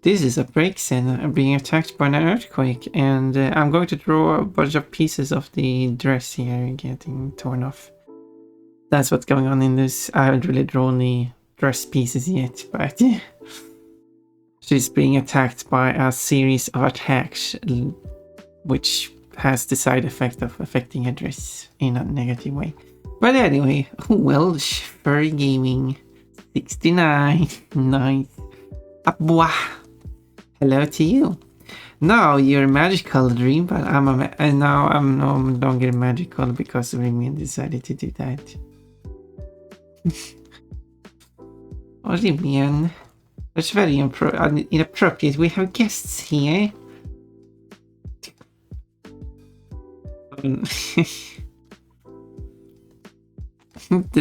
This is a break scene, being attacked by an earthquake, and I'm going to draw a bunch of pieces of the dress here getting torn off. That's what's going on in this. I haven't really drawn the dress pieces yet, but she's being attacked by a series of attacks, which has the side effect of affecting her dress in a negative way. But anyway, well, Furry Gaming 69, nice. Abwa. Hello to you. Now you're a magical dream, but now I'm no longer magical because Remian decided to do that. Oh, Remian. That's very inappropriate. We have guests here. The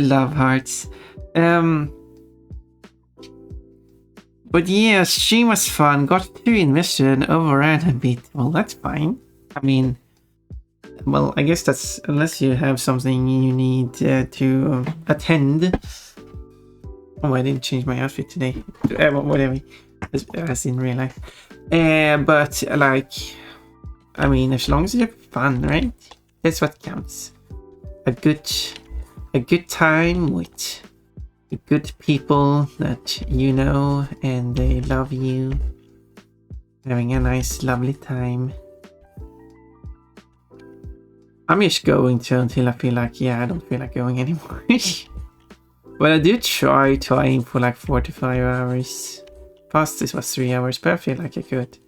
love hearts. But yeah, stream was fun. Got too invested and overran a bit. Well, that's fine. I mean, well, I guess that's unless you have something you need to attend. Oh, I didn't change my outfit today. Whatever, as in real life. But like, I mean, as long as you have fun, right? That's what counts. A good time with good people that you know and they love you, having a nice lovely time. I'm just going to until I feel like, yeah, I don't feel like going anymore. But I do try to aim for like 4 to 5 hours. Past this was 3 hours, but I feel like I could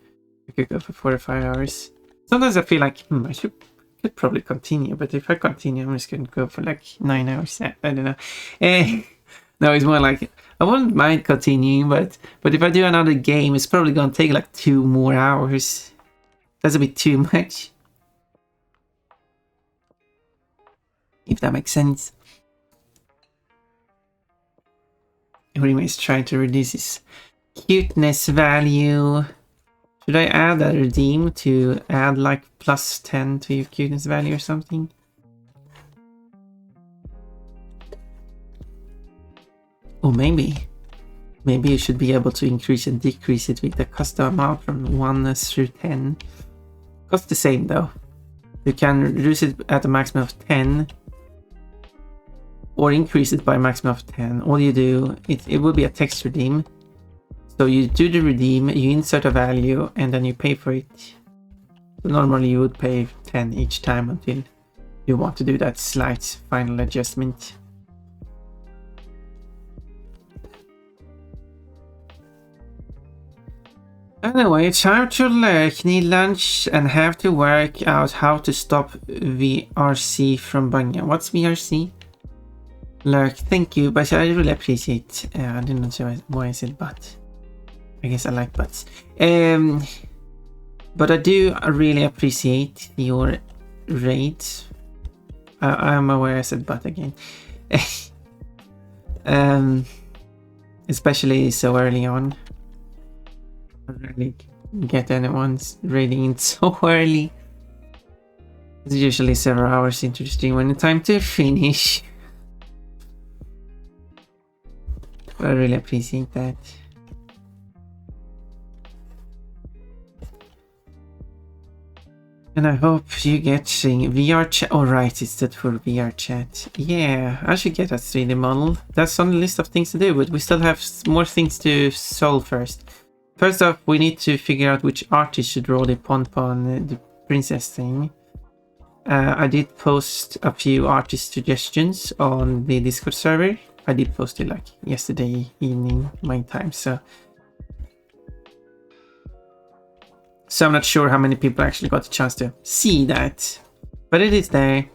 go for 4 to 5 hours. Sometimes I feel like I could probably continue, but if I continue I'm just gonna go for like 9 hours. I don't know. No, it's more like I wouldn't mind continuing, but if I do another game, it's probably gonna take like 2 more hours. That's a bit too much. If that makes sense. Anyways, trying to reduce his cuteness value. Should I add a redeem to add like plus 10 to your cuteness value or something? Or maybe you should be able to increase and decrease it with the custom amount from 1 through 10. Costs the same though. You can reduce it at a maximum of 10 or increase it by a maximum of 10. All you do, it will be a text redeem. So you do the redeem, you insert a value, and then you pay for it. So normally you would pay 10 each time until you want to do that slight final adjustment. Anyway, time to lurk, need lunch and have to work out how to stop VRC from bugging. What's VRC? Lurk, thank you, but I really appreciate it. I didn't know why I said but. I guess I like butts. But I do really appreciate your raid. I'm aware I said but again. Especially so early on. I don't really get anyone's raiding in so early. It's usually several hours into the stream when it's time to finish. But I really appreciate that. And I hope you get seeing VR chat. Oh right, it's that for VR chat. Yeah, I should get a 3D model. That's on the list of things to do, but we still have more things to solve first. First off, we need to figure out which artist should draw the Pon-Pon, the princess thing. I did post a few artist suggestions on the Discord server. I did post it like yesterday evening my time, so I'm not sure how many people actually got a chance to see that, but it is there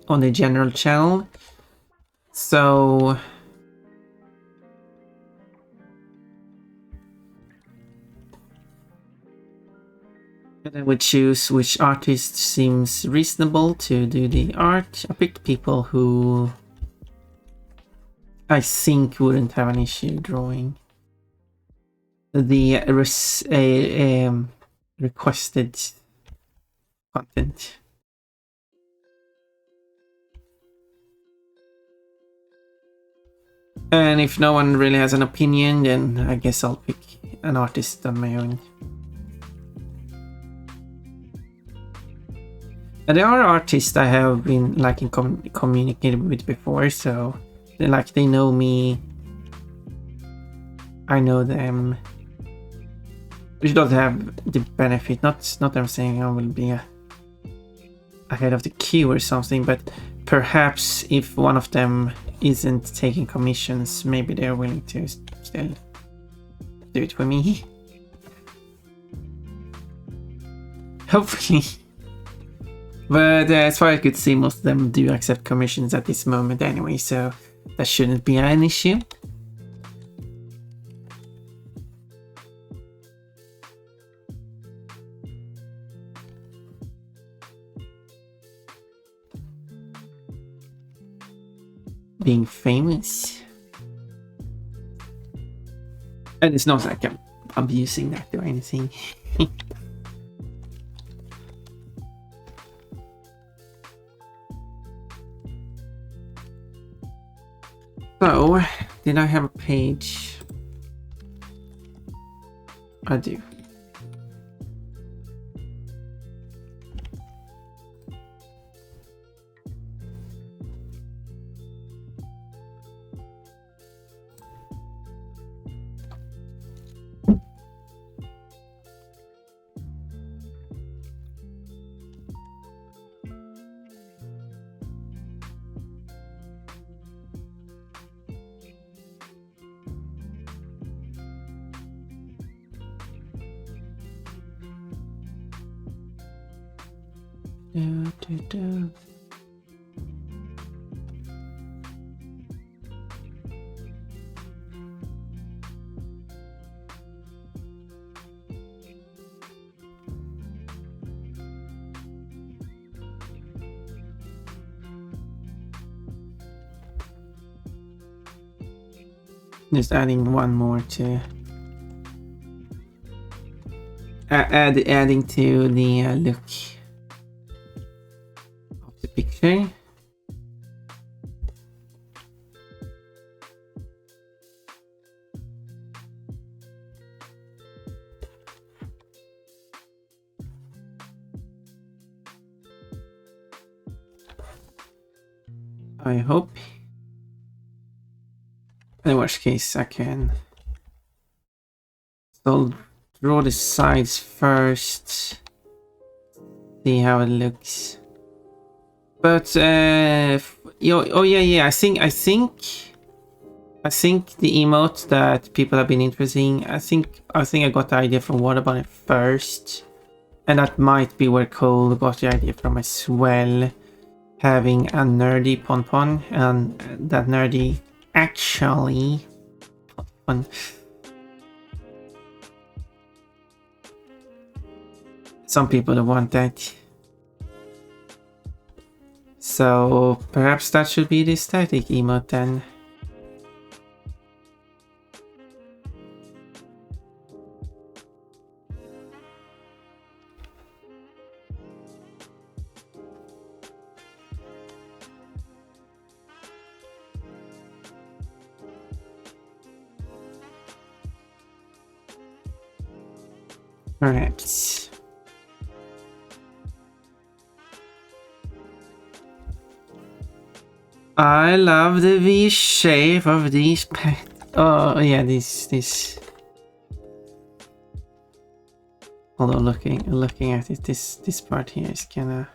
on the general channel. So and then we choose which artist seems reasonable to do the art. I picked people who I think wouldn't have an issue drawing the requested content. And if no one really has an opinion, then I guess I'll pick an artist on my own. And there are artists I have been like communicated with before, so they know me. I know them. Which does have the benefit. Not that I'm saying I will be ahead of the queue or something, but perhaps if one of them isn't taking commissions, maybe they're willing to still do it for me. Hopefully. But as far as I could see, most of them do accept commissions at this moment anyway, so that shouldn't be an issue. Being famous. And it's not like I'm abusing that or anything. So, did I have a page? I do. Just adding one more to adding to the look of the picture. I hope. In the worst case, I can still draw the sides first, see how it looks. But oh yeah, I think the emote that people have been interesting. I think I got the idea from What About It first, and that might be where Cole got the idea from as well. Having a nerdy pon and that nerdy actually pon. Some people don't want that. So perhaps that should be the static emote then. Perhaps. I love the V shape of these oh yeah, this. Although looking at it, this part here is kinda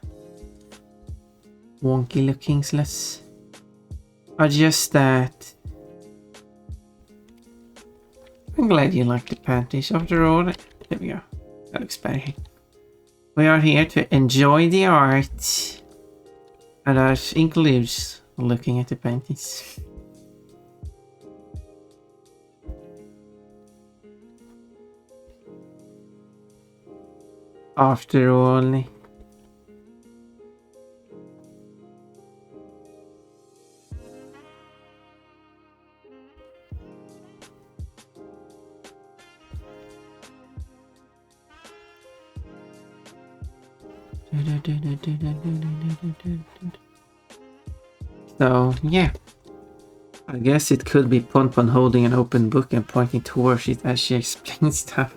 wonky looking, so let's adjust that. I'm glad you like the panties. After all, there we go. That looks better. We are here to enjoy the art, and that includes looking at the panties. After all. So yeah, I guess it could be Ponpon holding an open book and pointing towards it as she explains stuff.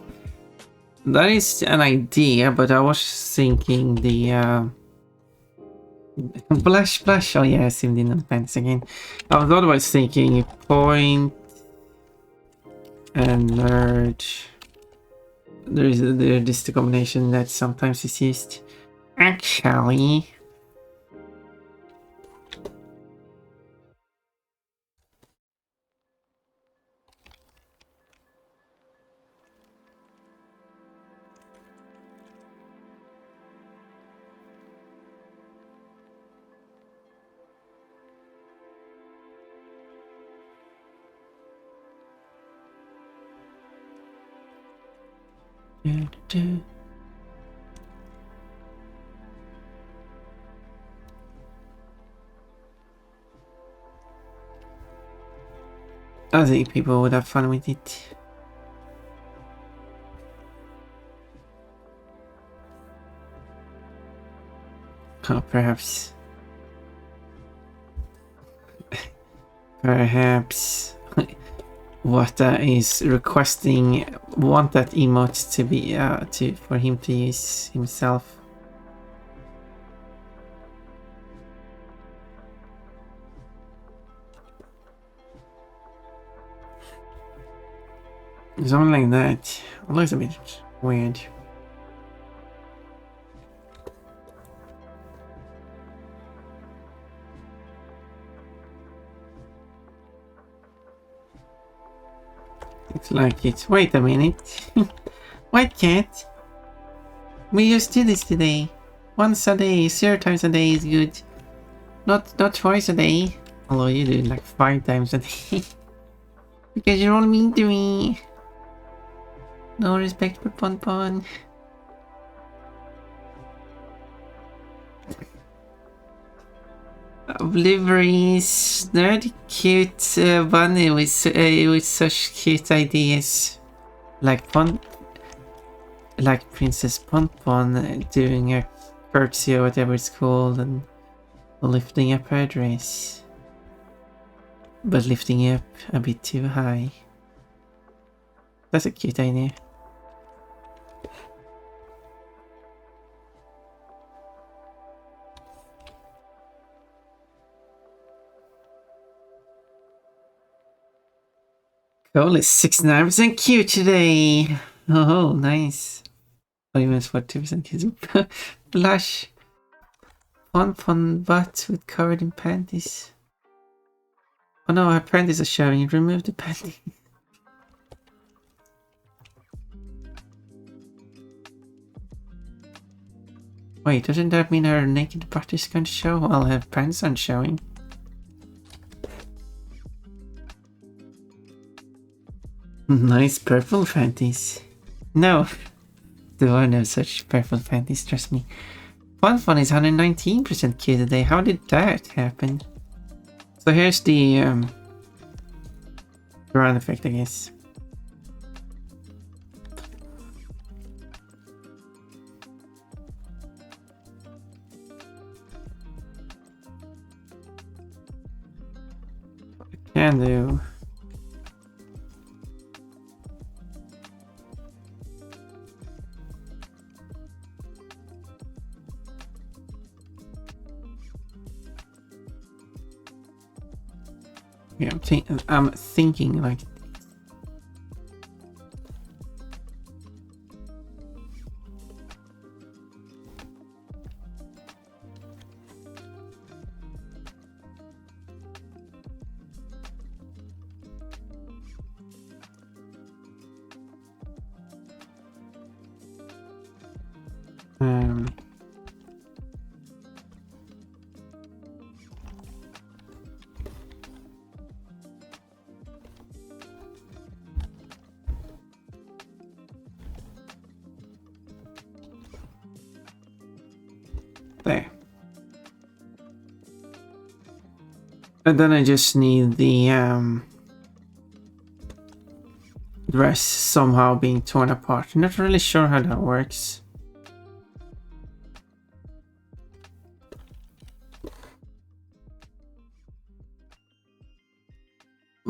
That is an idea, but I was thinking the blush blush. Oh yeah, zoomed in on pants again. I was otherwise thinking point and merge. There's the combination that sometimes is used. Actually, I think people would have fun with it. Oh, perhaps. Perhaps Wata is requesting want that emote to be for him to use himself. Something like that. It looks a bit weird. Looks like it. Wait a minute. White cat. We just did this today. Once a day, 0 times a day is good. Not twice a day. Although you do it like 5 times a day. Because you're all mean to me. No respect for Ponpon. Liveries. They're the cute bunny with such cute ideas. Like Princess Ponpon doing a curtsy or whatever it's called and lifting up her dress. But lifting up a bit too high. That's a cute idea. Cole is 69% cute today. Oh, nice. Oh, you meant 42% cute. Blush. Fun butt with covered in panties. Oh no, her panties are showing. Remove the panties. Wait, doesn't that mean her naked butt is going to show while her pants aren't showing? Nice purple panties. No, there are no such purple panties, trust me. Fun is 119% cute today. How did that happen? So here's the ground effect, I guess. Can do. Yeah, I'm thinking like. There. And then I just need the dress somehow being torn apart. Not really sure how that works.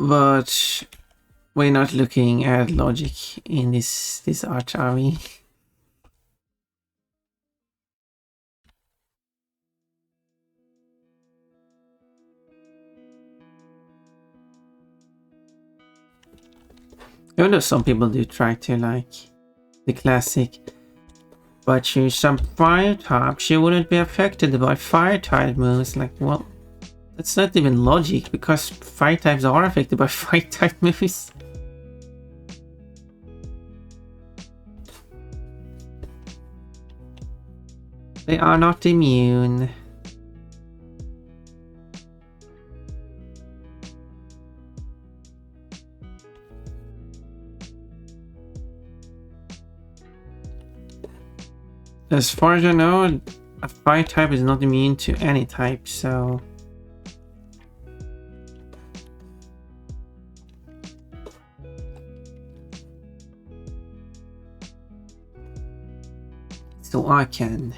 But we're not looking at logic in this art, are we? Even though some people do try to like the classic, but she's some fire type, she wouldn't be affected by fire type moves. Like, well, that's not even logic because fire types are affected by fire type moves. They are not immune. As far as I know, a fire type is not immune to any type, so... So I can...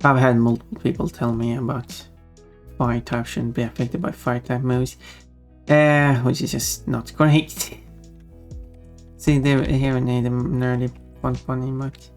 I've had multiple people tell me about fire type shouldn't be affected by fire type moves, which is just not correct. See, they here we need a nerdy fun emote.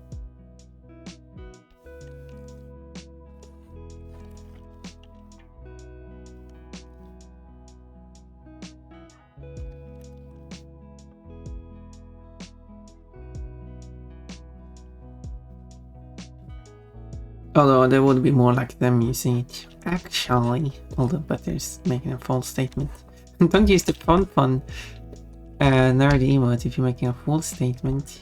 Although there would be more like them using it. Actually, although Butter's making a false statement. Don't use the fun nerdy emote if you're making a false statement.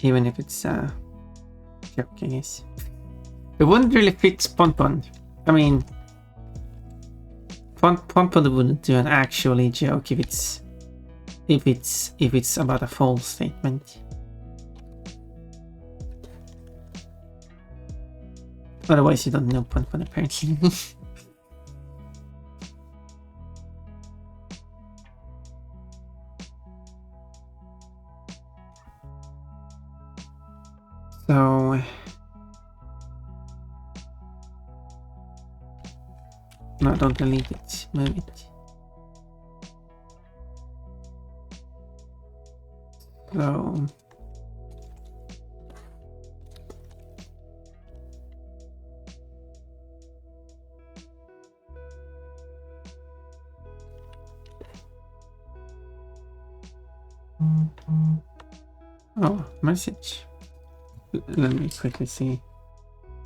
Even if it's a joke, I guess. It wouldn't really fit Pon. I mean, Pon wouldn't do an actually joke if it's about a false statement. Otherwise, you don't know Pon apparently. So no, don't delete it. Move it. So oh, message. Let me quickly see.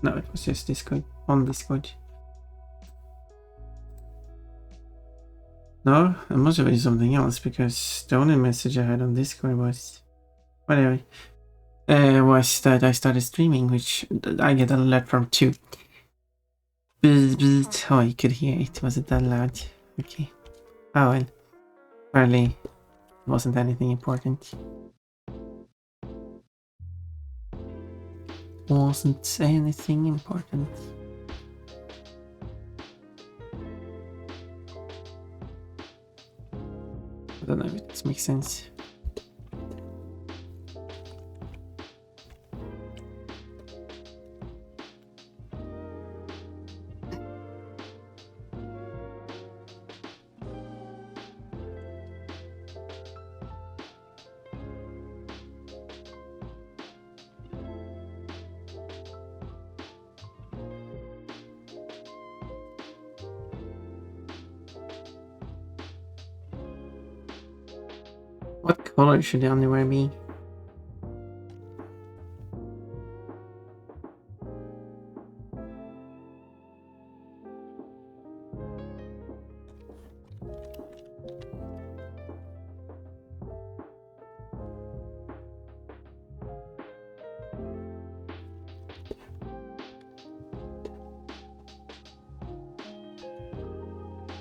No, it was just Discord. On Discord. No, it must have been something else because the only message I had on Discord was whatever. Was that I started streaming, which I get an alert from too. Oh, you could hear it. Was it that loud? Okay. Oh well. Apparently, it wasn't anything important. Wasn't anything important. I don't know if this makes sense. What color should the underwear be?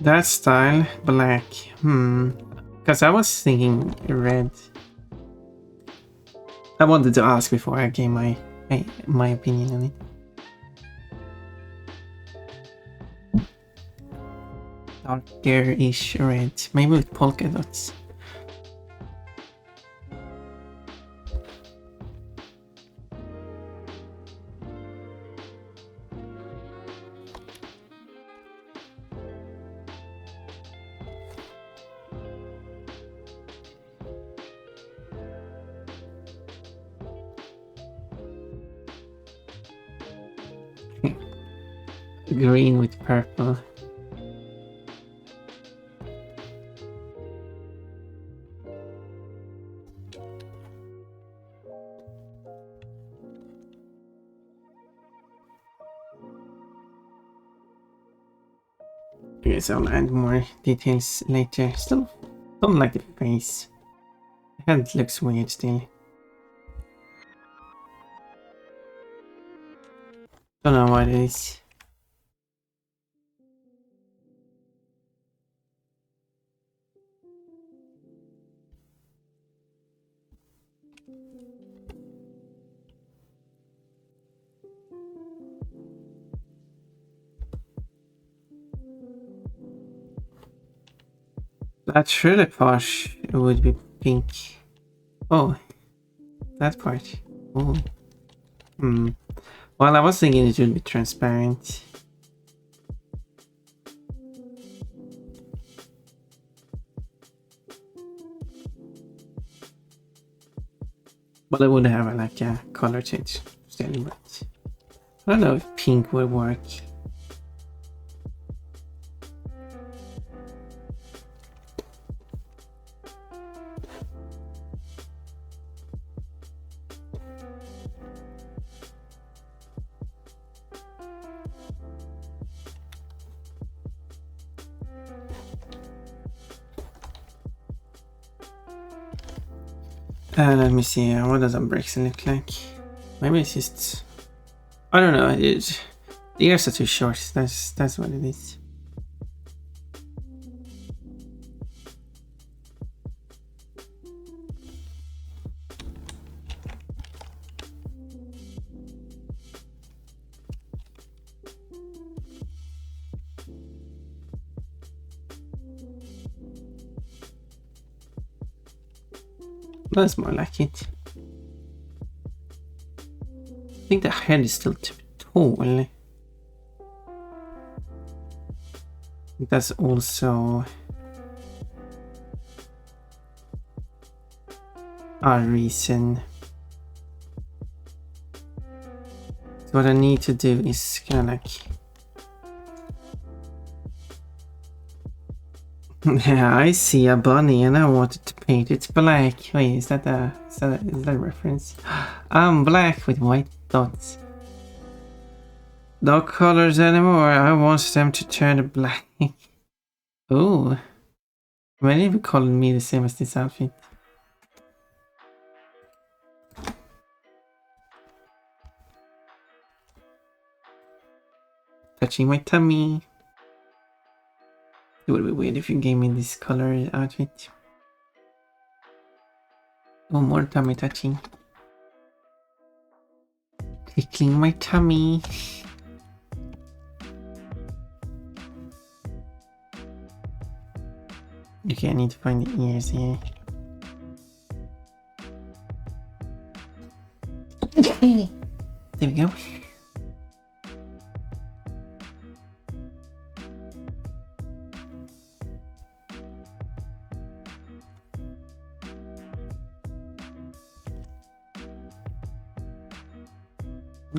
That style, black. Because I was thinking red. I wanted to ask before I gave my opinion on it. Darker-ish red, maybe with polka dots. green with purple. I guess I'll add more details later. Still don't like the face. The head looks weird still. Don't know what it is. That shoulder part would be pink. Oh, that part. Oh. Well, I was thinking it would be transparent. But I would have like a color change still, but I don't know if pink would work. Let me see, what does a bricks look like? Maybe it's just... I don't know, the ears are too short, that's what it is. That's more like it. I think the head is still too tall. That's also a reason. So what I need to do is kind of like... Yeah, I see a bunny and I wanted to paint it black. Wait, is that a reference? I'm black with white dots. No colors anymore. I want them to turn black. Oh, many people calling me the same as this outfit. Touching my tummy. It would be weird if you gave me this color outfit. Oh, more tummy touching. Tickling my tummy. Okay, I need to find the ears here. There we go.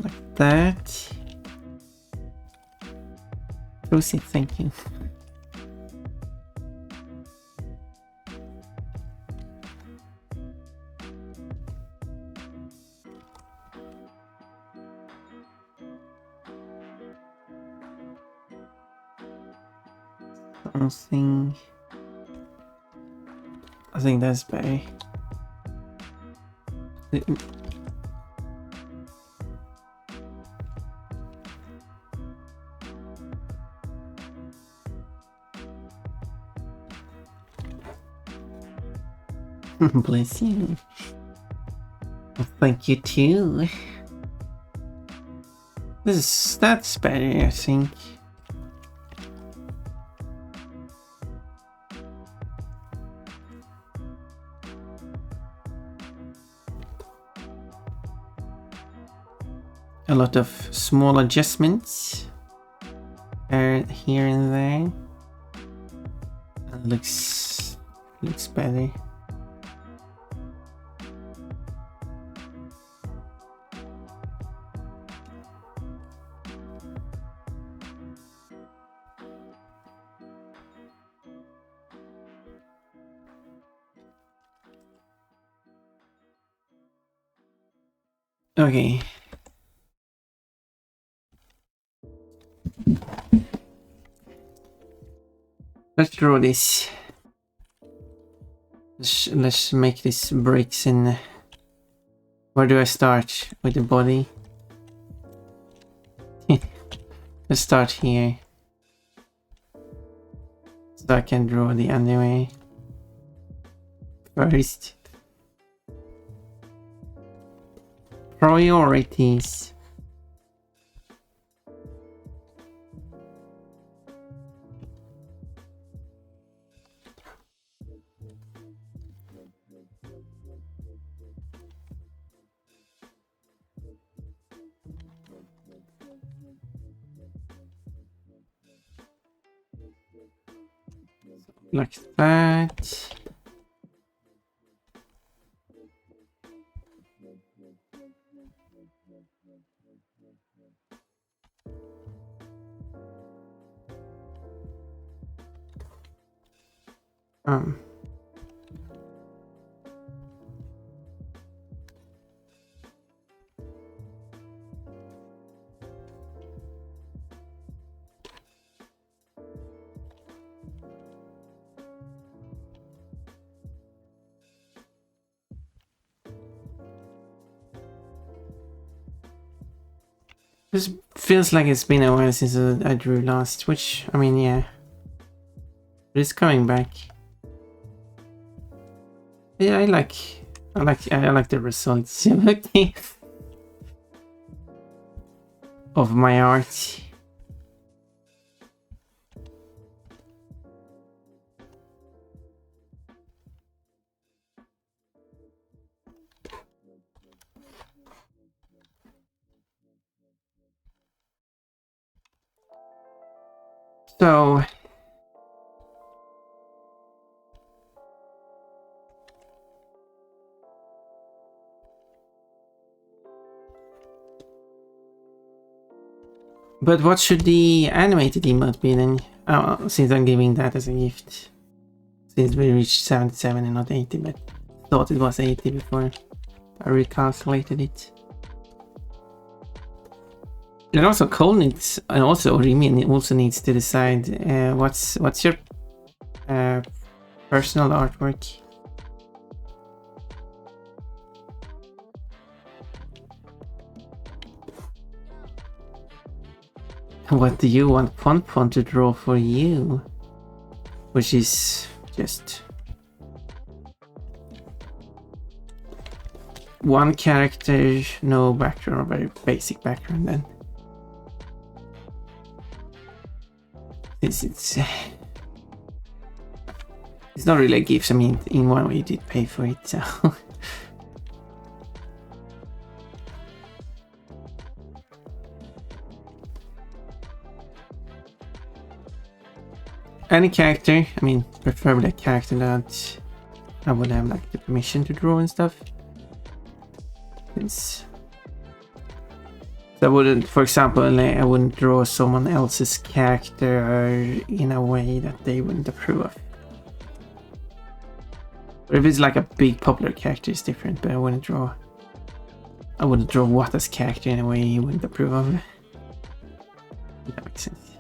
Like that. Proceed, thank you. Something. I think that's better. Bless you. Well, thank you too. That's better, I think. A lot of small adjustments are here and there. It looks better. Okay. Let's draw this. Let's make this breaks in. Where do I start? With the body? Let's start here. So I can draw the anyway. First. Priorities. Like that. Um. This feels like it's been a while since I drew last, which, I mean, yeah. But it's coming back. Yeah, I like the results of my art. So but what should the animated emote be then? Oh, since I'm giving that as a gift. Since we reached 77 and not 80, but thought it was 80 before I recalculated it. And also Cole needs, and also Rimi also needs to decide what's your personal artwork. What do you want Pon to draw for you? Which is just one character, no background, or very basic background then. It's not really a gift. I mean, in one way you did pay for it, so. Any character, I mean, preferably a character that I would have like the permission to draw and stuff. So I wouldn't, for example, I wouldn't draw someone else's character in a way that they wouldn't approve of. But if it's like a big popular character, it's different. But I wouldn't draw Wata's character in a way he wouldn't approve of. If that makes sense.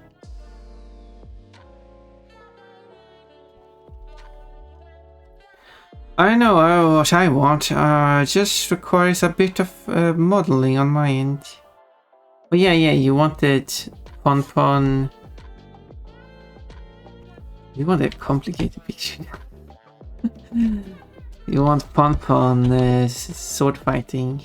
I know what I want. Just requires a bit of modeling on my end. Oh yeah, you wanted Pon. You want a complicated picture. You want Pon sword fighting.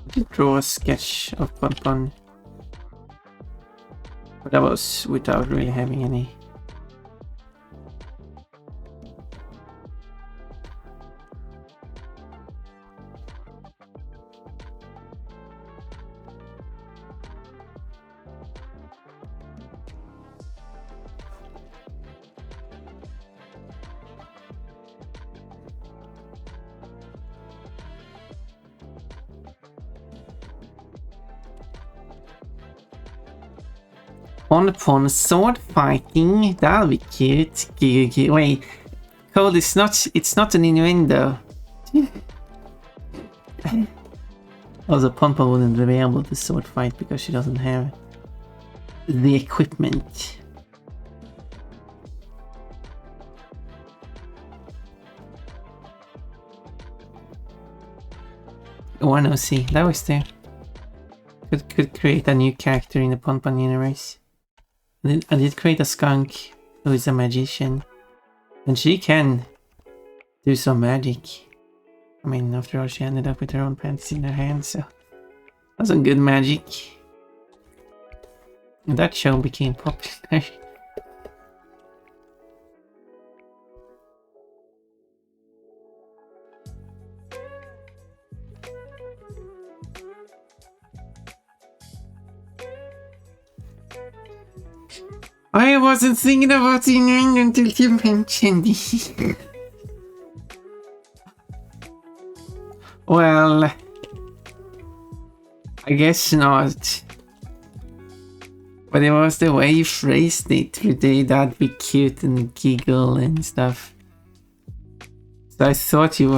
Just draw a sketch of Pon. But that was without really having any. Pon sword fighting. That'll be cute. Wait, Cole, it's not an innuendo. Also, Pon wouldn't be able to sword fight because she doesn't have the equipment. Oh, no, see, that was there. Could create a new character in the Pon universe. I did create a skunk who is a magician. And she can do some magic. I mean, after all, she ended up with her own panties in her hand, so that's some good magic. And that show became popular. I wasn't thinking about it until you mentioned it. Well, I guess not. But it was the way you phrased it, that'd be cute and giggle and stuff. So I thought you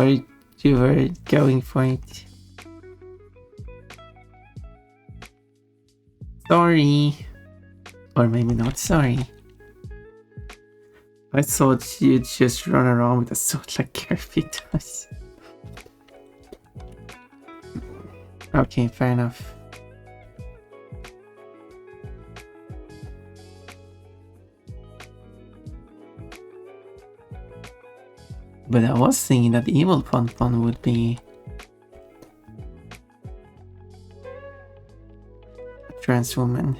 were going for it. Sorry. Or maybe not sorry. I thought you'd just run around with a sword like Kirby does. Okay, fair enough. But I was thinking that evil Pon would be a trans woman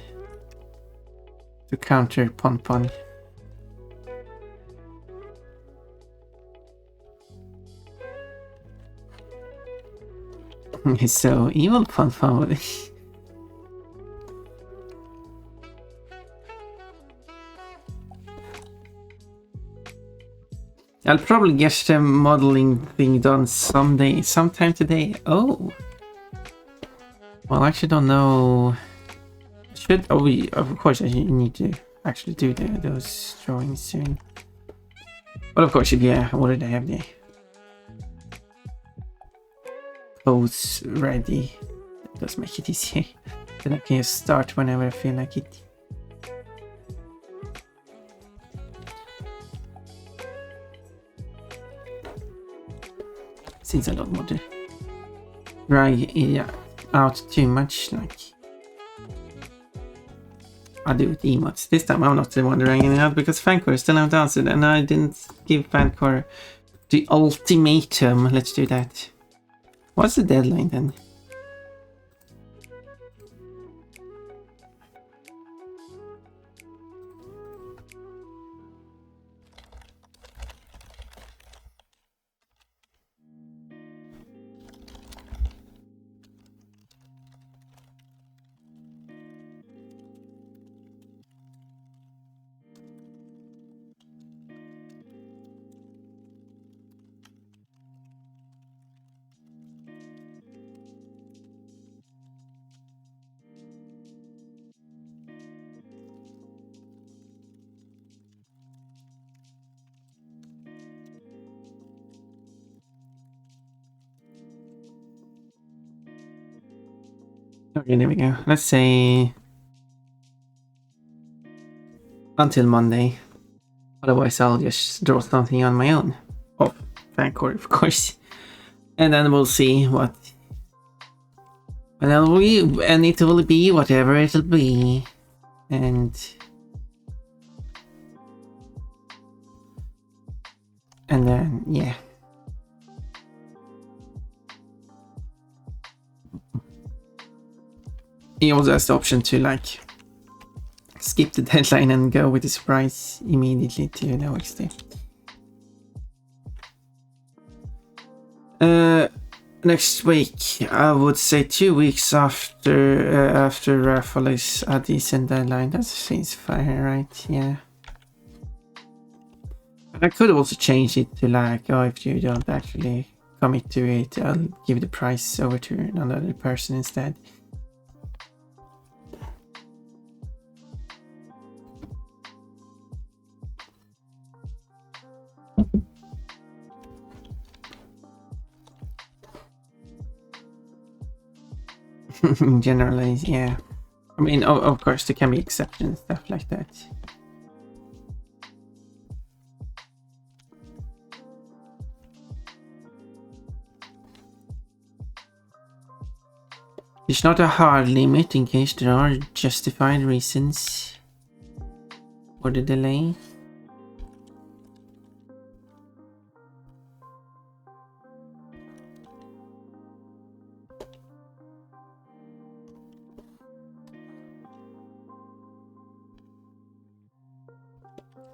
to counter Pon. So evil Pon would. I'll probably get the modeling thing done sometime today. Oh, well, I actually don't know. Of course, I need to actually do those drawings soon. But of course, yeah. What did I have there? Pose ready. That does make it easier. Then I can just start whenever I feel like it. Since I don't want to drag it out too much, like I'll do it emotes. This time I'm not the one dragging it out because Fancor still haven't answered and I didn't give Fancor the ultimatum. Let's do that. What's the deadline then? Okay, there we go. Let's say until Monday. Otherwise, I'll just draw something on my own. Oh, Fancor, of course. And then we'll see what. And it will be whatever it'll be. And then, yeah. He also has the option to like skip the deadline and go with the surprise immediately to the OXT. Next week, I would say 2 weeks after raffle is a decent deadline. That seems fair, right? Yeah. But I could also change it to like, oh, if you don't actually commit to it, I'll give the prize over to another person instead. Generalize, yeah. I mean, of course, there can be exceptions, stuff like that. It's not a hard limit in case there are justified reasons for the delay.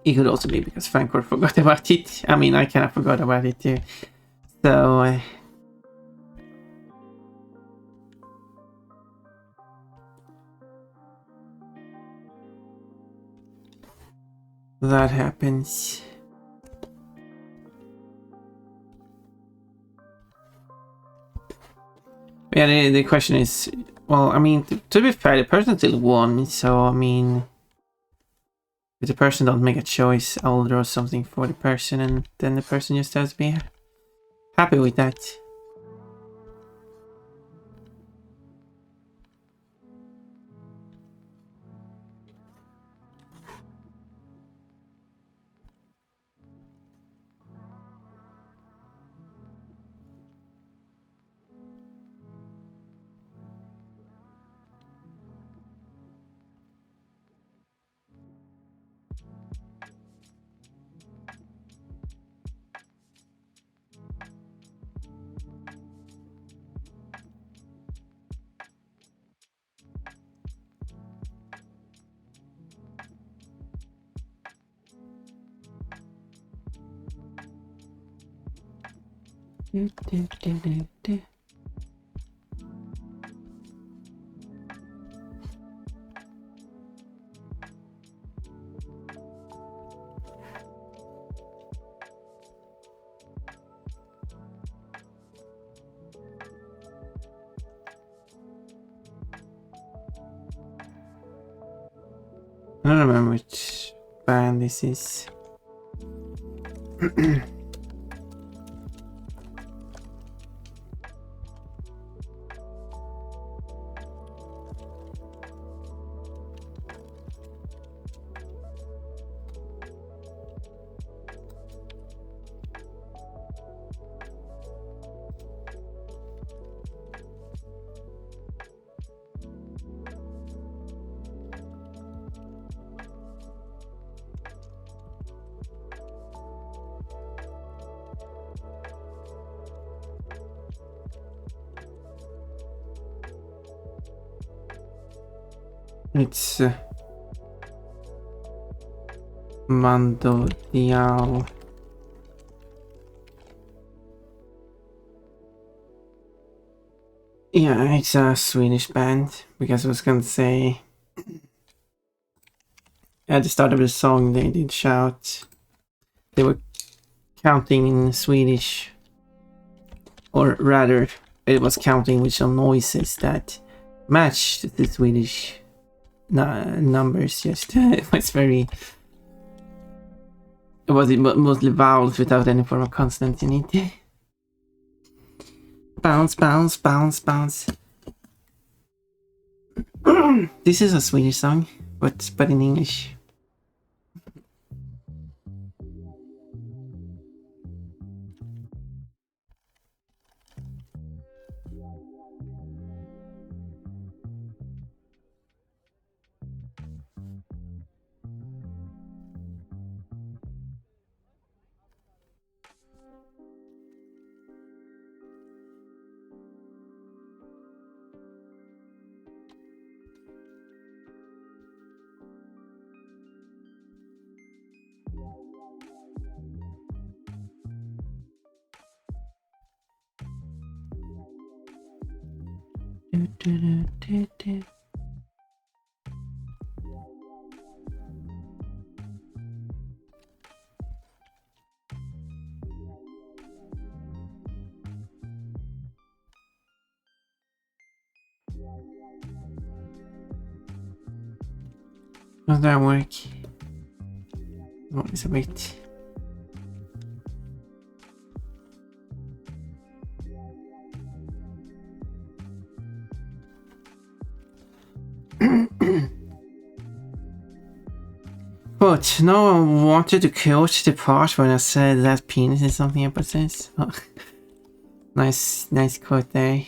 It could also be because Fancor forgot about it. I mean, I kind of forgot about it too. So... that happens. Yeah, the question is... well, I mean, to be fair, the person still won, so I mean... if the person don't make a choice, I'll draw something for the person, and then the person just has to be happy with that. I don't remember which band this is. It's Mando Diao. Yeah, it's a Swedish band, because I was gonna say at the start of the song they did shout. They were counting in Swedish, or rather it was counting with some noises that matched the Swedish numbers. Just it was very... it was mostly vowels without any form of consonant in it. Bounce, bounce, bounce, bounce. This is a Swedish song, but in English. Does that work? Oh, it's a bit... But no one wanted to quote the part when I said that penis is something about this. Oh, nice quote there.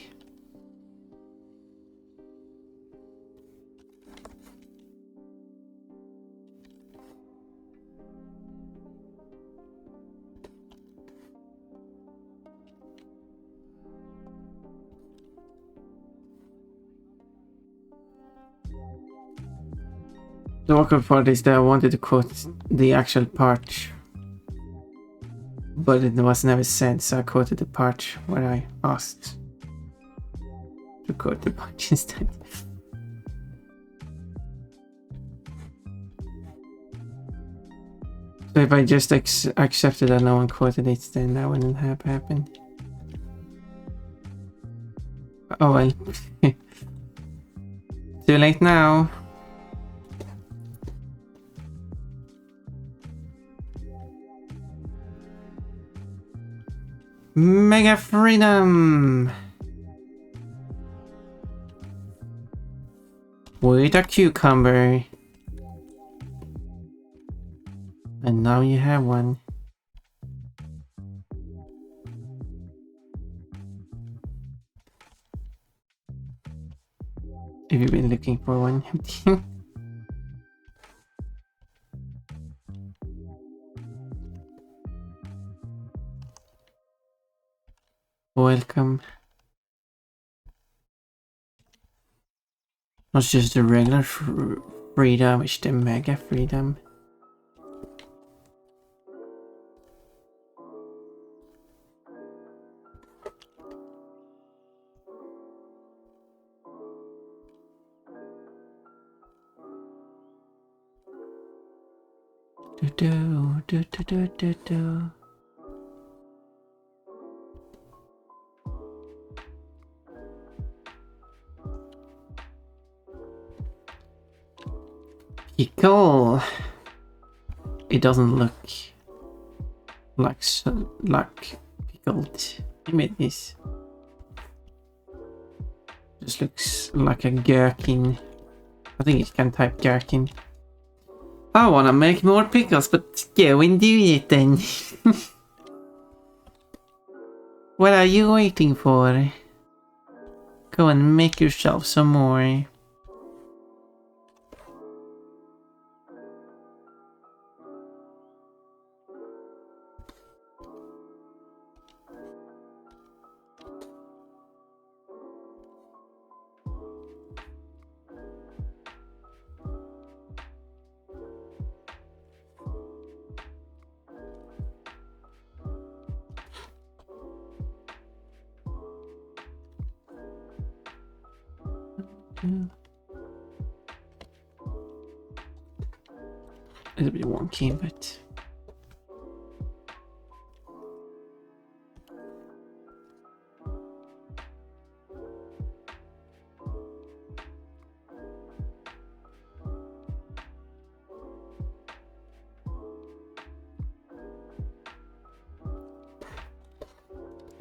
The awkward part is that I wanted to quote the actual part, but it was never said, so I quoted the part where I asked to quote the part instead. So if I just accepted that no one quoted it, then that wouldn't have happened. Oh well. Too late now. Mega freedom! With a cucumber. And now you have one. If you've been looking for one. Welcome. Not just the regular freedom, it's the mega freedom. Do. Pickle. It doesn't look like pickled. I made this. Just looks like a gherkin. I think it can type gherkin. I wanna make more pickles, but go and do it then. What are you waiting for? Go and make yourself some more. It'll be wonky, but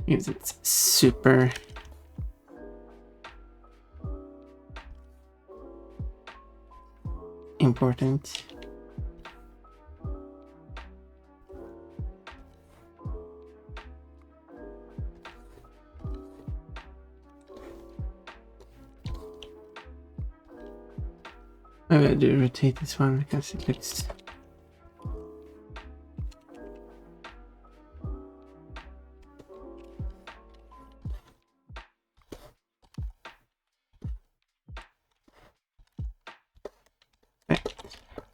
it's super important. I gotta do rotate this one because it looks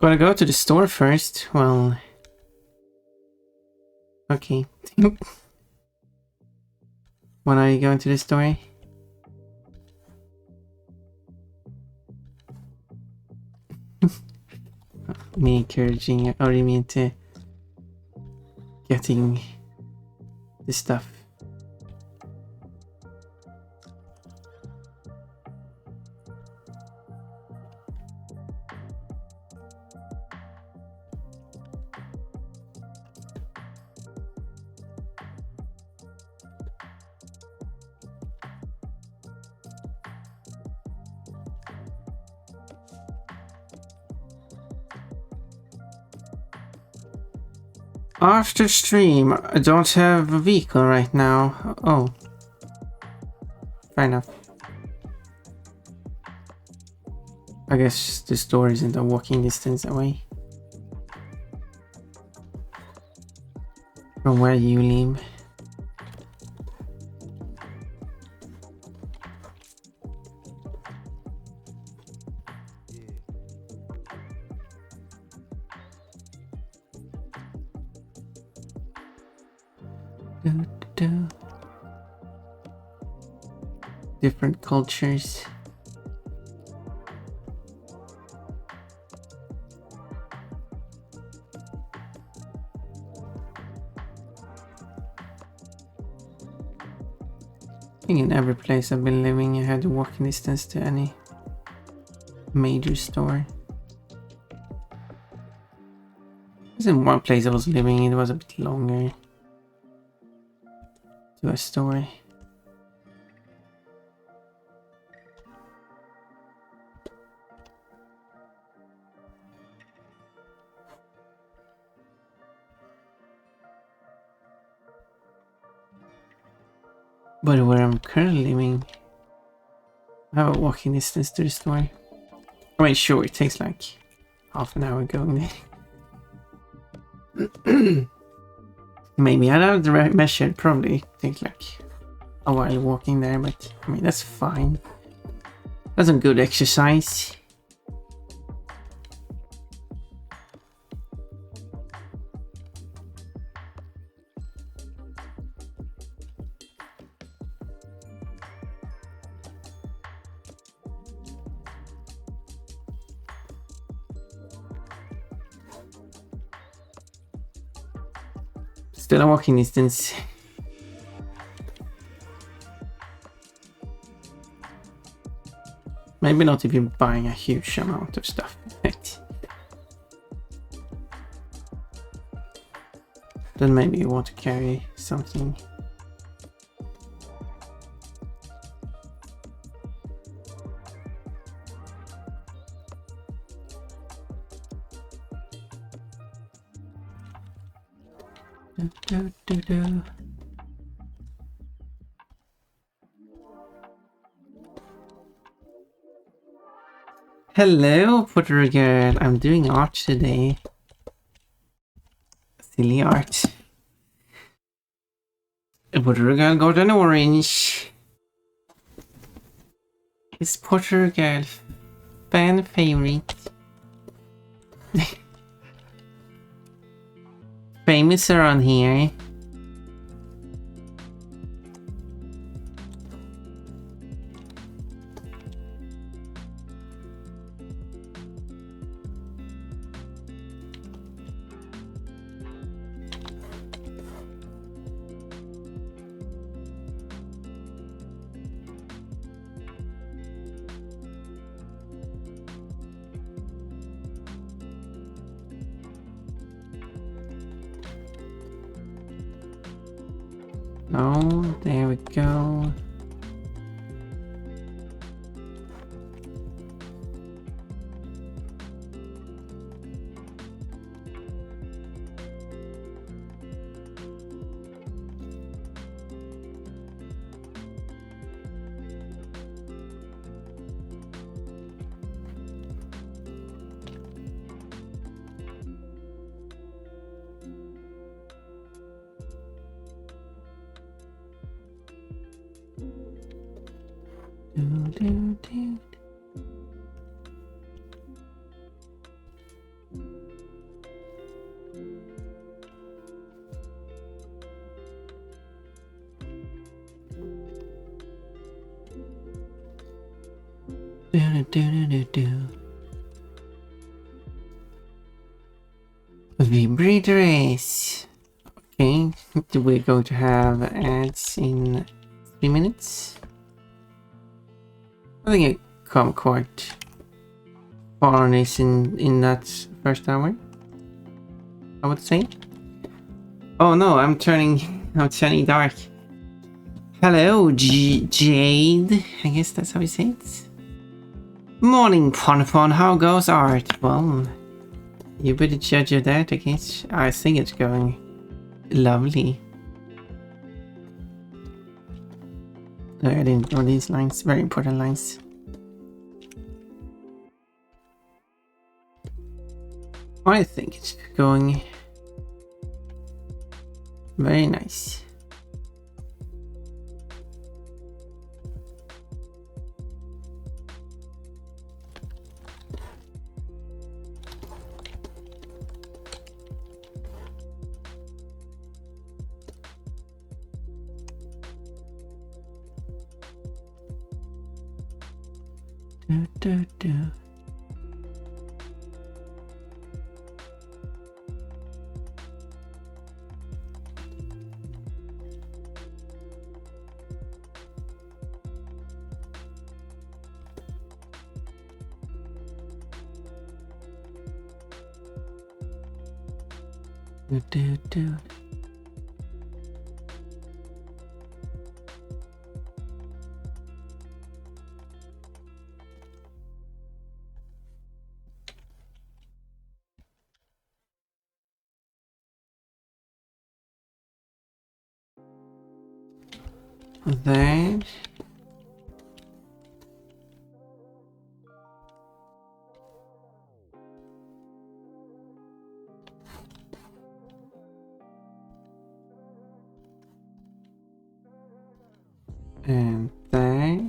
Gotta go to the store first. Well, okay. When are you going to the store? Me encouraging, or you mean to getting the stuff? After stream, I don't have a vehicle right now. Oh. Fair enough. I guess the store isn't a walking distance away from where you live. Different cultures. I think in every place I've been living I had a walking distance to any major store. In one place I was living, it was a bit longer to a store. But where I'm currently living, I have a walking distance to the store. I mean, sure, it takes like half an hour going there. Maybe I don't have the measured, probably take like a while walking there, but I mean, that's fine. That's some good exercise. Still a walking distance. Maybe not if you're buying a huge amount of stuff. Then maybe you want to carry something. Hello, Porter Girl. I'm doing art today. Silly art. Porter Girl got an orange. It's Porter Girl fan favorite. Famous around here. Oh, there we go. Vibrators. Okay, we're going to have ads in 3 minutes. I think I come quite far on this in that first hour, I would say. Oh no, I'm turning dark. Hello, Jade. I guess that's how you say it. Morning, Ponfon. How goes art? Well, you better judge of that, I guess. I think it's going Lovely. No, I didn't know these lines. Very important lines. I think it's going very nice. Do, do, do. Do, do, do. There. And there.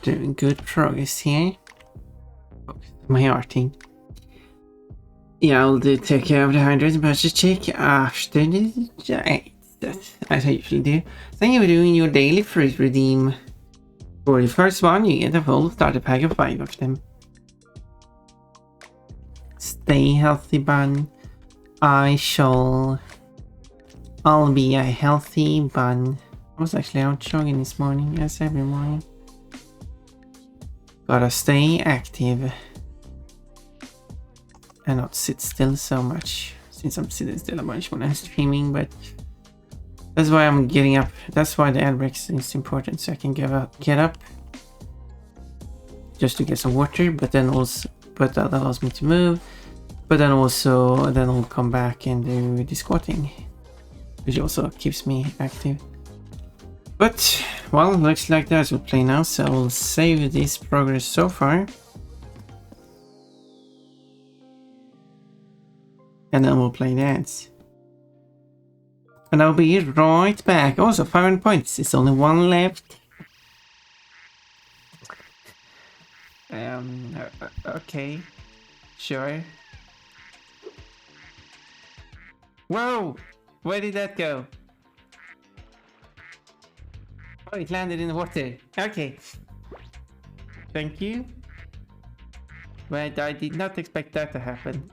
Doing good progress here. My arting. Yeah, I'll take care of the 100 budget check after the giant. As I usually do. Thank you for doing your daily fruit redeem. For the first one, you get a full starter pack of 5 of them. Stay healthy, bun. I'll be a healthy bun. I was actually out jogging this morning, as every morning. Gotta stay active. And not sit still so much. Since I'm sitting still a bunch when I'm streaming, but that's why I'm getting up. That's why the ad breaks is important, so I can get up just to get some water, but then also, but that allows me to move. But then also, then I'll come back and do the squatting, which also keeps me active. But, well, looks like that's what we'll play now, so I'll save this progress so far. And then we'll play the ads. And I'll be right back. Also, 500 points. It's only one left. Okay. Sure. Whoa! Where did that go? Oh, it landed in the water. Okay. Thank you. But I did not expect that to happen.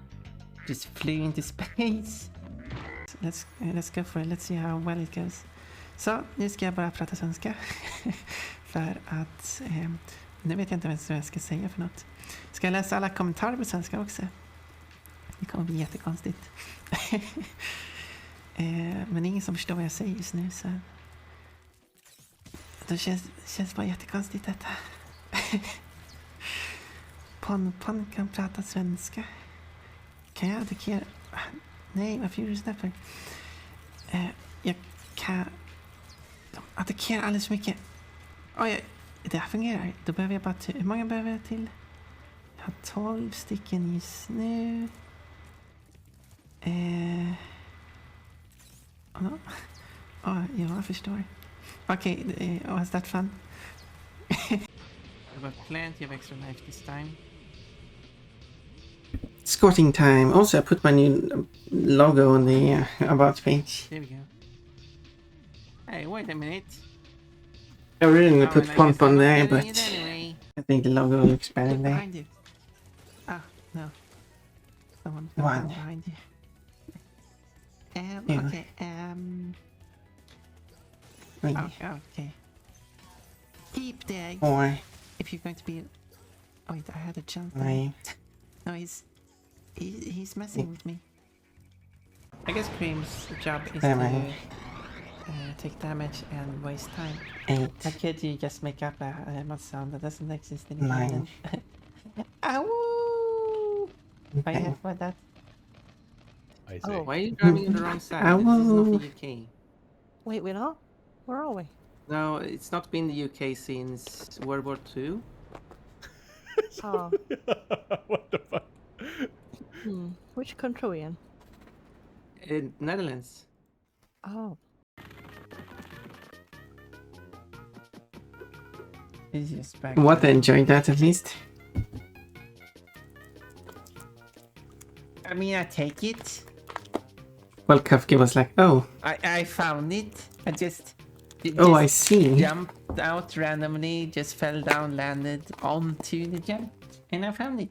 Just flew into space. Let's go for it. Let's see how well it goes. Så, nu ska jag bara prata svenska. För att... nu vet jag inte vad jag ska säga för något. Ska jag läsa alla kommentarer på svenska också? Det kommer bli jättekonstigt. Men ingen som förstår vad jag säger just nu, så... Det känns bara jättekonstigt detta. Pon kan prata svenska. Kan jag attackera? Nej, varför gjorde du sådär för? Jag kan... De attackerar alldeles för mycket. Oj, det här fungerar. Då behöver jag bara... Hur många behöver jag till? Jag har 12 stycken just nu. Jag förstår. Okej, was that fun? I've got plenty of extra life this time. Squatting time. Also, I put my new logo on the about page. There we go. Hey, wait a minute. I really didn't put pump on there, but anyway. I think the logo looks better there. Behind you. Ah, no. Someone behind you. Okay. Okay. Keep there. Or if you're going to be... Oh, wait, I had a chance. Right. No, he's messing with me. I guess Cream's job is to take damage and waste time. 8. How could you just make up a mud sound that doesn't exist anymore? 9. Ow! Okay. I have for that. I Oh. say. Why are you driving on the wrong side? This is not the UK. Wait, we're not? Where are we? No, it's not been the UK since World War II. Oh. What the fuck? Which country are we in? In Netherlands. Oh. It's just back. What, enjoyed that at least? I mean, I take it. Well, Kafka was like, oh, I found it. I just I see. jumped out randomly, just fell down, landed onto the jump, and I found it.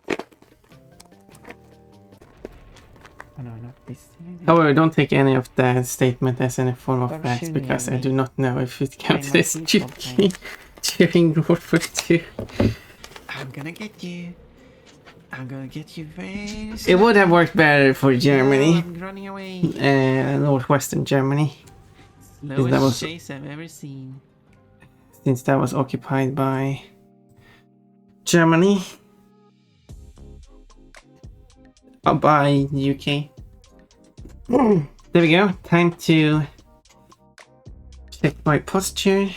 Oh no, not this. However, don't take any of that statement as any form of Stop fact shooting because at I me. do not know if it counts my as people during World War II. I'm gonna get you. I'm gonna get you very It soon. would have worked better for No, Germany, I'm running away. northwestern Germany, Slowest that was- chase I've ever seen. since that was occupied by Germany. By UK. There we go. Time to check my posture.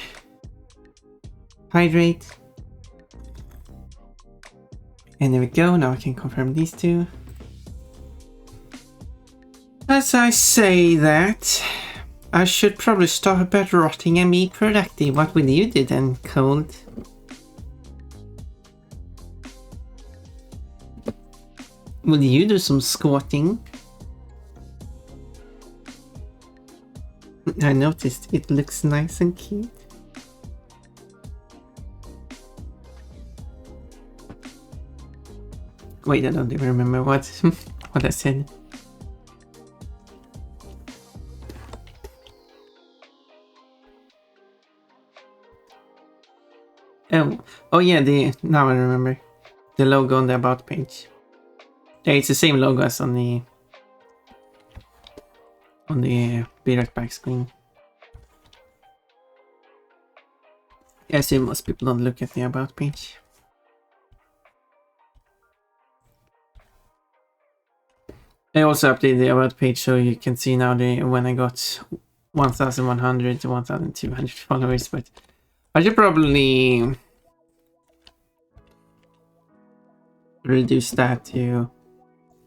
Hydrate. And there we go. Now I can confirm these two. As I say that, I should probably stop about rotting and be productive. What will you do then, Cold? Will you do some squatting? I noticed it looks nice and cute. Wait, I don't even remember what what I said. Oh yeah, now I remember. The logo on the about page. Yeah, it's the same logo as on the Be Right Back screen. I assume most people don't look at the about page. I also updated the about page so you can see now when I got 1,100 to 1,200 followers, but I should probably reduce that to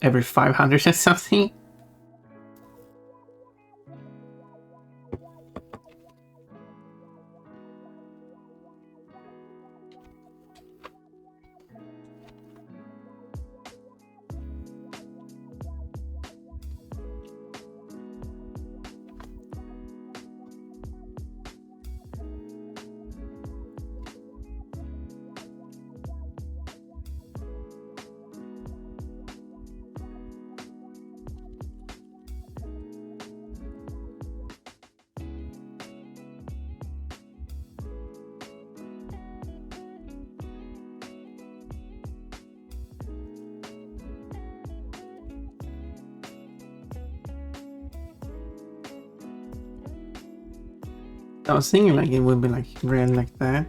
every 500 or something. I was thinking like it would be like red like that.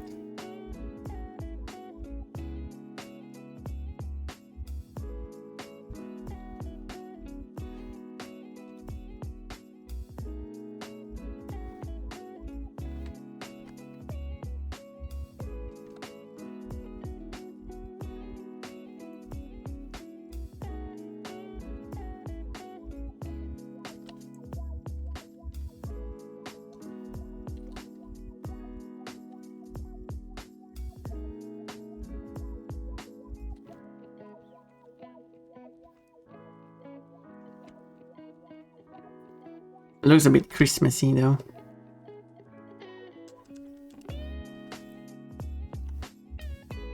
It looks a bit Christmassy though.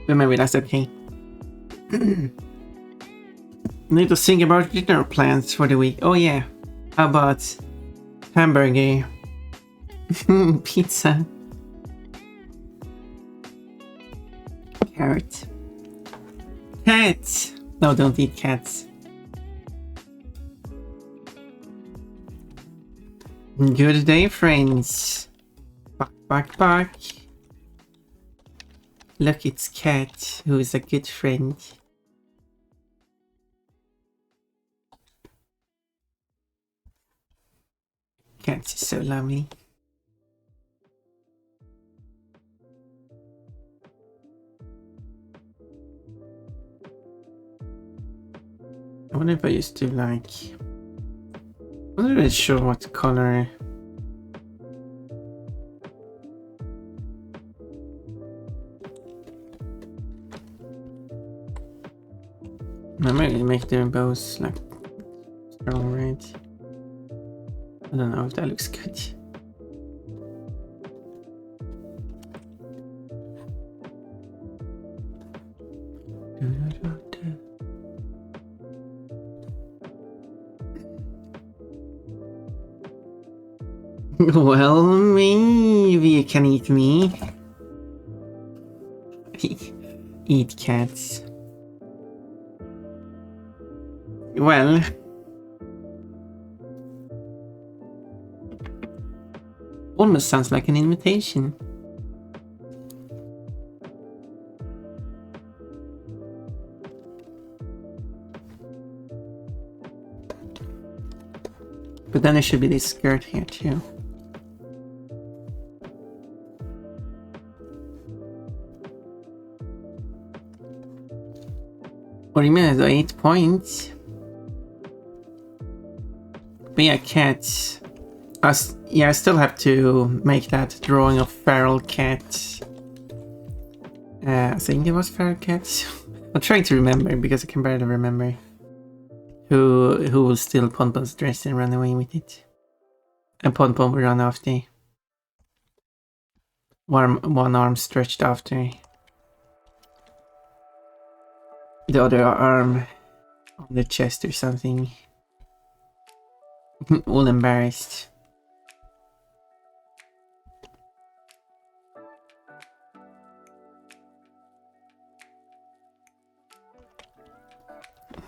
But maybe that's okay. Need to think about dinner plans for the week. Oh yeah. How about hamburger? Pizza. Carrot. Cats! No, don't eat cats. Good day, friends. Bark, bark, bark. Look, it's Cat, who is a good friend. Cats is so lovely. I wonder if I used to like... I'm not really sure what color... I might make their bows like strong red. I don't know if that looks good. Well, maybe you can eat me. Eat cats. Well... Almost sounds like an invitation. But then there should be this skirt here too. What do you mean? 8 points? But yeah, cats. I still have to make that drawing of feral cat. I think it was feral cats. I'm trying to remember because I can barely remember. Who will steal Ponpon's dress and run away with it. And Ponpon will run after. One arm stretched after. The other arm on the chest or something. All embarrassed.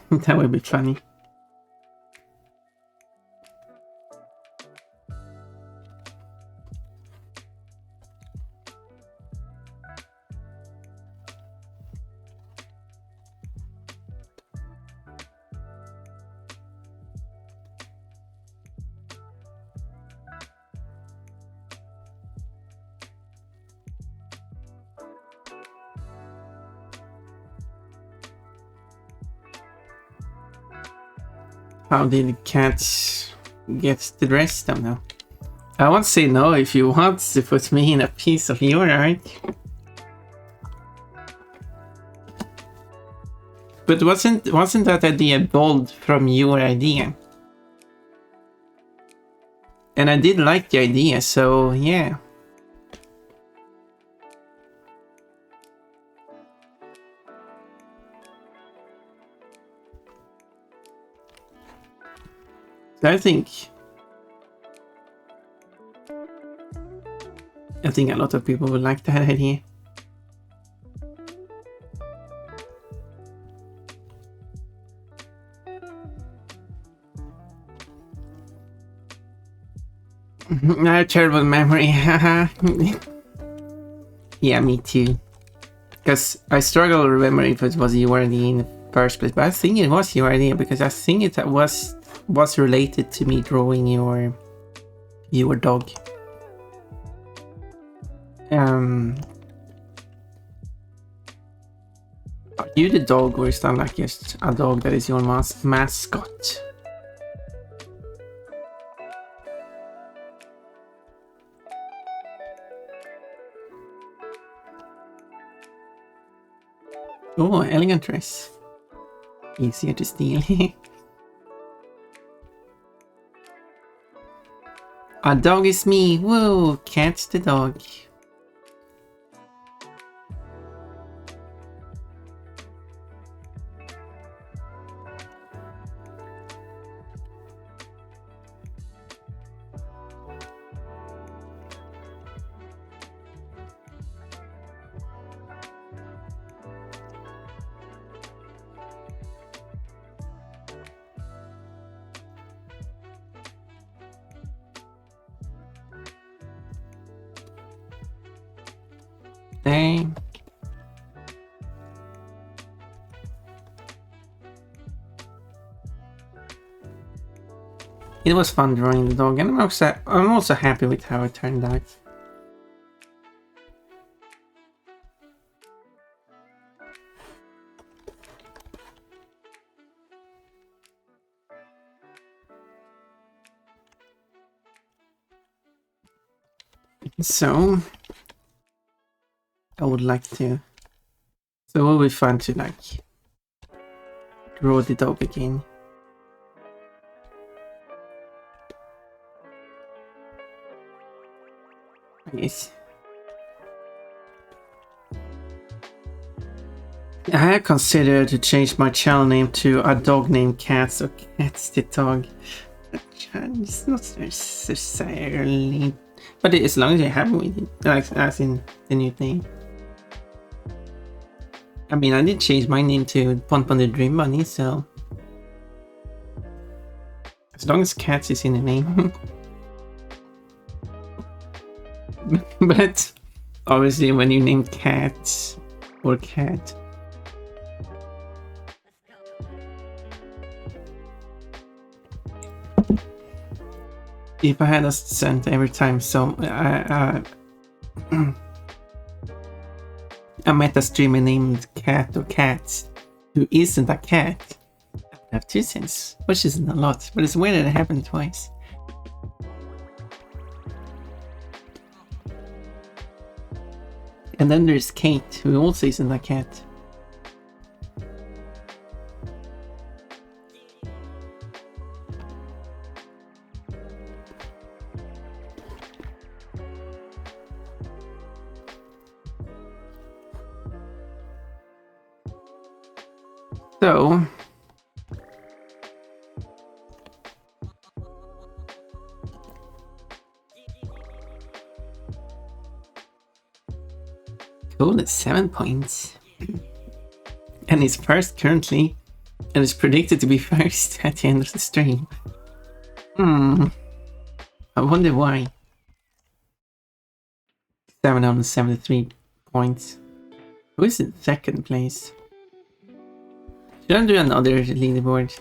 That would be funny. How did cats get the dress? Don't know. I won't say no if you want to put me in a piece of your art. But wasn't that idea bold from your idea? And I did like the idea, so yeah. I think a lot of people would like that idea. I have terrible memory. Yeah, me too. Because I struggle to remember if it was your idea in the first place, but I think it was your idea because I think it was related to me drawing your dog. Are you the dog, or is that like just a dog that is your mascot? Oh, elegant dress. Easier to steal. A dog is me. Whoa, cat's the dog. Dang. It was fun drawing the dog, and I'm also happy with how it turned out. So I would like to. So it will be fun to like draw the dog again. Yes. I had considered to change my channel name to a dog named Cat, so Cat's the dog. It's not necessarily, but as long as you're happy with it, like as in the new name. I mean, I did change my name to Pon the Dream Bunny, so as long as Cats is in the name. But obviously, when you name Cat or Cat, if I had a cent every time, so I met a streamer named Cat or Cats who isn't a cat, I have 2 cents, which isn't a lot, but it's weird that it happened twice. And then there's Kate, who also isn't a cat. So cool, it's 7 points. And it's first currently, and it's predicted to be first at the end of the stream. I wonder why. 773 points. Who is in second place? Should I do another leaderboard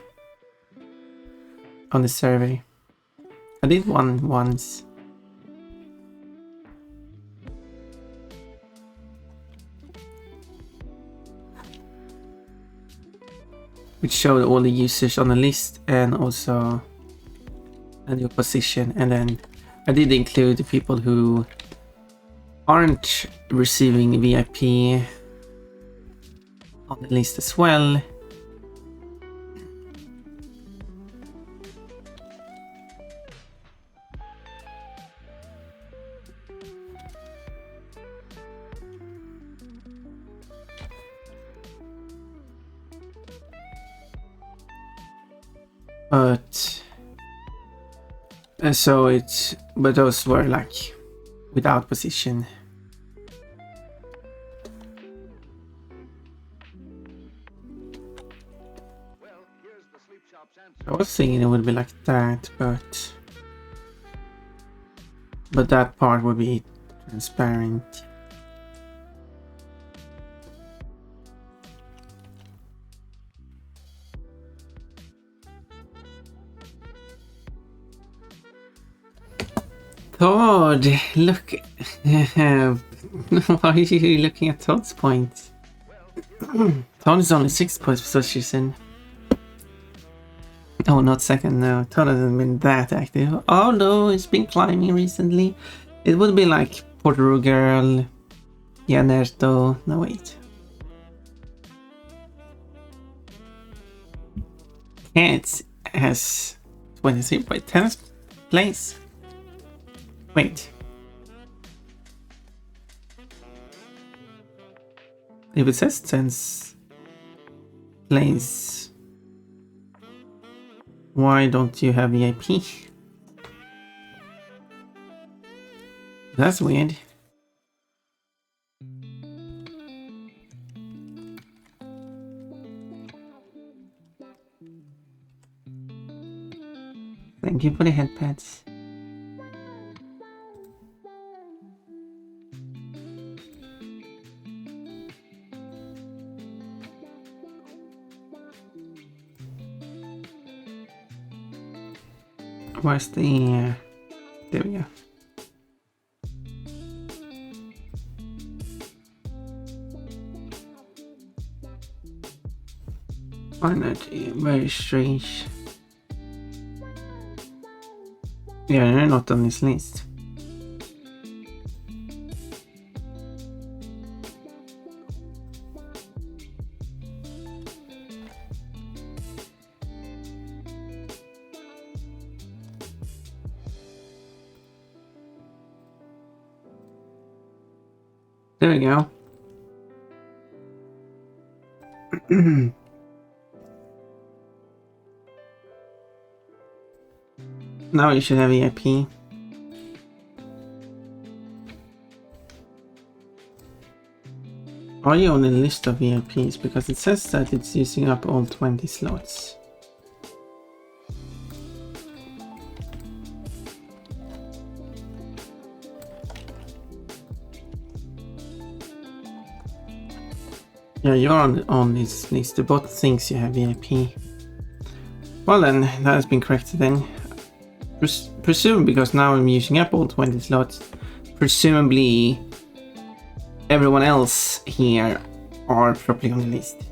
on the survey? I did one once. Which showed all the users on the list and also your position, and then I did include the people who aren't receiving VIP on the list as well. But those were like without position. I was thinking it would be like that, but that part would be transparent. Todd, look. Why are you looking at Todd's points? Todd is only 6th position. Oh, not second, no. Todd hasn't been that active. Although it's been climbing recently. It would be like Portero Girl, Janerto. No, wait. Cats has 23 by 10th place. Wait. If it says 10th place, why don't you have VIP? That's weird. Thank you for the headpads. Where's the... there we go. Why not? Very strange. Yeah, they're not on this list. There we go. Now you should have VIP. Are you on the list of VIPs? Because it says that it's using up all 20 slots. Yeah, you're on this list. The bot thinks you have VIP. Well then, that has been corrected then. Presumably, because now I'm using up all 20 slots, presumably everyone else here are properly on the list.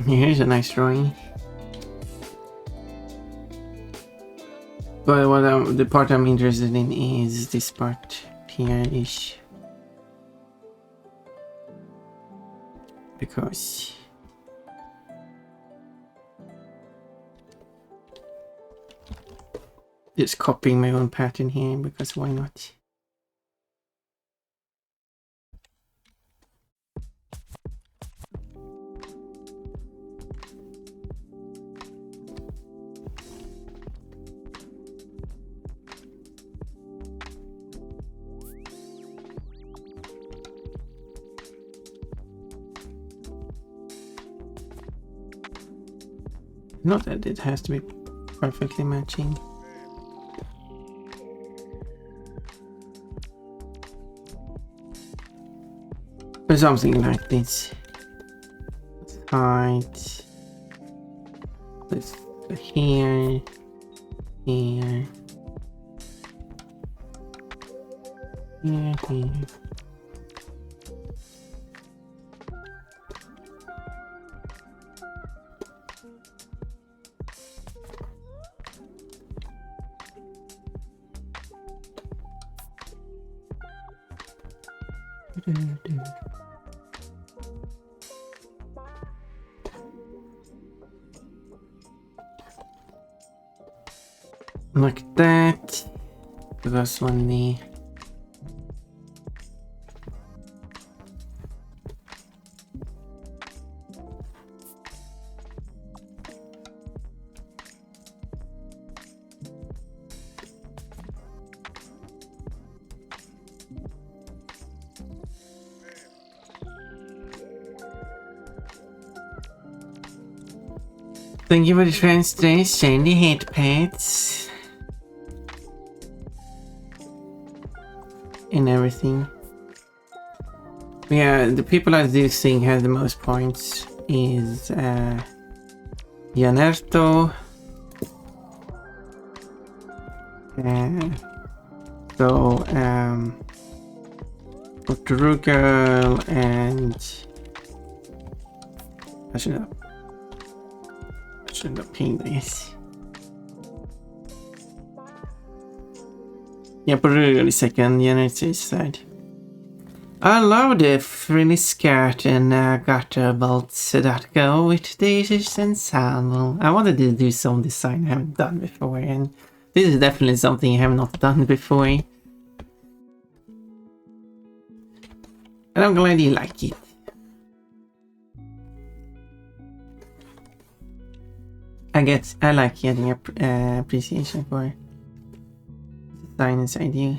Here's a nice drawing. But what the part I'm interested in is this part here-ish. Because just copying my own pattern here, because why not? Not that it has to be perfectly matching. But something like this. Height. This here. Here. Here. Like that. Because when the thank you for the translation, the hate pads and everything. Yeah, the people I do think have the most points is Janerto, Portugal, and I should have pinged this. Yeah, Portugal is second, Janerto is third. I love the frilly skirt and gutter belts that go with this ensemble. I wanted to do some design I haven't done before, and this is definitely something I have not done before. And I'm glad you like it. I like getting appreciation for designs I do.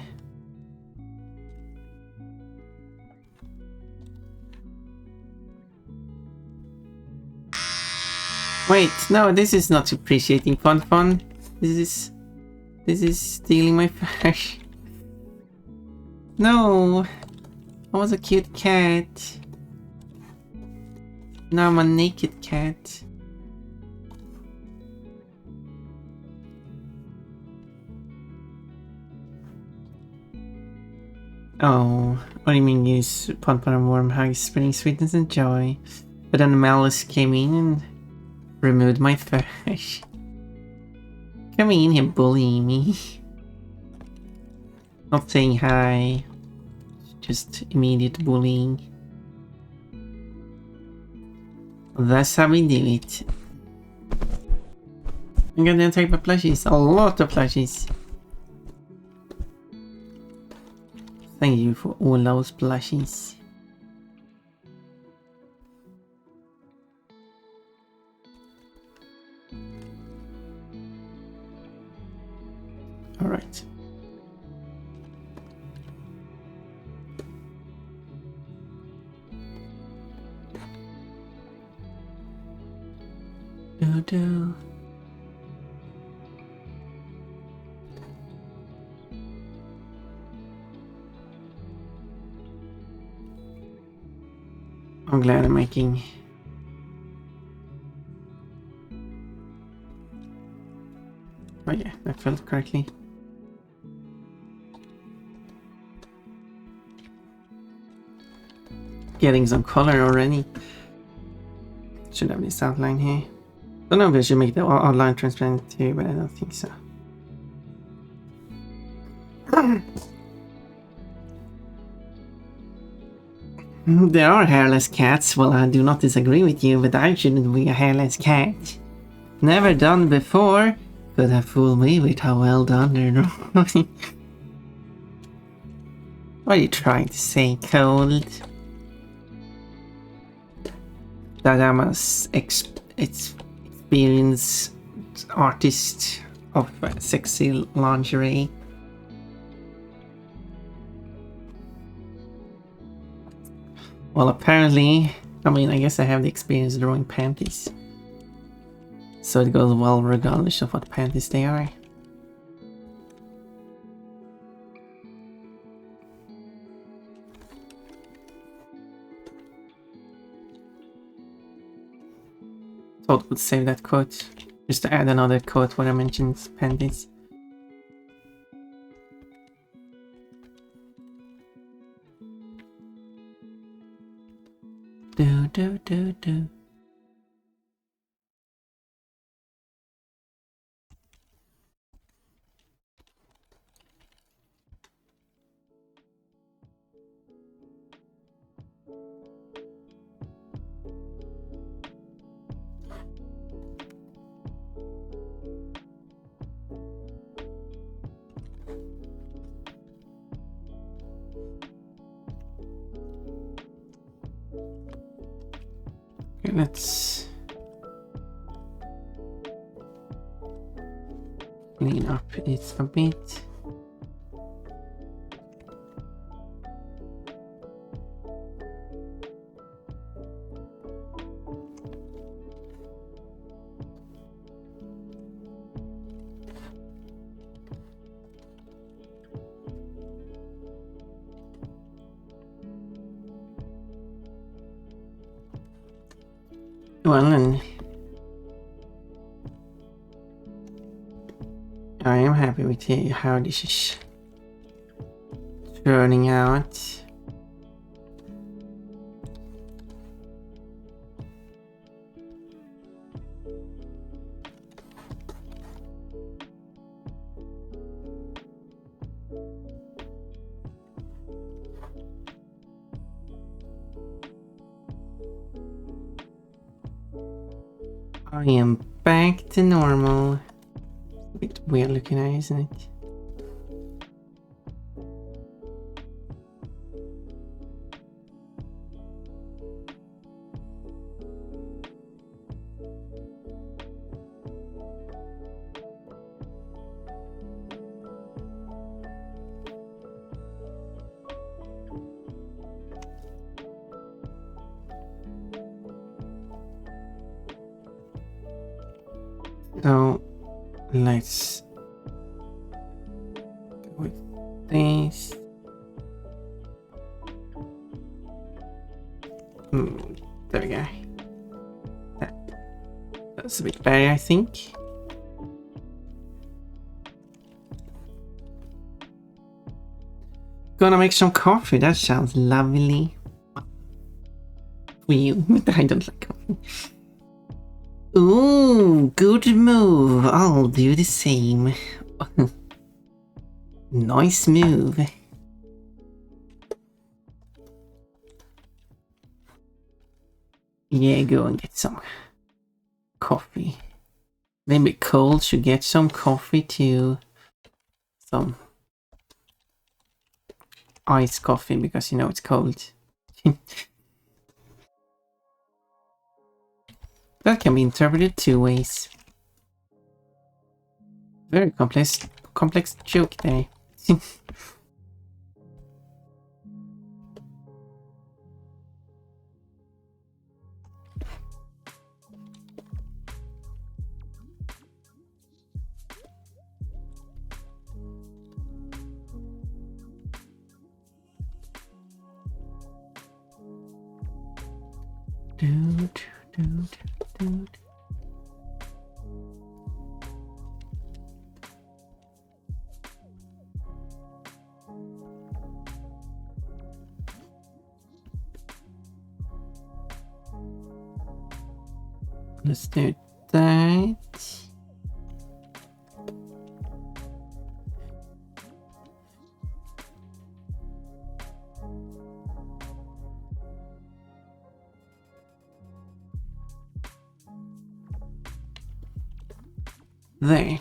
Wait, no, this is not appreciating fun. This is stealing my fish. No, I was a cute cat. Now I'm a naked cat. Oh, what do you mean use Pon and warm hugs, spreading sweetness and joy? But then Malice came in and removed my fish. Come in here bullying me. Not saying hi. Just immediate bullying. That's how we do it. I'm gonna take my plushies. A lot of plushies. Thank you for all those plushies. Alright. Do. I'm glad I'm making oh yeah, that felt correctly. Getting some color already. Should have this outline here. Don't know if I should make the outline transparent too, but I don't think so. There are hairless cats. Well, I do not disagree with you, but I shouldn't be a hairless cat. Never done before. Could have fooled me with how well done they're drawing. What are you trying to say, Cold? That I'm a experienced artist of sexy lingerie. Well, apparently, I mean, I guess I have the experience drawing panties. So it goes well regardless of what panties they are. Thought I would save that quote, just to add another quote where I mentioned panties. Do. Okay, let's clean up it a bit. Well, and I am happy with how this is turning out. I am back to normal. A bit weird looking eye, isn't it? So let's go with this. There we go. That's a bit better, I think. Gonna make some coffee. That sounds lovely. For you, I don't like coffee. Ooh, good move. I'll do the same. Nice move. Yeah, go and get some coffee. Maybe Cole should get some coffee too. Some iced coffee because you know it's cold. That can be interpreted two ways. Very complex joke there. Dude. Let's do that. There.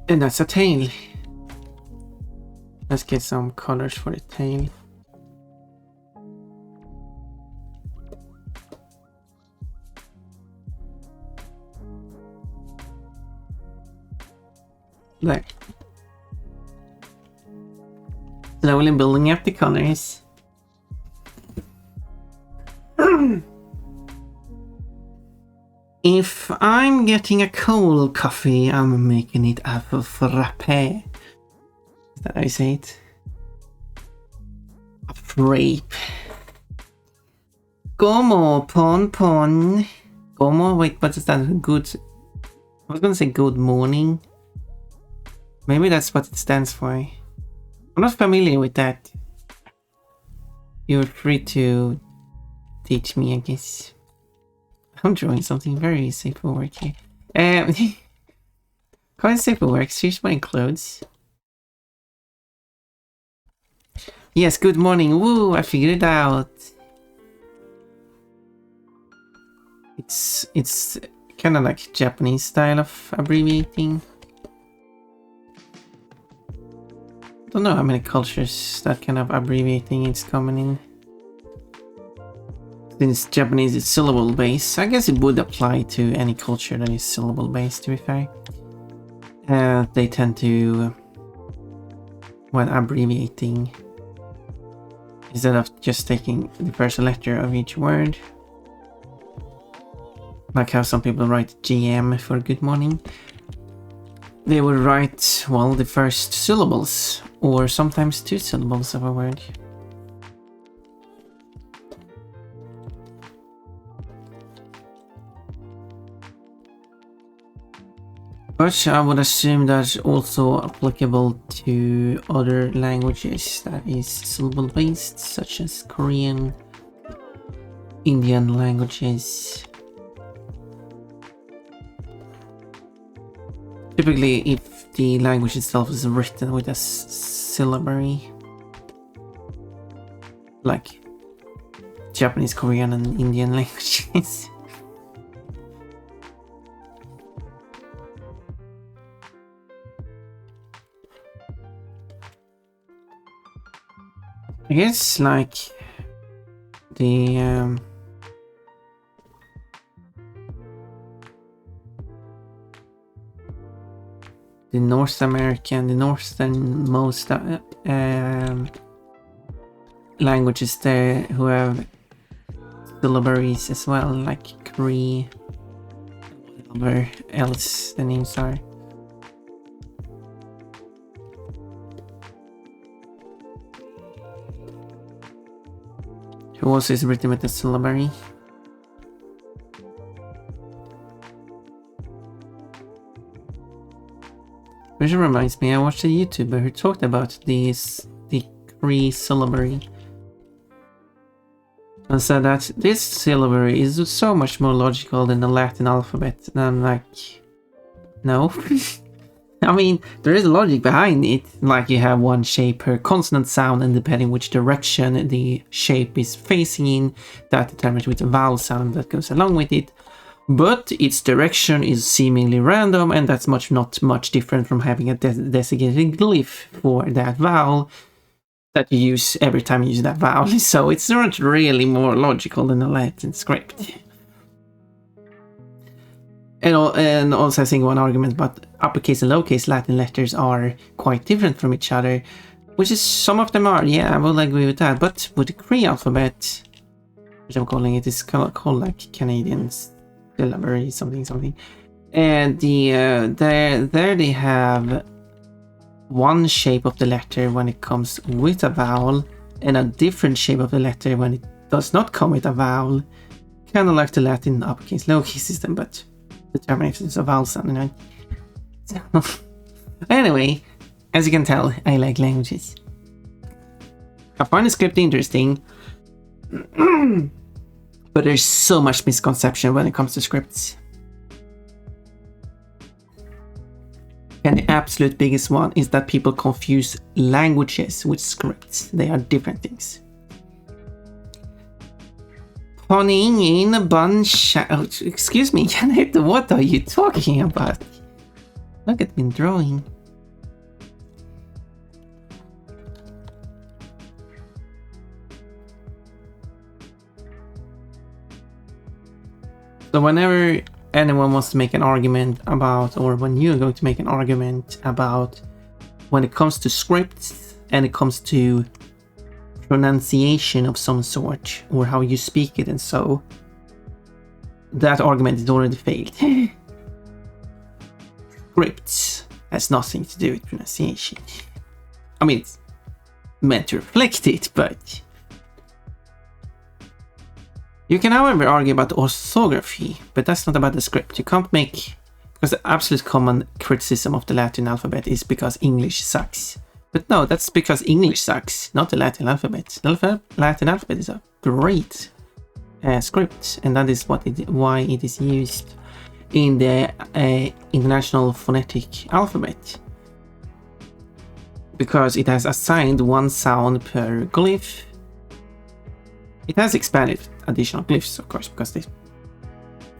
And that's a tail. Let's get some colors for the tail. There. Slowly building up the colors. If I'm getting a cold coffee, I'm making it a frappe. Is that how you say it? A frappe. Como, pon. Como, wait, what is that? Good. I was gonna say good morning. Maybe that's what it stands for. I'm not familiar with that. You're free to teach me, I guess. I'm drawing something very safe for work here. Quite safe for work. Here's my clothes. Yes, good morning. Woo, I figured it out. It's kind of like Japanese style of abbreviating. Don't know how many cultures that kind of abbreviating is common in. Since Japanese is syllable based, I guess it would apply to any culture that is syllable based, to be fair. They tend to, when abbreviating, instead of just taking the first letter of each word, like how some people write GM for good morning, they would write, well, the first syllables, or sometimes two syllables of a word. But I would assume that's also applicable to other languages that is syllable based, such as Korean, Indian languages. Typically, if the language itself is written with a syllabary, like Japanese, Korean, and Indian languages. I guess like the the North American, the northernmost languages there who have syllabaries as well, like Cree, whatever else the names are. Who also is written with a syllabary. Which reminds me, I watched a YouTuber who talked about the Cree syllabary. And said that this syllabary is so much more logical than the Latin alphabet. And I'm like, no. I mean, there is logic behind it. Like you have one shape per consonant sound, and depending which direction the shape is facing in, that determines which vowel sound that goes along with it. But its direction is seemingly random, and that's not much different from having a designated glyph for that vowel that you use every time you use that vowel. So it's not really more logical than a Latin script. And also I think one argument about uppercase and lowercase Latin letters are quite different from each other, which is some of them are, yeah, I will agree with that. But with the Cree alphabet, which I'm calling it, is called like Canadian syllabary something, and there they have one shape of the letter when it comes with a vowel and a different shape of the letter when it does not come with a vowel, kind of like the Latin uppercase lowercase system, but determining if it's a vowel sound, you know. So, anyway, as you can tell, I like languages. I find the script interesting, but there's so much misconception when it comes to scripts. And the absolute biggest one is that people confuse languages with scripts. They are different things. Punning in a bunch. Oh, excuse me, Janet, what are you talking about? Look at me drawing. So whenever anyone wants to make an argument about, or when you're going to make an argument about when it comes to scripts and it comes to pronunciation of some sort or how you speak it, and so that argument is already failed. Scripts has nothing to do with pronunciation. I mean, it's meant to reflect it, but you can, however, argue about orthography, but that's not about the script. You can't make... Because the absolute common criticism of the Latin alphabet is because English sucks. But no, that's because English sucks, not the Latin alphabet. The Latin alphabet is a great script, and that is why it is used in the International Phonetic Alphabet. Because it has assigned one sound per glyph. It has expanded additional glyphs, of course, because the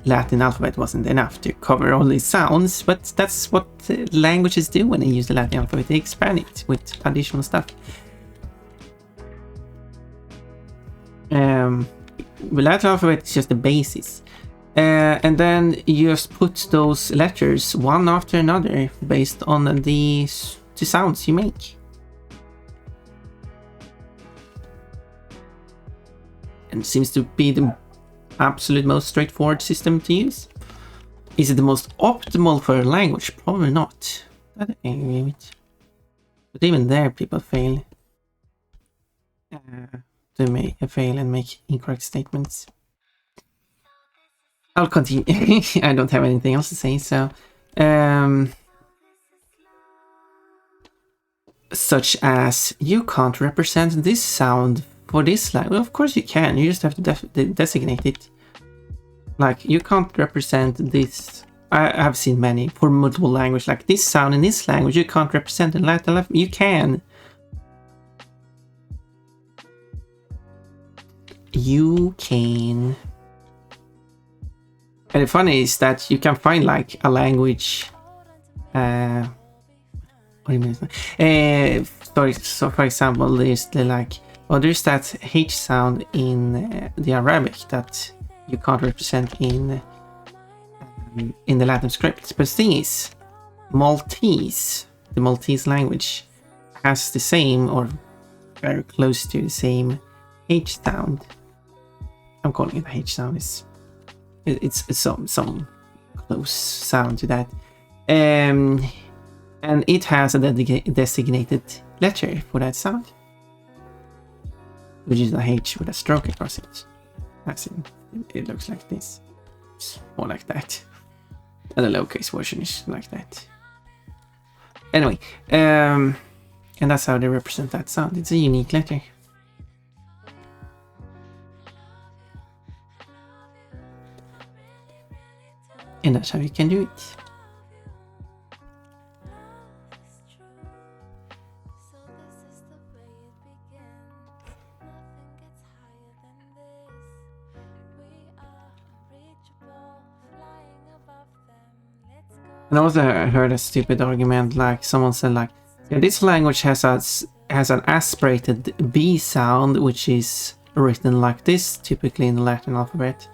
Latin alphabet wasn't enough to cover all these sounds, but that's what languages do when they use the Latin alphabet. They expand it with additional stuff. The Latin alphabet is just the basis. And then you just put those letters one after another based on the sounds you make. And seems to be the absolute most straightforward system to use. Is it the most optimal for a language? Probably not. That I agree with. But even there, people fail. Fail and make incorrect statements. I'll continue. I don't have anything else to say, so... such as, you can't represent this sound for this language. Well, of course you can, you just have to designate it. Like, you can't represent this. I have seen many for multiple languages, like this sound in this language you can't represent in Latin. You can. You can. And the funny is that you can find like a language. What do you mean? So for example, there's there's that H sound in the Arabic that you can't represent in the Latin script. But the thing is, Maltese, the Maltese language, has the same or very close to the same H sound. I'm calling it a H sound. It's some close sound to that. And it has a designated letter for that sound, which is a H with a stroke across it. As in, it looks like this, or like that. And the lowercase version is like that. Anyway, and that's how they represent that sound. It's a unique letter. And that's how you can do it. And also I heard a stupid argument, like someone said like, yeah, this language has an aspirated B sound, which is written like this, typically in the Latin alphabet.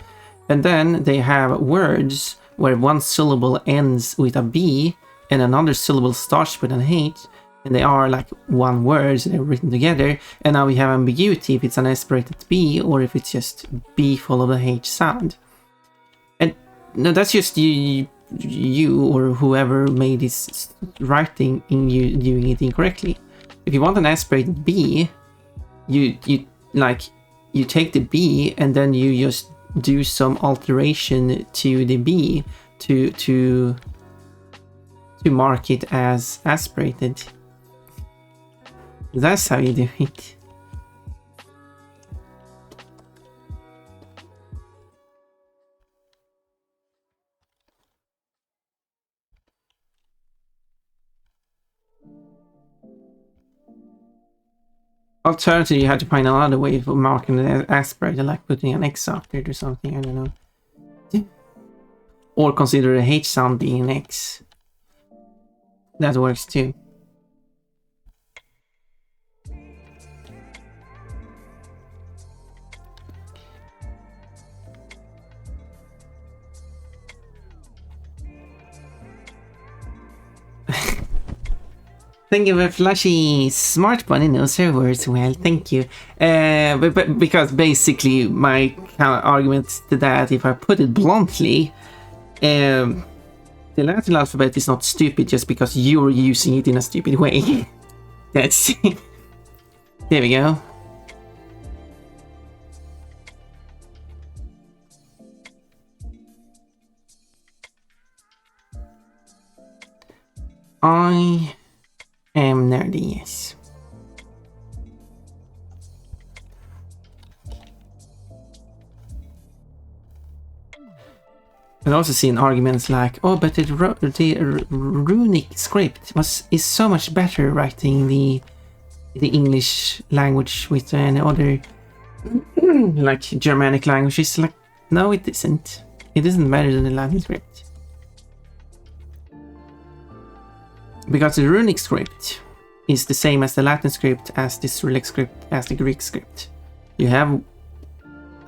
And then they have words where one syllable ends with a B and another syllable starts with an H, and they are like one word, so they're written together. And now we have ambiguity if it's an aspirated B or if it's just B followed by H sound. And no, that's just you or whoever made this writing in you doing it incorrectly. If you want an aspirated B, you take the B and then you just do some alteration to the B to mark it as aspirated. That's how you do it. Alternatively, you have to find another way of marking it aspirated, like putting an X after it or something, I don't know. Or consider the H sound being an X. That works too. Thank you for flashy smart bunny knows her words well, thank you. But because basically my argument to that, if I put it bluntly, the Latin alphabet is not stupid just because you're using it in a stupid way. That's there we go. I am nerdy, yes. I've also seen arguments like, oh, but the runic script is so much better writing the English language with any other like Germanic languages. Like, no, it isn't. It isn't better than the Latin script. Because the runic script is the same as the Latin script, as the Cyrillic script, as the Greek script. You have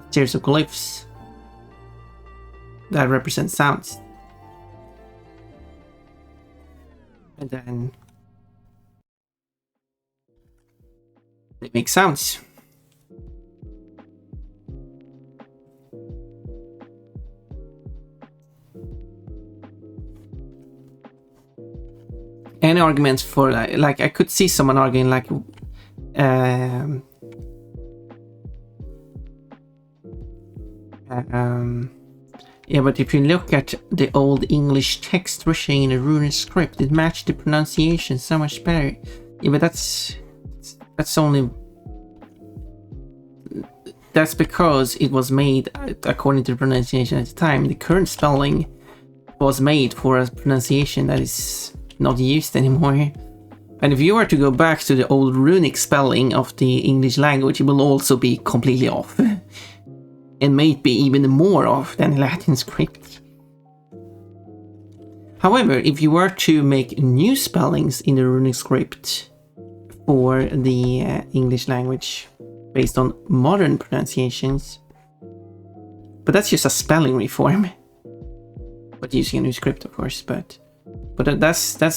series of glyphs that represent sounds. And then they make sounds. Any arguments for like I could see someone arguing like yeah, but if you look at the old English text written in a runic script, it matched the pronunciation so much better. Yeah, but that's because it was made according to the pronunciation at the time. The current spelling was made for a pronunciation that is not used anymore. And if you were to go back to the old runic spelling of the English language, it will also be completely off. And maybe even more off than Latin script. However, if you were to make new spellings in the runic script for the English language based on modern pronunciations, but that's just a spelling reform. But using a new script, of course, but But that's the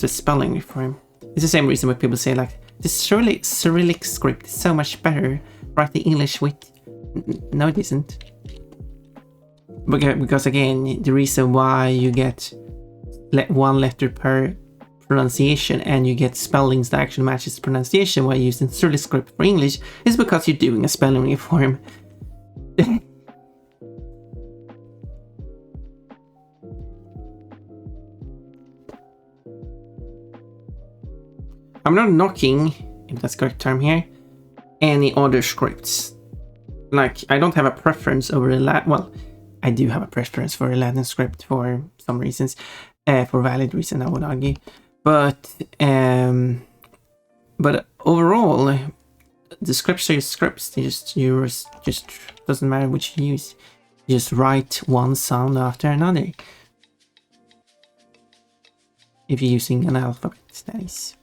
spelling reform. It's the same reason why people say like the Cyrillic script is so much better. Write the English with. No, it isn't. Because again, the reason why you get one letter per pronunciation and you get spellings that actually matches the pronunciation while using Cyrillic script for English is because you're doing a spelling reform. I'm not knocking, if that's the correct term here, any other scripts. Like, I don't have a preference over a Latin. Well, I do have a preference for a Latin script for some reasons, for valid reason, I would argue. But overall, the scripts are just scripts. They just doesn't matter which you use. You just write one sound after another. If you're using an alphabet, that is.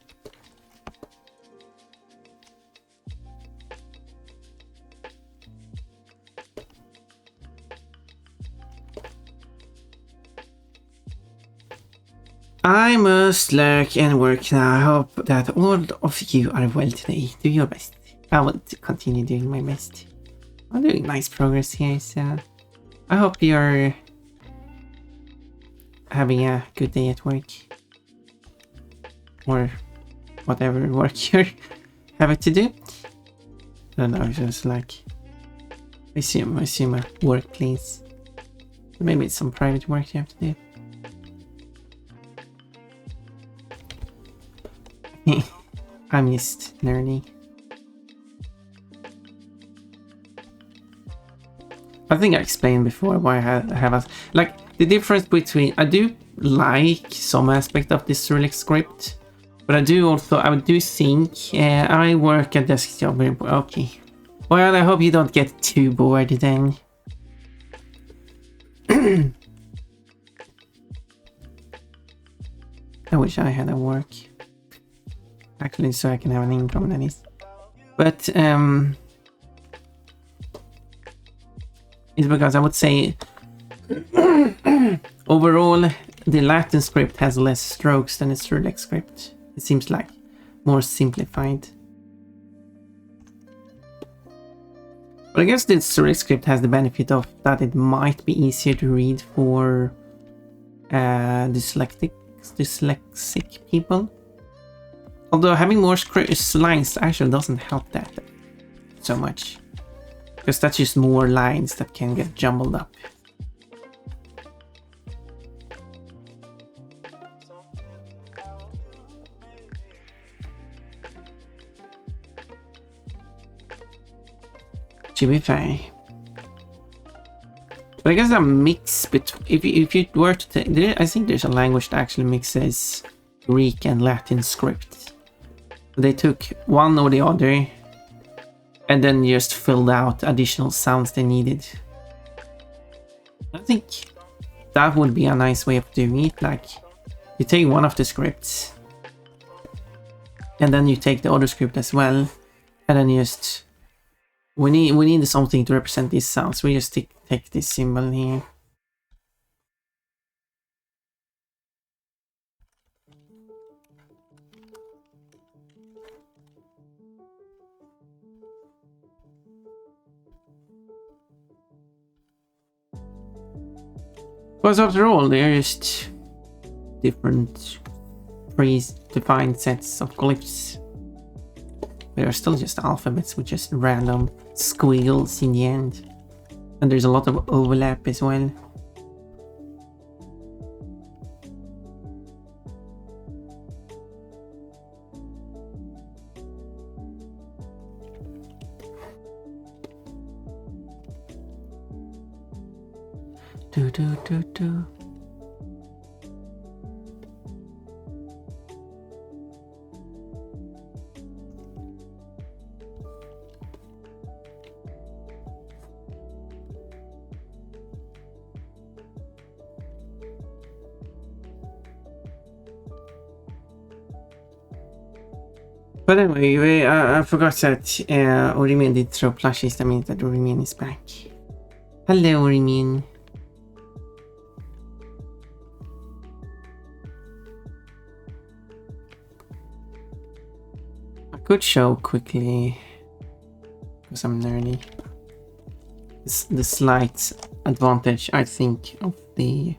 I must lurk and work now. I hope that all of you are well today. Do your best. I will continue doing my best. I'm doing nice progress here, so I hope you're having a good day at work. Or whatever work you're having to do. I don't know, it's just like I assume a workplace. Maybe it's some private work you have to do. I'm just nerdy. I think I explained before why I have a, like the difference between, I do like some aspect of this Cyrillic script, but I do think I work at desk job. Okay, well, I hope you don't get too bored then. I wish I had a work. Actually, so I can have an income, that is. But it's because I would say overall the Latin script has less strokes than the Cyrillic script. It seems like more simplified. But I guess the Cyrillic script has the benefit of that it might be easier to read for dyslexic people. Although having more lines actually doesn't help that so much. Because that's just more lines that can get jumbled up. To be fair. But I guess a mix between, if you were to take, I think there's a language that actually mixes Greek and Latin script. They took one or the other and then just filled out additional sounds they needed. I think that would be a nice way of doing it. Like, you take one of the scripts and then you take the other script as well, and then just we need something to represent these sounds. We just take this symbol here. Because after all, they're just different pre-defined sets of glyphs. They are still just alphabets with just random squiggles in the end. And there's a lot of overlap as well. Do. But anyway, I forgot that Orimin did throw plushies. That means that Orimin is back. Hello, Orimin. could show quickly, because I'm nerdy, the slight advantage, I think, of the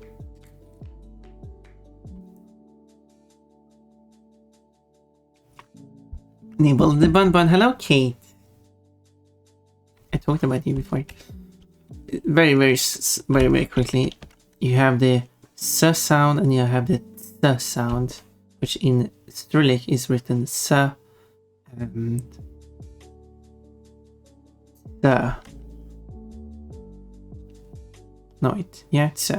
enable the bun. Hello, Kate. I talked about you before. Very quickly, you have the S sound and you have the Th sound, which in Cyrillic is written S and The. No, it's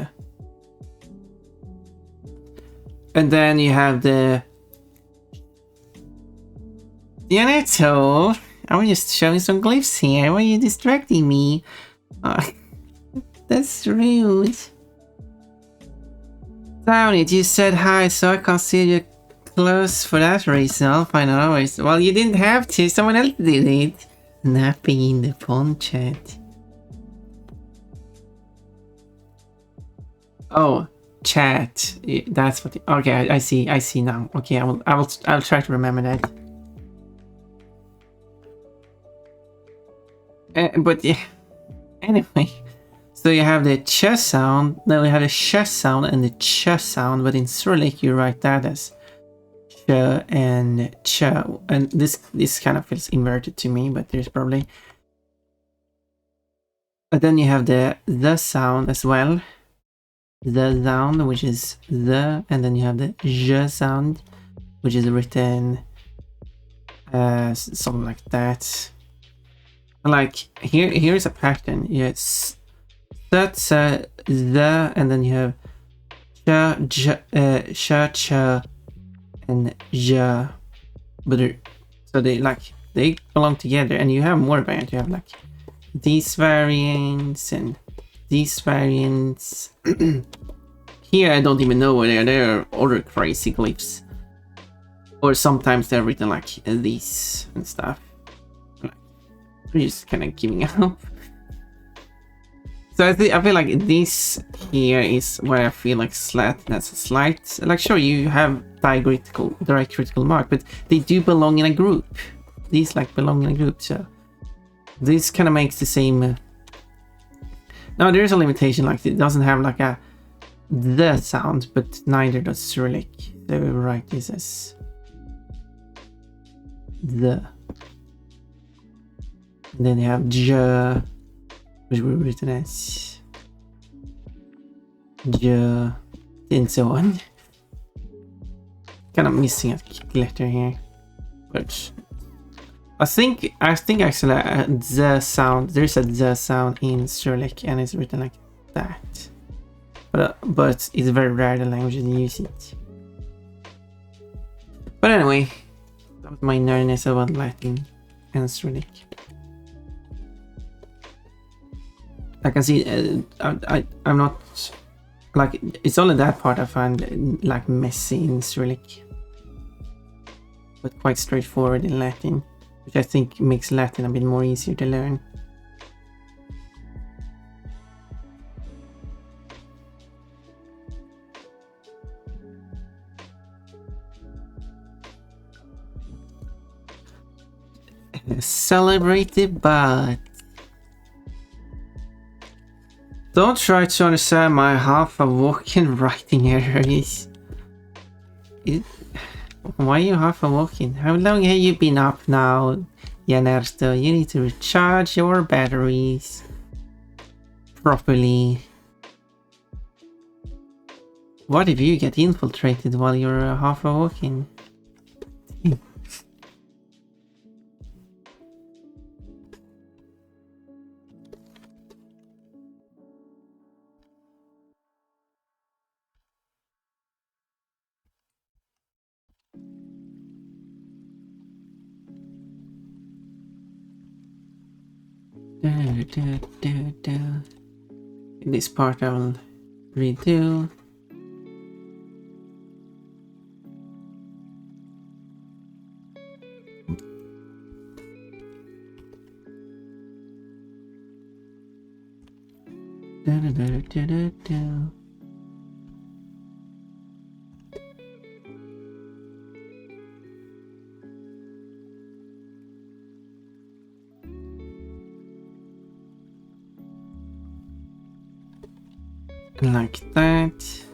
and then you have the Yanato. I was just showing some glyphs here. Why are you distracting me? That's rude. Damn it, you said hi, so I consider you close for that reason. I'll find out always. Well, you didn't have to. Someone else did it. Napping in the phone chat. Oh, chat. That's what. Okay, I see. I see now. Okay, I'll try to remember that. But yeah. Anyway, so you have the ch sound. Then we have the sh sound and the ch sound. But in Cyrillic, you write that as ch and ch. And this kind of feels inverted to me, but there's probably. But then you have the sound as well. The sound, which is the, and then you have the j sound, which is written something like that. Like here's a pattern. Yes, that's the, and then you have ch and ja, but so they belong together, and you have more variants. You have like these variants and these variants. Here I don't even know where they are. There are other crazy glyphs, or sometimes they're written like these and stuff. We're just kind of giving up. So I feel like this here is where I feel like that's a slight, like sure you have direct critical mark, but they do belong in a group. These like belong in a group, so this kind of makes the same. Now there's a limitation, like it doesn't have like a the sound, but neither does Cyrillic. So we write this as the. And then you have j, which will be written as j, and so on. Kind of missing a letter here, but I think actually the sound, there's a the sound in Cyrillic and it's written like that. But it's very rare the languages use it. But anyway, that was my nerdiness about Latin and Cyrillic. I can see I'm not like, it's only that part I find like messy in Cyrillic, but quite straightforward in Latin, which I think makes Latin a bit more easier to learn. Celebrated, but don't try to understand my half-awoken writing errors. Why are you half-awoken? How long have you been up now, Janerto? You need to recharge your batteries properly. What if you get infiltrated while you're half-awoken? This part I will redo. Like that.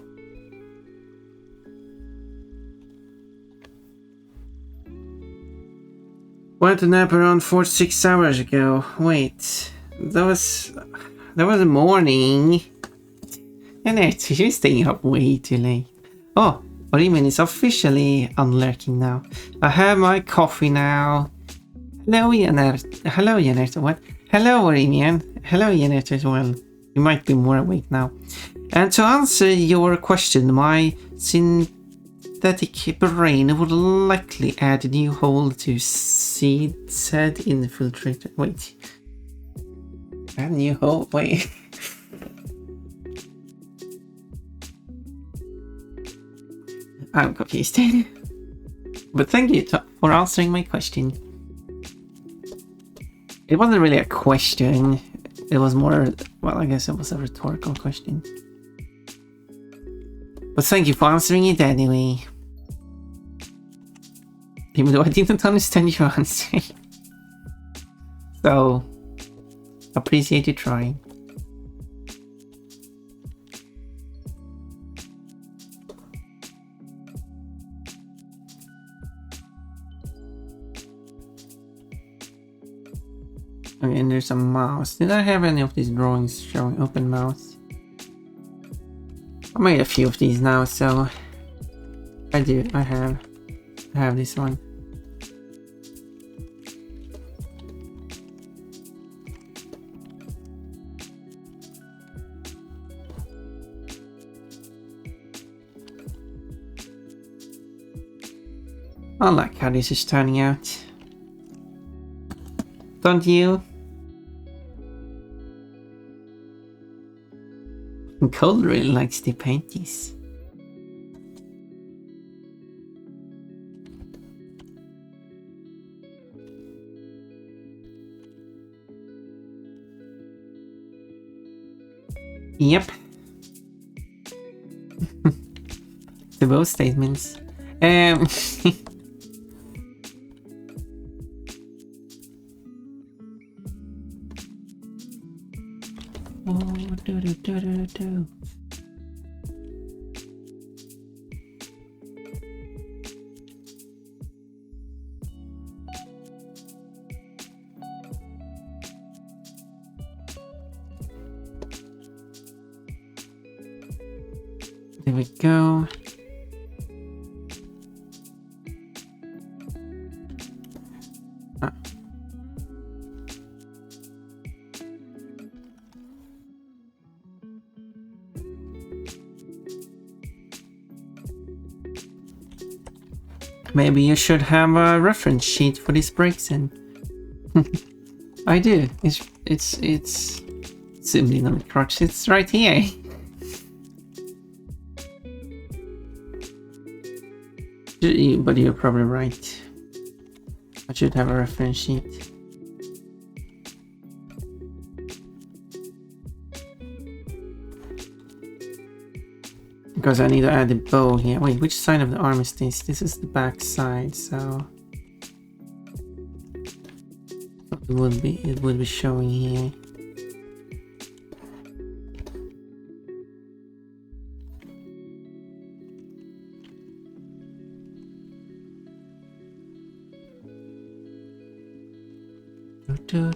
Went to nap around 4-6 hours ago. Wait, that was the morning. And you're staying up way too late. Oh, what do you mean? It's officially unlurking now. I have my coffee now. Hello, Janet. Hello, Janet. What? Hello, Orimian. Hello, Janet as well. You might be more awake now. And to answer your question, my synthetic brain would likely add a new hole to said infiltrator. Wait. Add a new hole? Wait. I'm confused. But thank you for answering my question. It wasn't really a question. It was more, well, I guess it was a rhetorical question. But thank you for answering it anyway. Even though I didn't understand your answer. So, appreciate you trying. Okay, and there's a mouse. Did I have any of these drawings showing open mouse? I made a few of these now, so I have this one. I like how this is turning out. Don't you? Cole really likes to paint these. Yep. To both statements. Do. There we go. Maybe you should have a reference sheet for these breaks in. I do. It's Subliminal Crutch. It's right here. But you're probably right. I should have a reference sheet. Because I need to add the bow here. Wait, which side of the arm is this? This is the back side, so it would be showing here. Do.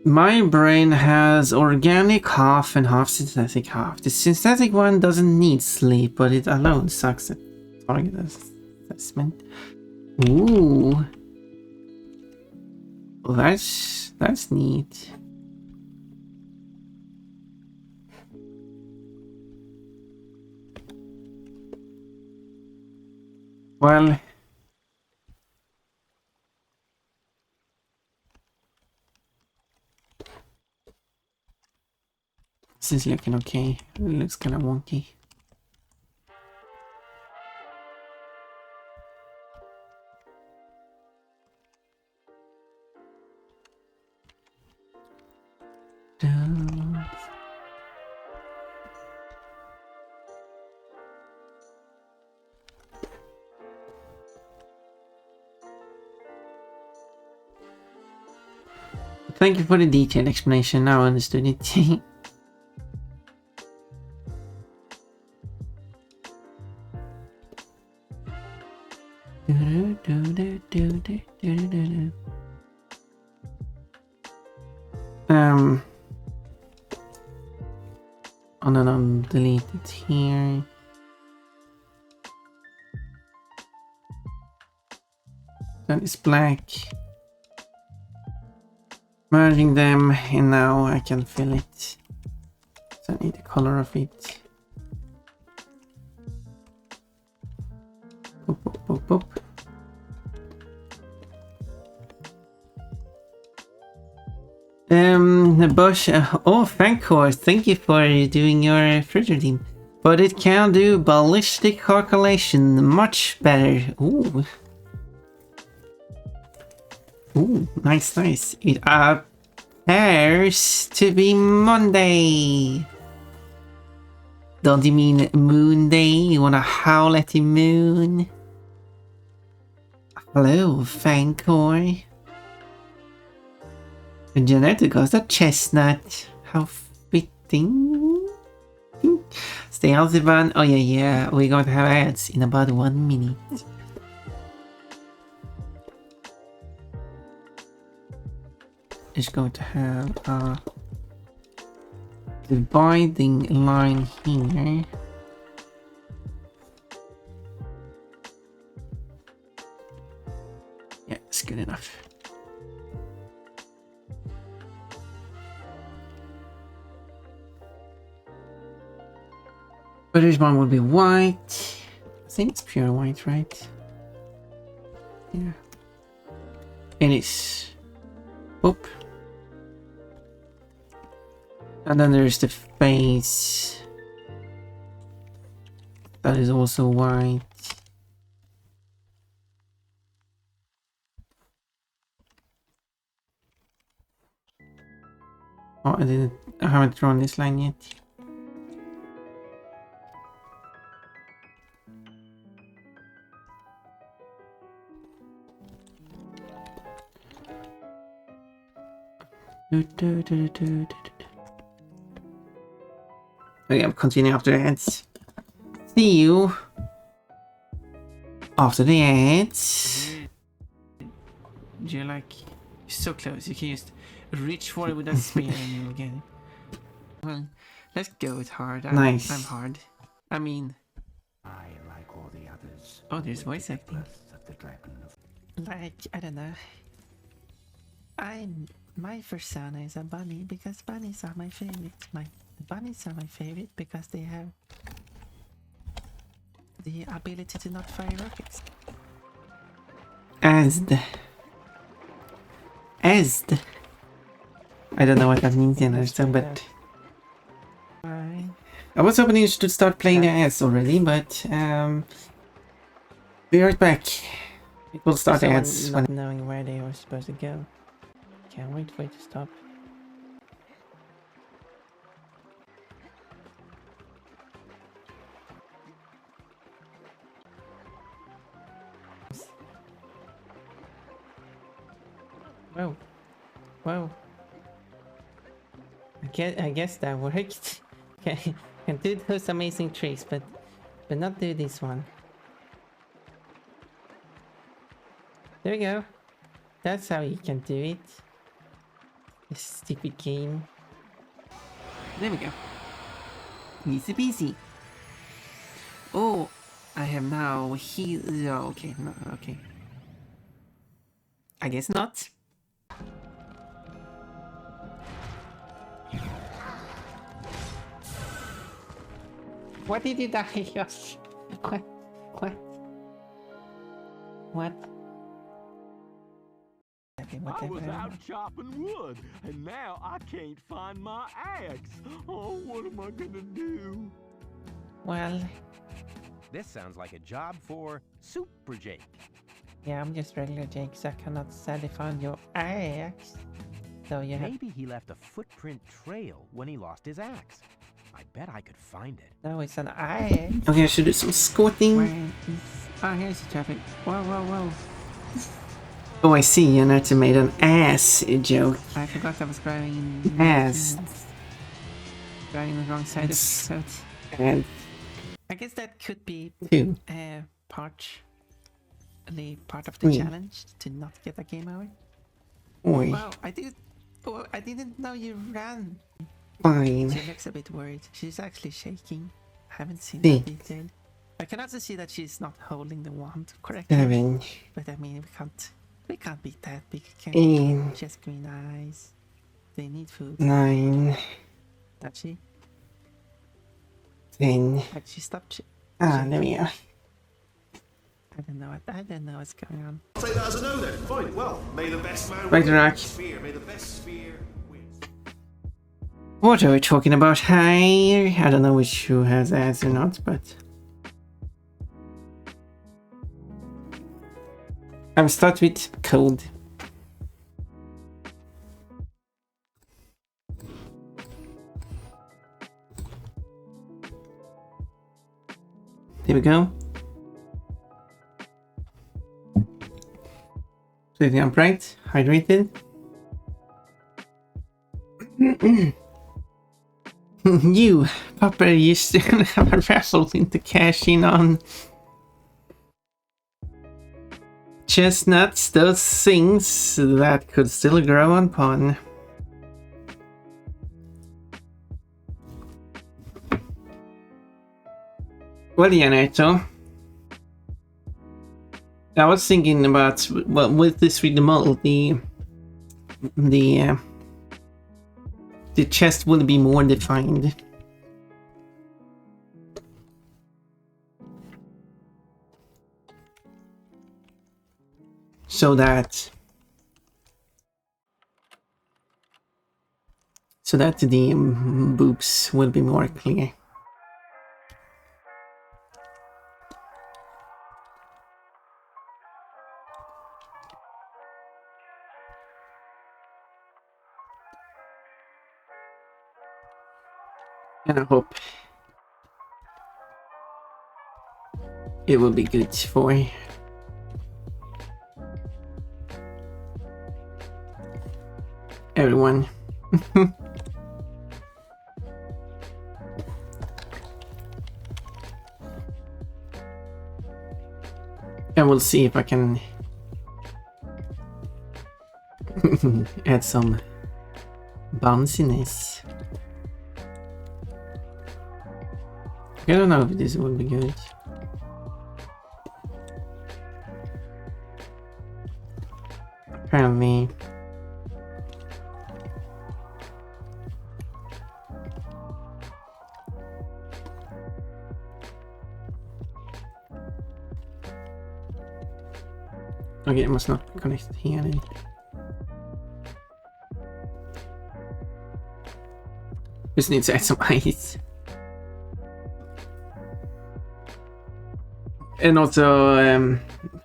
My brain has organic half and half synthetic half. The synthetic one doesn't need sleep, but it alone sucks at target assessment. Ooh. Well, that's neat. Well, this is looking okay. It looks kind of wonky. Thank you for the detailed explanation. Now I understood it. Oh no, no, delete it here. That is black. Merging them, and now I can fill it. So I need the color of it. Boop, boop, boop, boop. The bush. Oh, Fancor, thank you for doing your fridge team. But it can do ballistic calculation much better. Ooh. Ooh, nice, nice. It appears to be Monday. Don't you mean Moon Day? You wanna howl at the moon? Hello, Fancor. Geneticals, a chestnut. How fitting. Stay healthy, man. Oh yeah, we're going to have ads in about 1 minute. It's going to have a dividing line here. Yeah, it's good enough. But this one will be white. I think it's pure white, right? Yeah. And it's... Oop. And then there's the face. That is also white. Oh, I haven't drawn this line yet. Okay, I'm continuing after the ads. See you after the ads. You're like so close. You can just reach for it with a spear and you'll get it. Well, let's go with hard. Nice. I'm hard. I mean, I, like all the others, oh, there's voice acting. of the dragon of Like, I don't know. My persona is a bunny because bunnies are my favorite. Bunnies are my favorite because they have the ability to not fire rockets. Asd. I don't know what that means in English, but I was hoping you should start playing the ads already, but be right back. It will start the ads when knowing where they were supposed to go. Can't wait for it to stop. Whoa. Whoa. I guess that worked. Can do those amazing tricks, but not do this one. There we go. That's how you can do it. This stupid game. There we go. Easy peasy. Oh, I have now healed. Oh, okay, no, okay. I guess not. What did you die, Yosh? What? I was out chopping wood, and now I can't find my axe. Oh, what am I gonna do? Well, this sounds like a job for Super Jake. yeah, I'm just regular Jake, so I cannot sadly find your axe. So you have... Maybe he left a footprint trail when he lost his axe. I bet I could find it. No, it's an axe. Okay, I should do some squatting. Ah, here's the traffic. Whoa. Oh, I see. Yanetta made an ass joke. I forgot I was growing Ass. growing the wrong side of Yes. it. And I guess that could be two. part of the Mm. challenge to not get a game over. Oi. Wow, I didn't know you ran. Fine. She looks a bit worried. She's actually shaking. Haven't seen See. that detail. I can also see that she's not holding the wand correctly. 7. But I mean, we can't beat that big. Can 8. she has green eyes. They need food. 9. Does she? 10. Like she stopped. Ah, there we are. I don't know what's going on. I'll take that as a no then. Fine. Well, may the best man Right, win. Rack. Spear. May the best spear win. What are we talking about here? I don't know which who has ads or not, but... I'm start with code. There we go. Sitting upright, hydrated. You, Papa, you still have a raffle to cash in on. Chestnuts, those things that could still grow on pond. Well, yeah, Nato. I was thinking about, well, with this 3D model, the chest will be more defined. So that the boobs will be more clear. And I hope it will be good for everyone. And we'll see if I can add some bounciness. I don't know if this will be good. Apparently. Okay, it must not connect here then. Just need to add some ice. And also,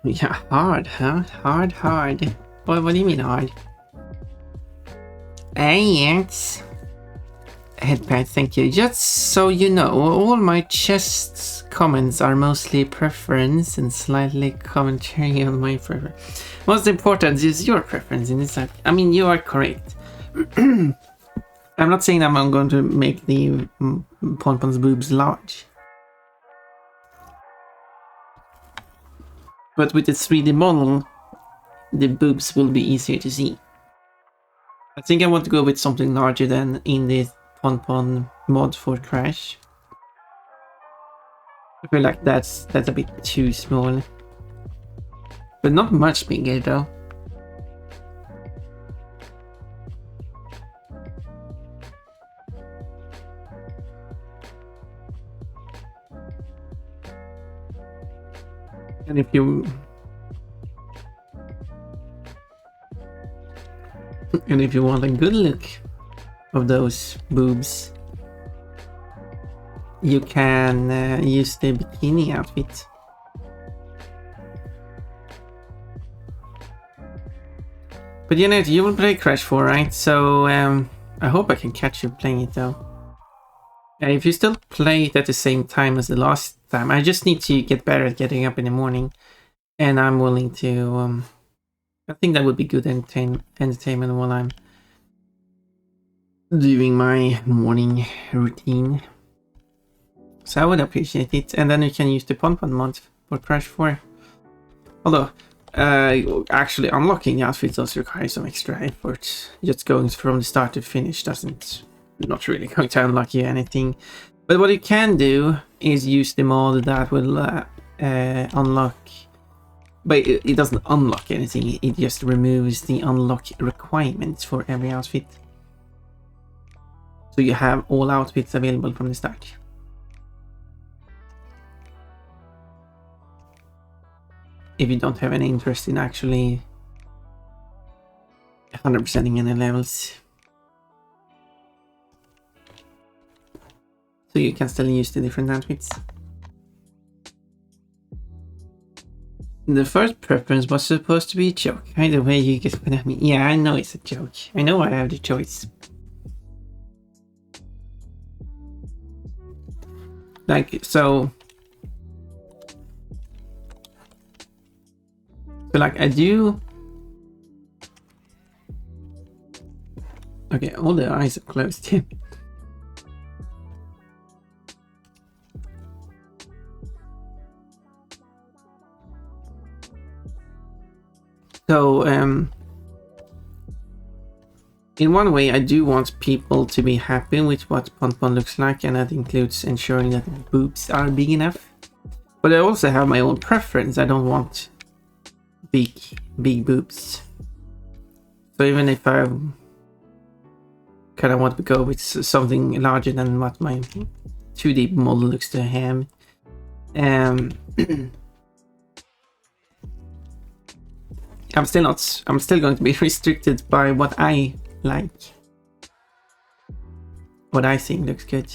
yeah, hard, huh? Hard. What do you mean hard? Yes. Headpad, thank you. Just so you know, all my chest comments are mostly preference and slightly commentary on my preference. Most important is your preference in this. I mean, you are correct. I'm not saying that I'm going to make the Ponpon's boobs large. But with the 3D model, the boobs will be easier to see. I think I want to go with something larger than in the Ponpon mod for Crash. I feel like that's a bit too small. But not much bigger though. And if you want a good look of those boobs, you can use the bikini outfit. But you know, you will play Crash 4, right? So I hope I can catch you playing it though. If you still play it at the same time as the last time, I just need to get better at getting up in the morning, and I'm willing to I think that would be good entertainment while I'm doing my morning routine. So I would appreciate it. And then you can use the Pon mod for Crash 4. Although, actually unlocking the outfits does require some extra effort. Just going from the start to finish not really going to unlock you anything. But what you can do is use the mod that will unlock. But it doesn't unlock anything, it just removes the unlock requirements for every outfit. So you have all outfits available from the start. If you don't have any interest in actually 100%ing any levels. So you can still use the different outfits. The first preference was supposed to be a joke. Either way you get put at me. Yeah, I know it's a joke. I know I have the choice. Like, so like I do. Okay, all the eyes are closed. So, in one way, I do want people to be happy with what Pon looks like, and that includes ensuring that the boobs are big enough. But I also have my own preference. I don't want big boobs. So even if I kind of want to go with something larger than what my 2D model looks to have, I'm still going to be restricted by what I like. What I think looks good.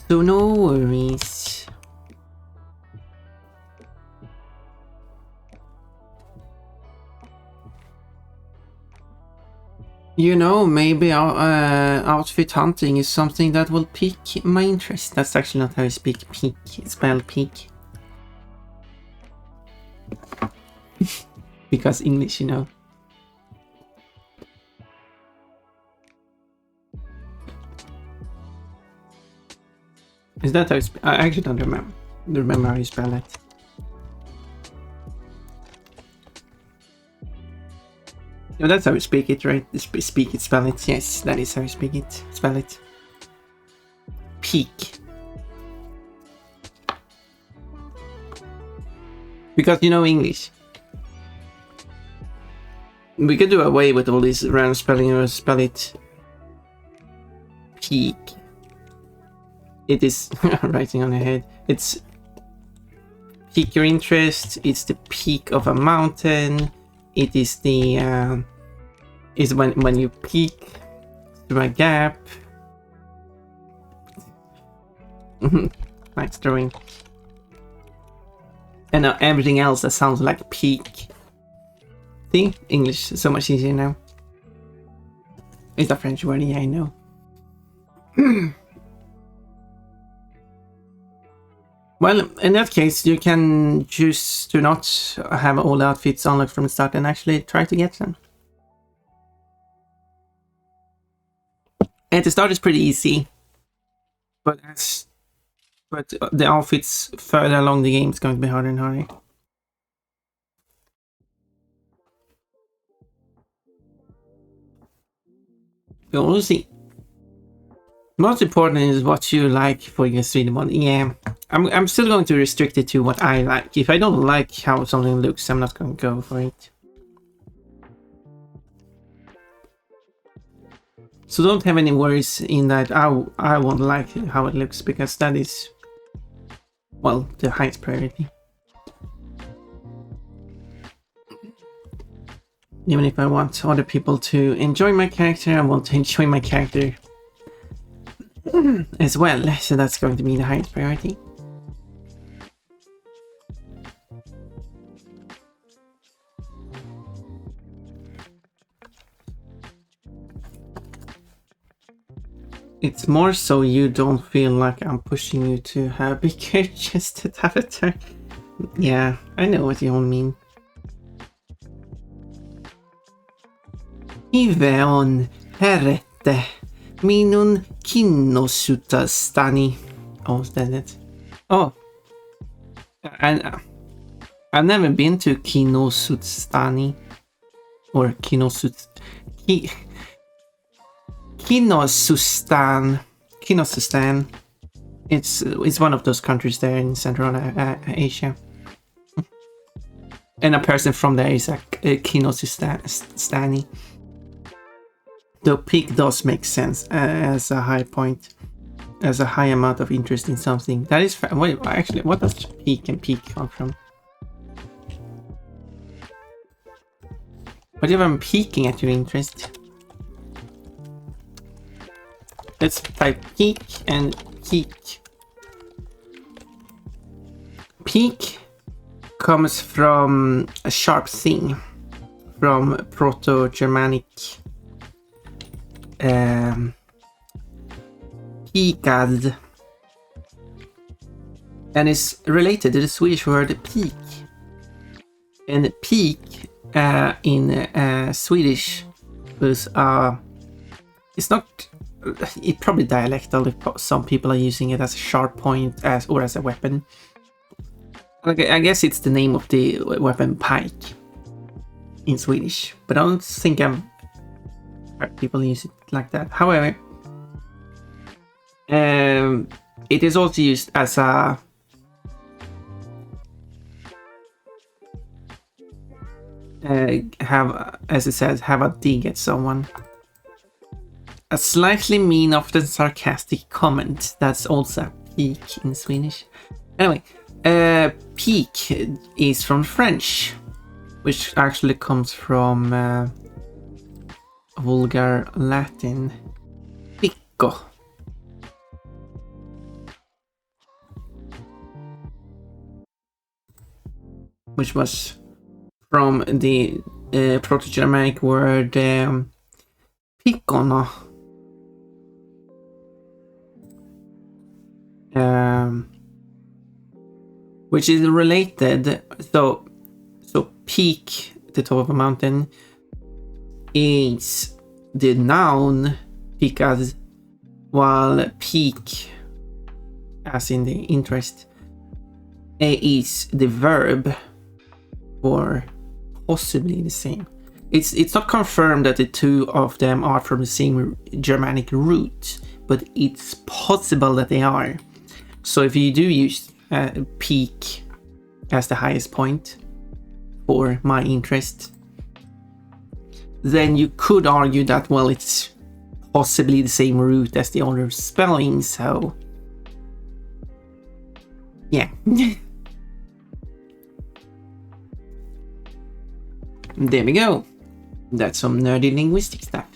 So no worries. You know, maybe outfit hunting is something that will pique my interest. That's actually not how you speak peak. It's spelled peak. Because English, you know. Is that how I actually don't remember how you spell it. No, that's how you speak it, right? Speak it, spell it. Yes, that is how you speak it, spell it. Peak. Because you know English. We could do away with all this random spelling or spell it. Peak. It is writing on your head. It's pique your interest. It's the peak of a mountain. It is the is when you peek through a gap. Nice drawing. And everything else that sounds like peak. See, English is so much easier now. It's a French word, yeah, I know. Well, in that case, you can choose to not have all outfits unlocked from the start and actually try to get them. At the start, it's pretty easy, but the outfits further along the game is going to be harder and harder. We'll see. Most important is what you like for your 3D mod. Yeah, I'm still going to restrict it to what I like. If I don't like how something looks, I'm not going to go for it. So don't have any worries in that I won't like how it looks, because that is, well, the highest priority. Even if I want other people to enjoy my character, I want to enjoy my character as well, so that's going to be the highest priority. It's more so you don't feel like I'm pushing you to have bigger chest at have a turn. Yeah, I know what you all mean. Ive on herette minun kinnosutastani. Oh, is that it? Oh. And I've never been to Kinosutstani or Kinosustan. It's one of those countries there in Central Asia. And a person from there is a Kinosustani. The peak does make sense as a high point, as a high amount of interest in something. That is wait, actually, what does peak and peak come from? What if I'm peaking at your interest? Let's type peak and peak. Peak comes from a sharp thing, from Proto-Germanic pikad, and is related to the Swedish word peak. And peak in Swedish was it's not. It's probably dialectal. Some people are using it as a sharp point, or as a weapon. Okay, I guess it's the name of the weapon, pike, in Swedish. But I don't think I've heard people use it like that. However, it is also used as a as it says, have a dig at someone. A slightly mean, often sarcastic comment. That's also a peak in Swedish. Anyway, peak is from French, which actually comes from Vulgar Latin, picco. Which was from the Proto-Germanic word piccono. Which is related, so peak, the top of a mountain, is the noun picad, while peak, as in the interest, is the verb, or possibly the same. It's not confirmed that the two of them are from the same Germanic root, but it's possible that they are. So if you do use peak as the highest point for my interest, then you could argue that, well, it's possibly the same root as the other spelling, so yeah. There we go. That's some nerdy linguistic stuff.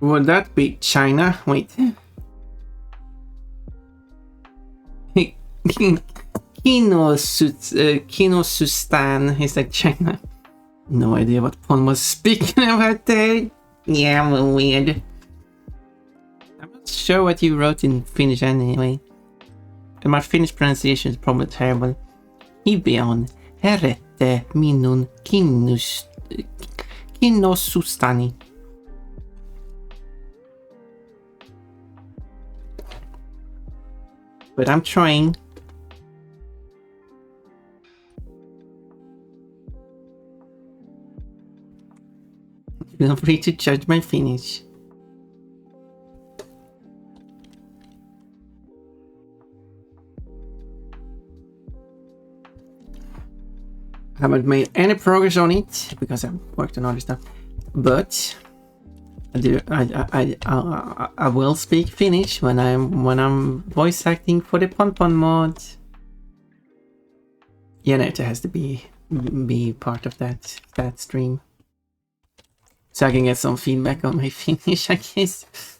Would that be China? Wait. Kinosustan is like China. No idea what Pon was speaking about there. Yeah, well, weird. I'm not sure what you wrote in Finnish anyway. And my Finnish pronunciation is probably terrible. Hibion herette minun kinnosustani. But I'm trying. Feel free to judge my Finnish. I haven't made any progress on it because I've worked on other stuff, but I will speak Finnish when I'm voice acting for the Pon mod. Yeah, it has to be part of that stream, so I can get some feedback on my Finnish, I guess.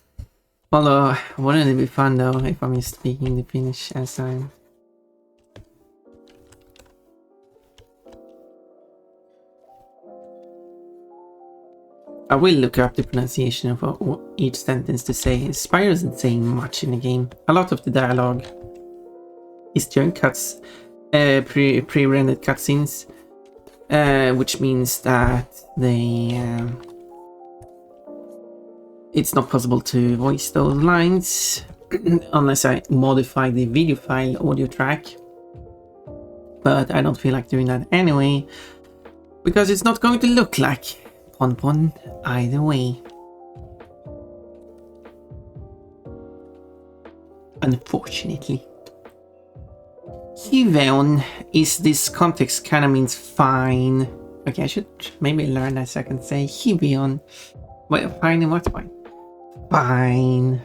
Although, wouldn't it be fun though if I'm just speaking the Finnish as I'm I will look up the pronunciation of each sentence to say. Spyro isn't saying much in the game. A lot of the dialogue is during cuts, pre-rendered cutscenes, which means that it's not possible to voice those lines unless I modify the video file audio track. But I don't feel like doing that anyway, because it's not going to look like Pon either way. Unfortunately. Hiveon is this context kind of means fine. Okay, I should maybe learn that so I can say Hiveon. Wait, fine and what's fine? Fine.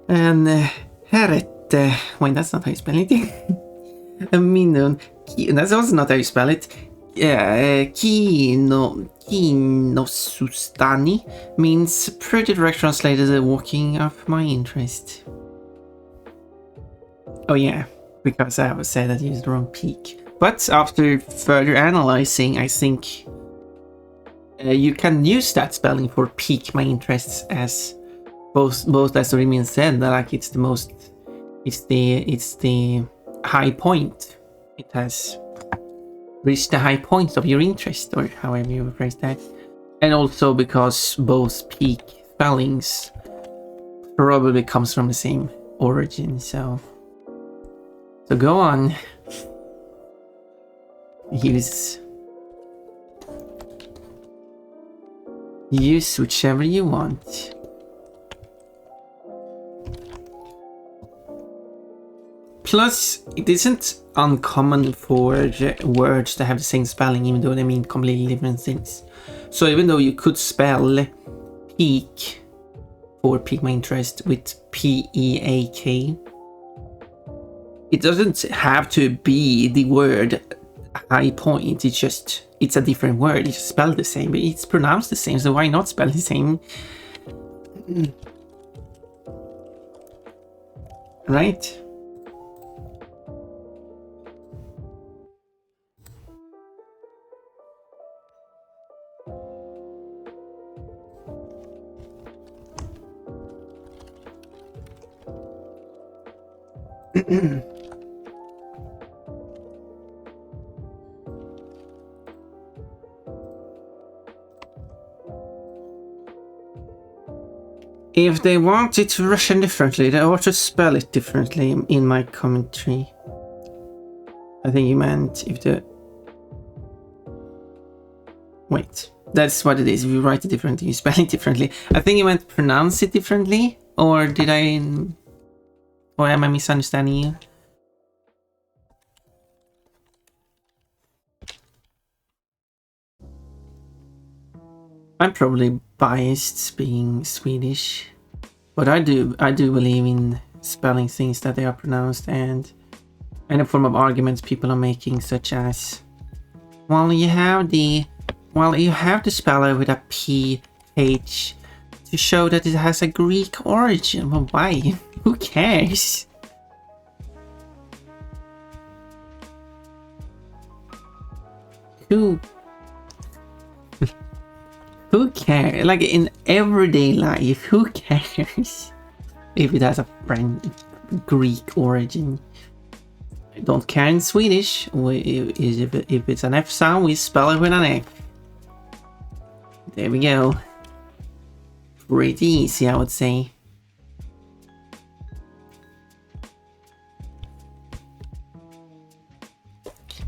And Herete. Wait, that's not how you spell it. Minon. That's also not how you spell it. Kinosustani means pretty direct translated walking up my interest. Oh yeah, because I was said that I used the wrong peak. But after further analyzing, I think you can use that spelling for pique my interests, as both as Rimian said, that like it's the high point. It has reached the high point of your interest, or however you phrase that. And also because both peak spellings probably comes from the same origin, so go on. Use whichever you want. Plus, it isn't uncommon for words to have the same spelling, even though they mean completely different things. So even though you could spell peak or pique my interest with P-E-A-K, it doesn't have to be the word high point. It's a different word. It's spelled the same, but it's pronounced the same. So why not spell the same? Right? If they want it Russian differently, they ought to spell it differently in my commentary. I think you meant if the... Wait, that's what it is. If you write it differently, you spell it differently. I think you meant pronounce it differently, or did I... Or am I misunderstanding you? I'm probably biased being Swedish, but I do believe in spelling things that they are pronounced, and any form of arguments people are making, such as, well, you have to spell it with a PH to show that it has a Greek origin. Well, why? Who cares? Who cares? Like in everyday life, who cares if it has a Greek origin? I don't care in Swedish. If it's an F sound, we spell it with an F. There we go. Pretty easy, I would say.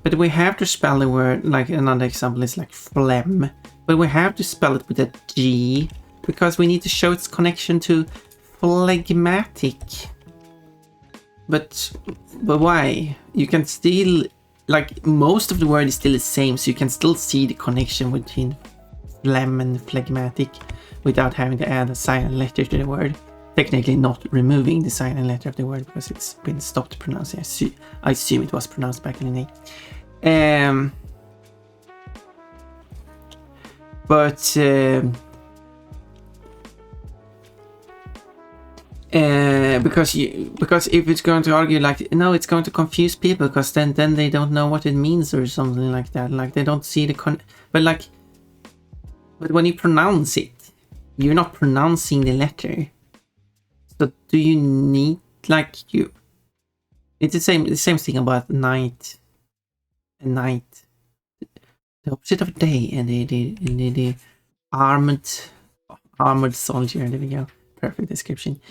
But we have to spell the word, like another example is like phlegm. But we have to spell it with a G because we need to show its connection to phlegmatic. But why? You can still, like, most of the word is still the same, so you can still see the connection between phlegm and phlegmatic without having to add a silent letter to the word. Technically not removing the silent letter of the word because it's been stopped pronouncing. I assume it was pronounced back in the day. Because if it's going to argue like, no, it's going to confuse people because then they don't know what it means or something like that. Like they don't see the but like But when you pronounce it, you're not pronouncing the letter. So do you need like you? It's the same thing about night and night. The opposite of day and the armored soldier. There we go. Perfect description.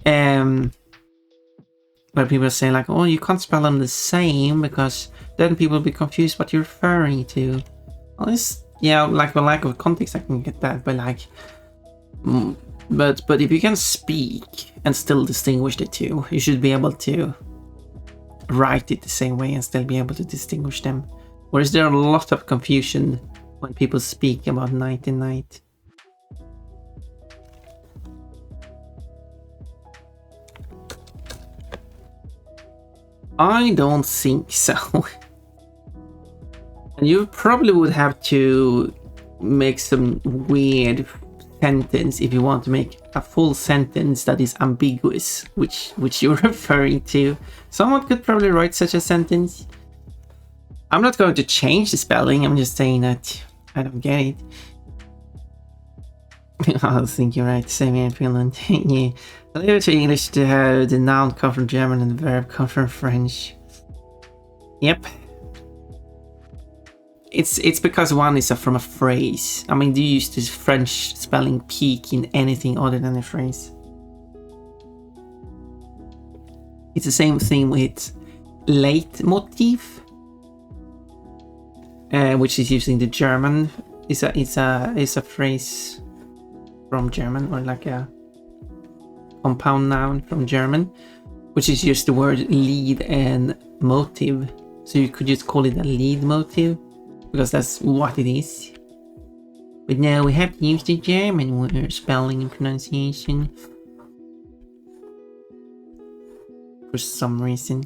Where people say like, oh, you can't spell them the same because then people will be confused what you're referring to. Well, it's, yeah, like the lack of context, I can get that, but like, but if you can speak and still distinguish the two, you should be able to write it the same way and still be able to distinguish them. Whereas there are a lot of confusion when people speak about night and night. I don't think so. And you probably would have to make some weird sentence if you want to make a full sentence that is ambiguous, which you're referring to. Someone could probably write such a sentence. I'm not going to change the spelling, I'm just saying that I don't get it. I think you're right, same here in Finland. Yeah. I leave it to English to have the noun come from German and the verb come from French. Yep. It's because one is from a phrase. I mean, do you use this French spelling peak in anything other than a phrase? It's the same thing with leitmotiv, which is using the German. It's a phrase from German, or like a compound noun from German, which is just the word lead and motive. So you could just call it a lead motive, because that's what it is. But now we have to use the German word spelling and pronunciation for some reason.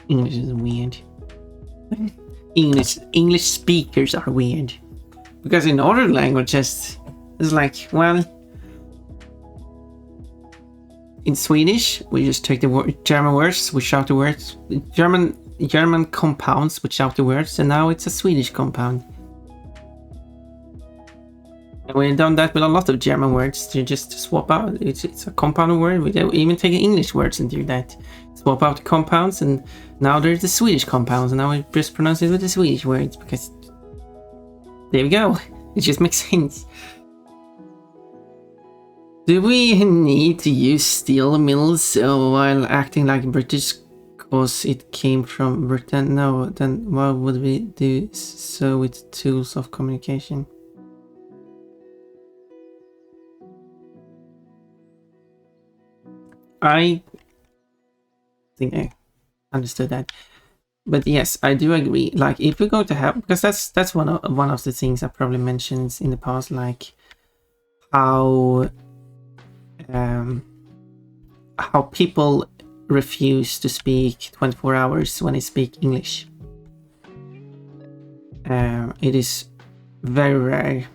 English is weird. English speakers are weird, because in other languages it's like, well, in Swedish we just take the German words, switch out the words, German compounds, switch out the words, and now it's a Swedish compound. And we've done that with a lot of German words, to just swap out, it's a compound word. We don't even take English words and do that, swap out the compounds, and now there's the Swedish compounds, and now we just pronounce it with the Swedish words, because there we go, it just makes sense. Do we need to use steel mills while acting like British because it came from Britain? No, then why would we do so with tools of communication? I think I understood that, but yes, I do agree. Like, if we're going to have, because that's one of the things I probably mentioned in the past, like how people refuse to speak 24 hours when they speak English. It is very rare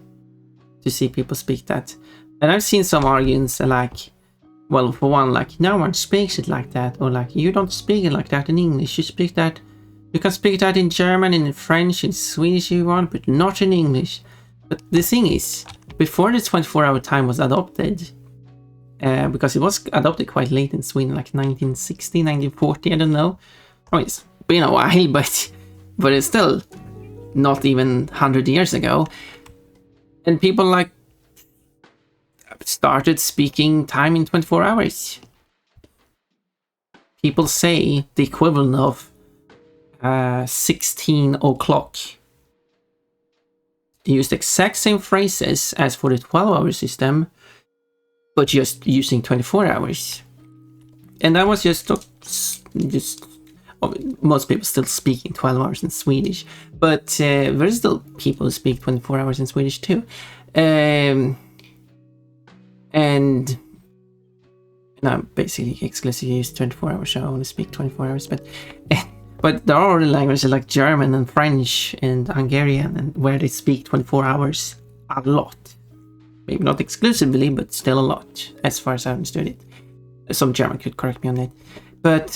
to see people speak that, and I've seen some arguments like, well, for one, like, no one speaks it like that, or like, you don't speak it like that in English, you can speak that in German, in French, in Swedish you want, but not in English. But the thing is, before the 24-hour time was adopted, because it was adopted quite late in Sweden, like 1960, 1940, I don't know. Oh, it's been a while, but it's still not even 100 years ago. And people like started speaking time in 24 hours. People say the equivalent of 16 o'clock. They use the exact same phrases as for the 12-hour system, but just using 24 hours. And that was just most people still speak in 12 hours in Swedish, but there's still people who speak 24 hours in Swedish too. And I basically exclusively use 24 hours, so I only speak 24 hours, but there are other languages like German and French and Hungarian, and where they speak 24 hours a lot. Maybe not exclusively, but still a lot, as far as I understood it. Some German could correct me on that. But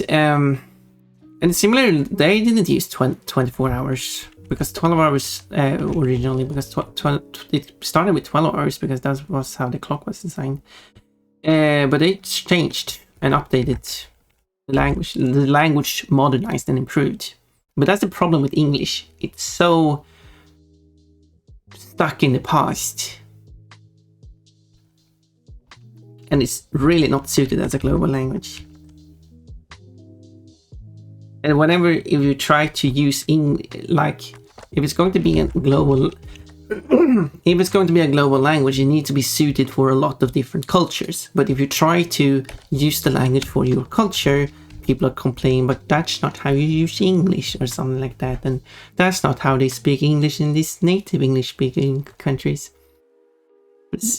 And similarly, they didn't use 24 hours because 12 hours originally, because it started with 12 hours because that was how the clock was designed. But it changed and updated the language. The language modernized and improved. But that's the problem with English. It's so stuck in the past. And it's really not suited as a global language. And whenever, if you try to use if it's going to be a global, if it's going to be a global language, you need to be suited for a lot of different cultures. But if you try to use the language for your culture, people are complaining, but that's not how you use English or something like that. And that's not how they speak English in these native English speaking countries.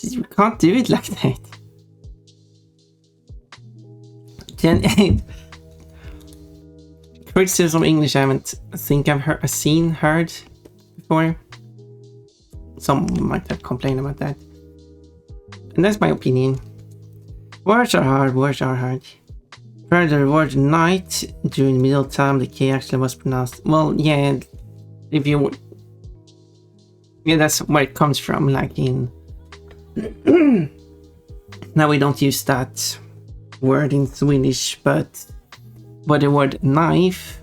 You can't do it like that. Then, criticism of English I haven't heard before. Some might have complained about that. And that's my opinion. Words are hard. Further, the word night during middle time, the K actually was pronounced. Well, yeah, that's where it comes from. Like in now we don't use that word in Swedish, but the word knife,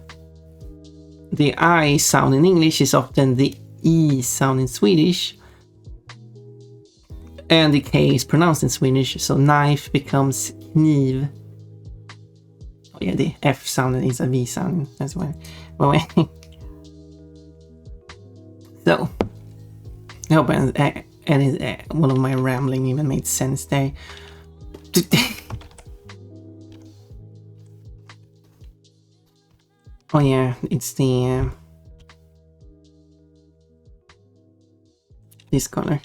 the I sound in English is often the E sound in Swedish, and the K is pronounced in Swedish, so knife becomes kniv. Oh yeah, the F sound is a V sound as well. So I hope one of my rambling even made sense there. Oh yeah, it's the this color.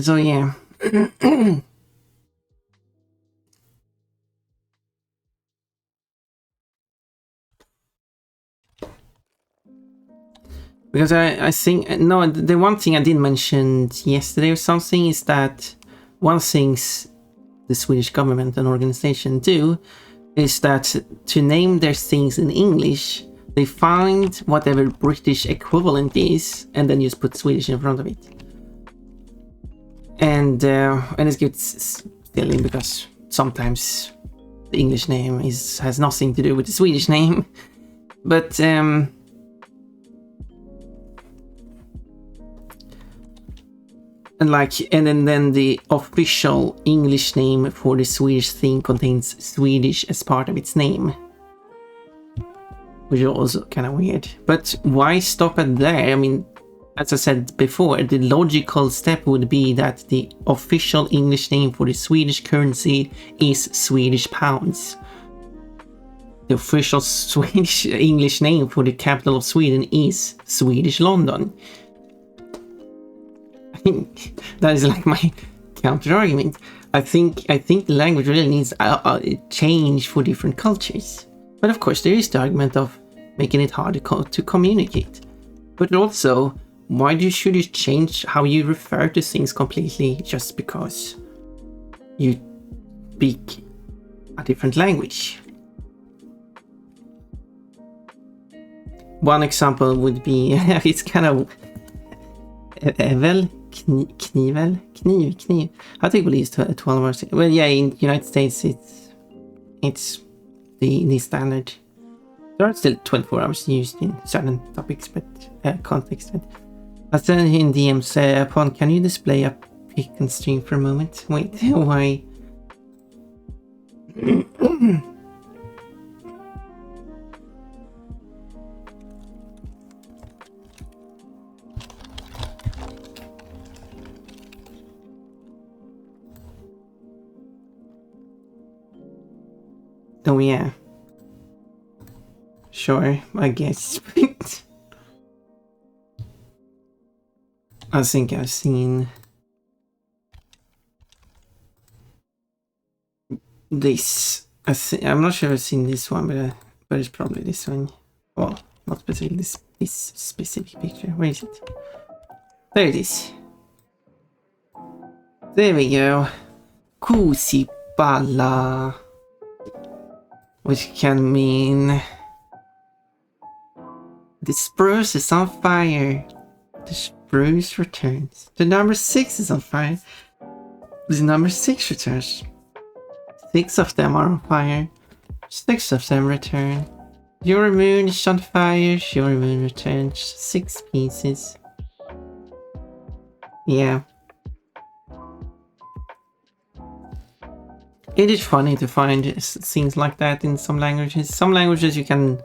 So yeah. Because I think, no, the one thing I did mention yesterday or something is that one things the Swedish government and organization do is that to name their things in English, they find whatever British equivalent is and then just put Swedish in front of it. And it gets silly because sometimes the English name has nothing to do with the Swedish name. But and then the official English name for the Swedish thing contains Swedish as part of its name, which is also kind of weird. But why stop at there? I mean, as I said before, the logical step would be that the official English name for the Swedish currency is Swedish pounds. The official Swedish English name for the capital of Sweden is Swedish London. That is like my counter argument. I think the language really needs a change for different cultures. But of course, there is the argument of making it hard to communicate. But also, why should you change how you refer to things completely just because you speak a different language? One example would be, it's kind of kniv. I think we use 12 hours. Well, yeah, in United States it's the standard. There are still 24 hours used in certain topics, but context. But I said in DMs, upon can you display a pic and stream for a moment? Wait, why? Oh yeah. Sure, I guess. I think I've seen this. I'm not sure I've seen this one, but it's probably this one. Well, not specifically this specific picture. Where is it? There it is. There we go. Kusipala. which can mean the spruce is on fire. The spruce returns. The number 6 is on fire. The number 6 returns. 6 of them are on fire. 6 of them return. Your moon is on fire. Your moon returns. 6 pieces. Yeah. It is funny to find things like that in some languages. Some languages you can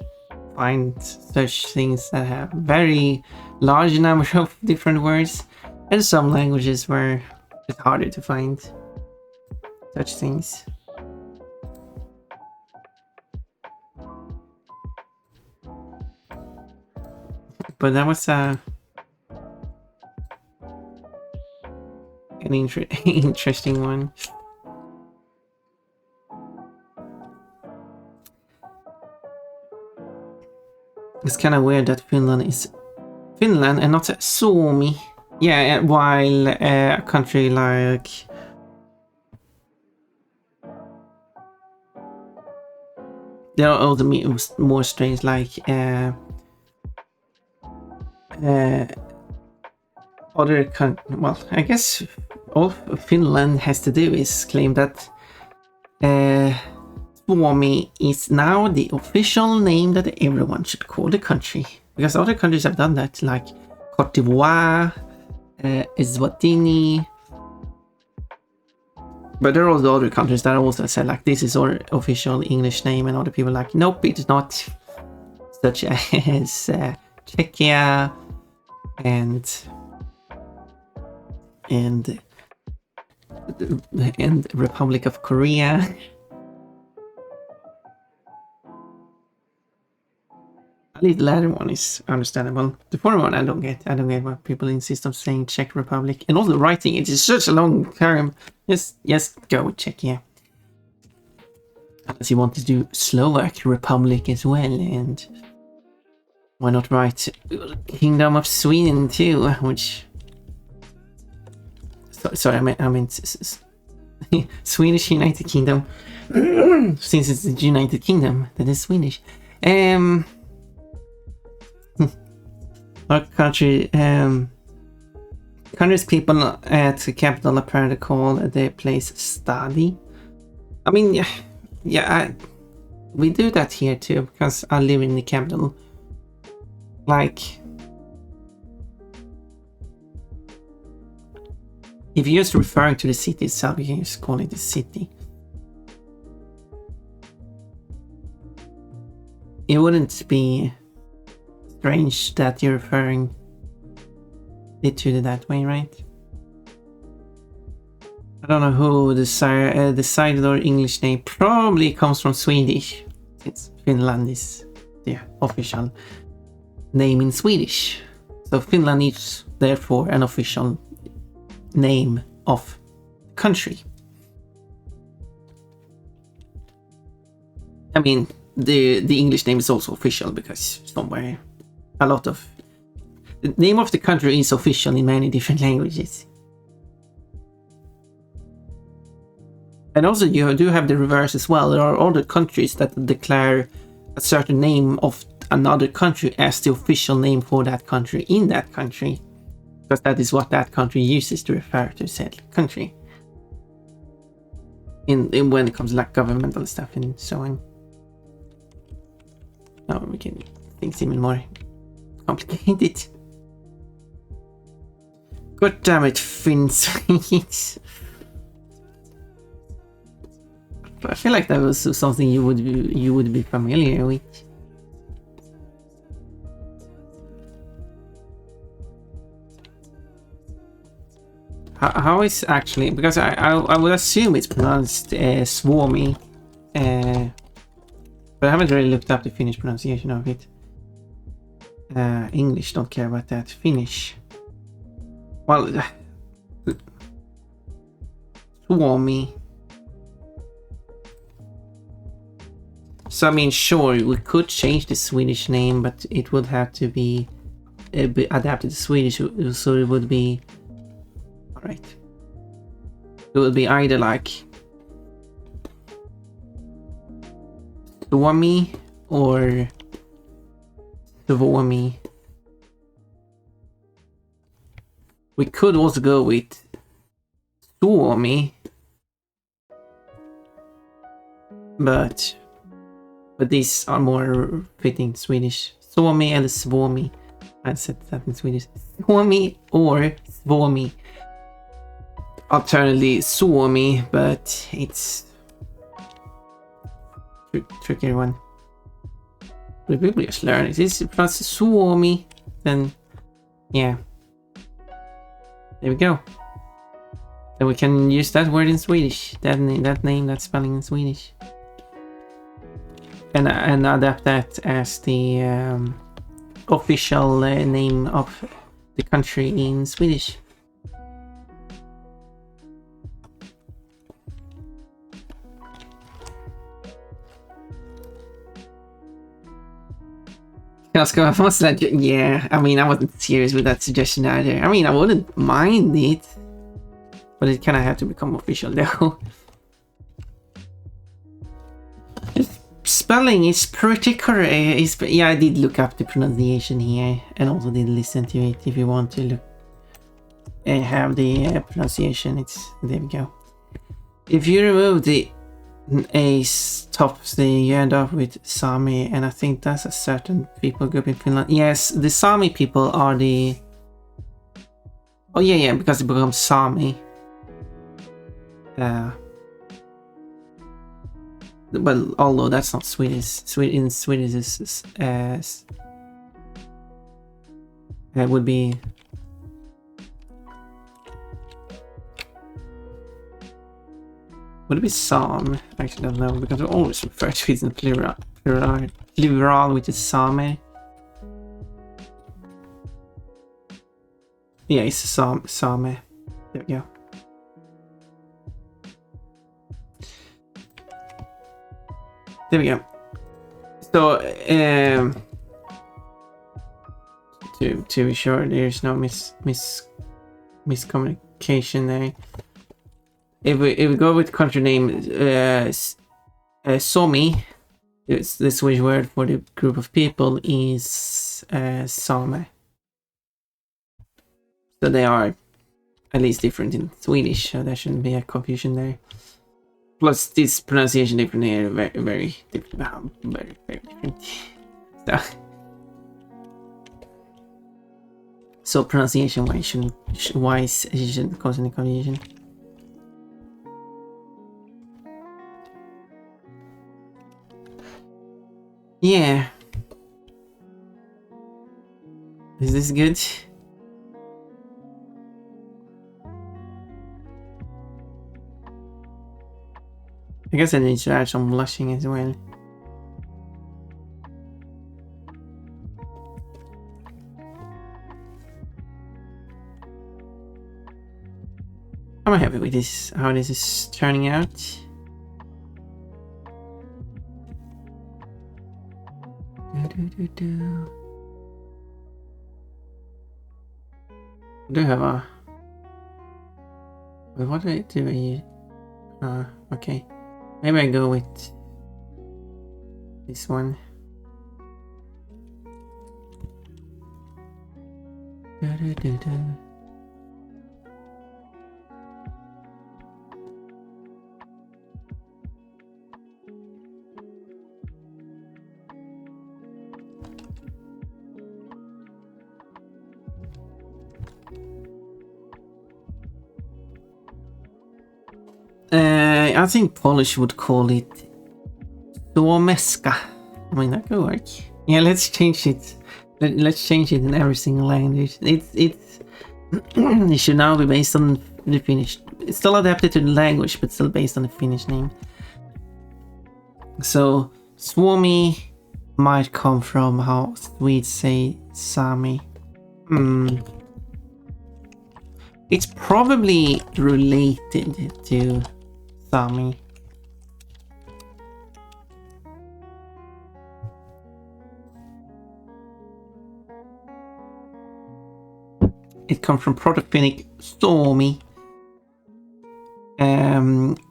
find such things that have very large number of different words, and some languages where it's harder to find such things. But that was an interesting one. It's kind of weird that Finland is Finland and not Suomi. Yeah, while a country like there are other more strange, like other well, I guess all Finland has to do is claim that Suomi is now the official name that everyone should call the country, because other countries have done that, like Cote d'Ivoire, Eswatini. But there are also other countries that also said like this is our official English name, and other people like nope, it's not, such as Czechia and Republic of Korea. At least the latter one is understandable. The former one I don't get. I don't get why people insist on saying Czech Republic, and also writing it is such a long term. Just go with Czechia. Unless you want to do Slovak Republic as well, and why not write Kingdom of Sweden too? Which, sorry, I meant Swedish United Kingdom, since it's the United Kingdom that is Swedish. Our country, country's people at the capital apparently call the place Stadi. I mean, we do that here too, because I live in the capital. Like, if you're just referring to the city itself, you can just call it the city. It wouldn't be strange that you're referring it to that way, right? I don't know who decided our English name. Probably comes from Swedish, since Finland is the official name in Swedish. So Finland is therefore an official name of the country. I mean, the English name is also official because somewhere a lot of the name of the country is official in many different languages. And also you do have the reverse as well. There are other countries that declare a certain name of another country as the official name for that country in that country, because that is what that country uses to refer to said country. In when it comes to like governmental stuff and so on. Now we can make things even more complicated. God damn it, Finns. I feel like that was something you would be familiar with. How is actually, because I would assume it's pronounced Suomi, but I haven't really looked up the Finnish pronunciation of it. English don't care about that. Finnish, well, Suomi. So I mean, sure, we could change the Swedish name, but it would have to be adapted to Swedish, so it would be alright. It would be either like Suomi or Suomi. We could also go with Suomi, but these are more fitting Swedish. Suomi and Suomi. I said that in Swedish. Suomi or Suomi. Alternatively Suomi, but it's trickier one. But people just learn it. It's pronounced Suomi, then yeah. There we go. Then we can use that word in Swedish. That name, that spelling in Swedish. And adapt that as the official name of the country in Swedish. Yeah, I mean, I wasn't serious with that suggestion either. I mean, I wouldn't mind it, but it kind of had to become official though. Spelling is pretty correct. Yeah, I did look up the pronunciation here and also did listen to it. If you want to look and have the pronunciation, it's there we go. If you remove the A stops, you end up with Sami, and I think that's a certain people group in Finland. Yes, the Sami people are the... Oh yeah, because it becomes Sami. Well, although that's not Swedish. In Swedish is it would be... Would it be Sam? I actually don't know, because I always refer to it in plural, which is Same. Yeah, it's Same. There we go. There we go. So, to be sure, there's no miscommunication there. If we go with country name, Somi, it's the Swedish word for the group of people is Same. So they are at least different in Swedish, so there shouldn't be a confusion there. Plus, this pronunciation different here, very different. Very different. So pronunciation wise, it shouldn't cause any confusion. Yeah. Is this good? I guess I need to add some blushing as well. I'm happy with this, how this is turning out. Do have a... Wait, what do I use? Okay. Maybe I go with this one. I think Polish would call it Suomeska. I mean, that could work. Yeah, let's change it. Let's change it in every single language. It should now be based on the Finnish. It's still adapted to the language, but still based on the Finnish name. So Suomi might come from how Swedes say Sami. It's probably related to Sami. It comes from Proto-Finnic Suomi,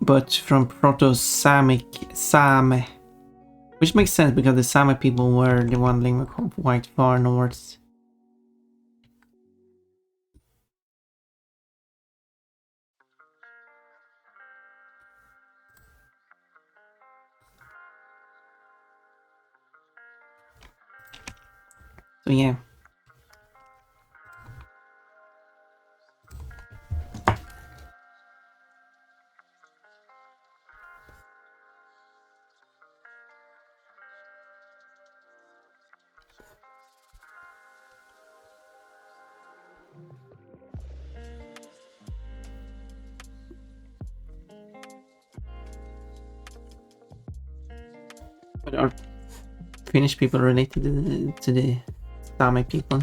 but from Proto-Samic Same. Which makes sense because the Sami people were the one living quite far north. So yeah. But are Finnish people related to the Sami people?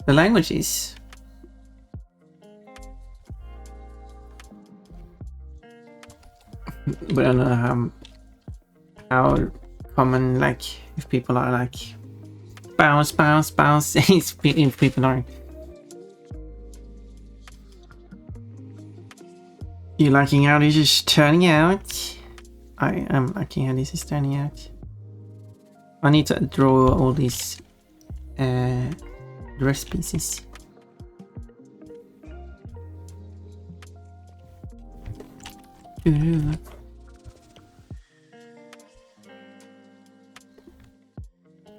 The language is. But I don't know how common, like, if people are like bounce, if people are. You liking how this is turning out? I am liking how this is turning out. I need to draw all these dress pieces.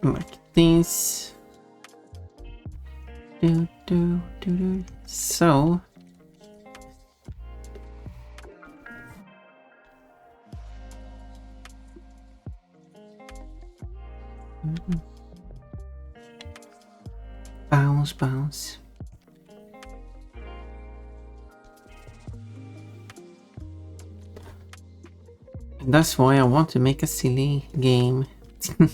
Like this. So. Bounce. And that's why I want to make a silly game. I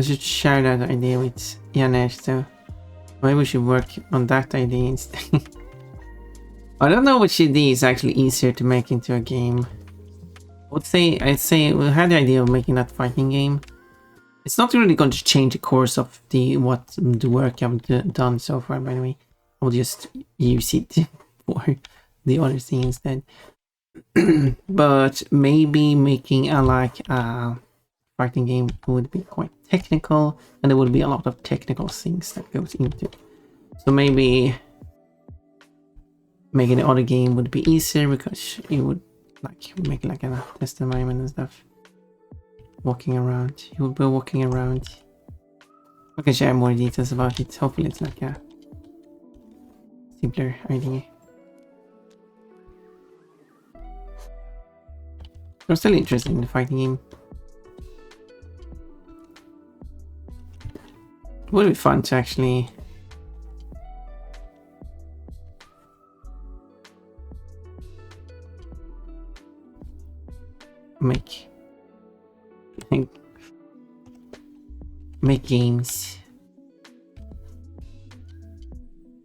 should share that idea with Janesh, so maybe we should work on that idea instead. I don't know which idea is actually easier to make into a game. I'd say we had the idea of making that fighting game. It's not really going to change the course of the work I've done so far, by the way. I'll just use it for the other thing instead. But maybe making a fighting game would be quite technical, and there would be a lot of technical things that goes into it. So maybe making the other game would be easier because you would like make like a test environment and stuff. Walking around. You will be walking around. I can share more details about it. Hopefully it's like a simpler idea. I'm still interested in the fighting game. It would be fun to actually make games.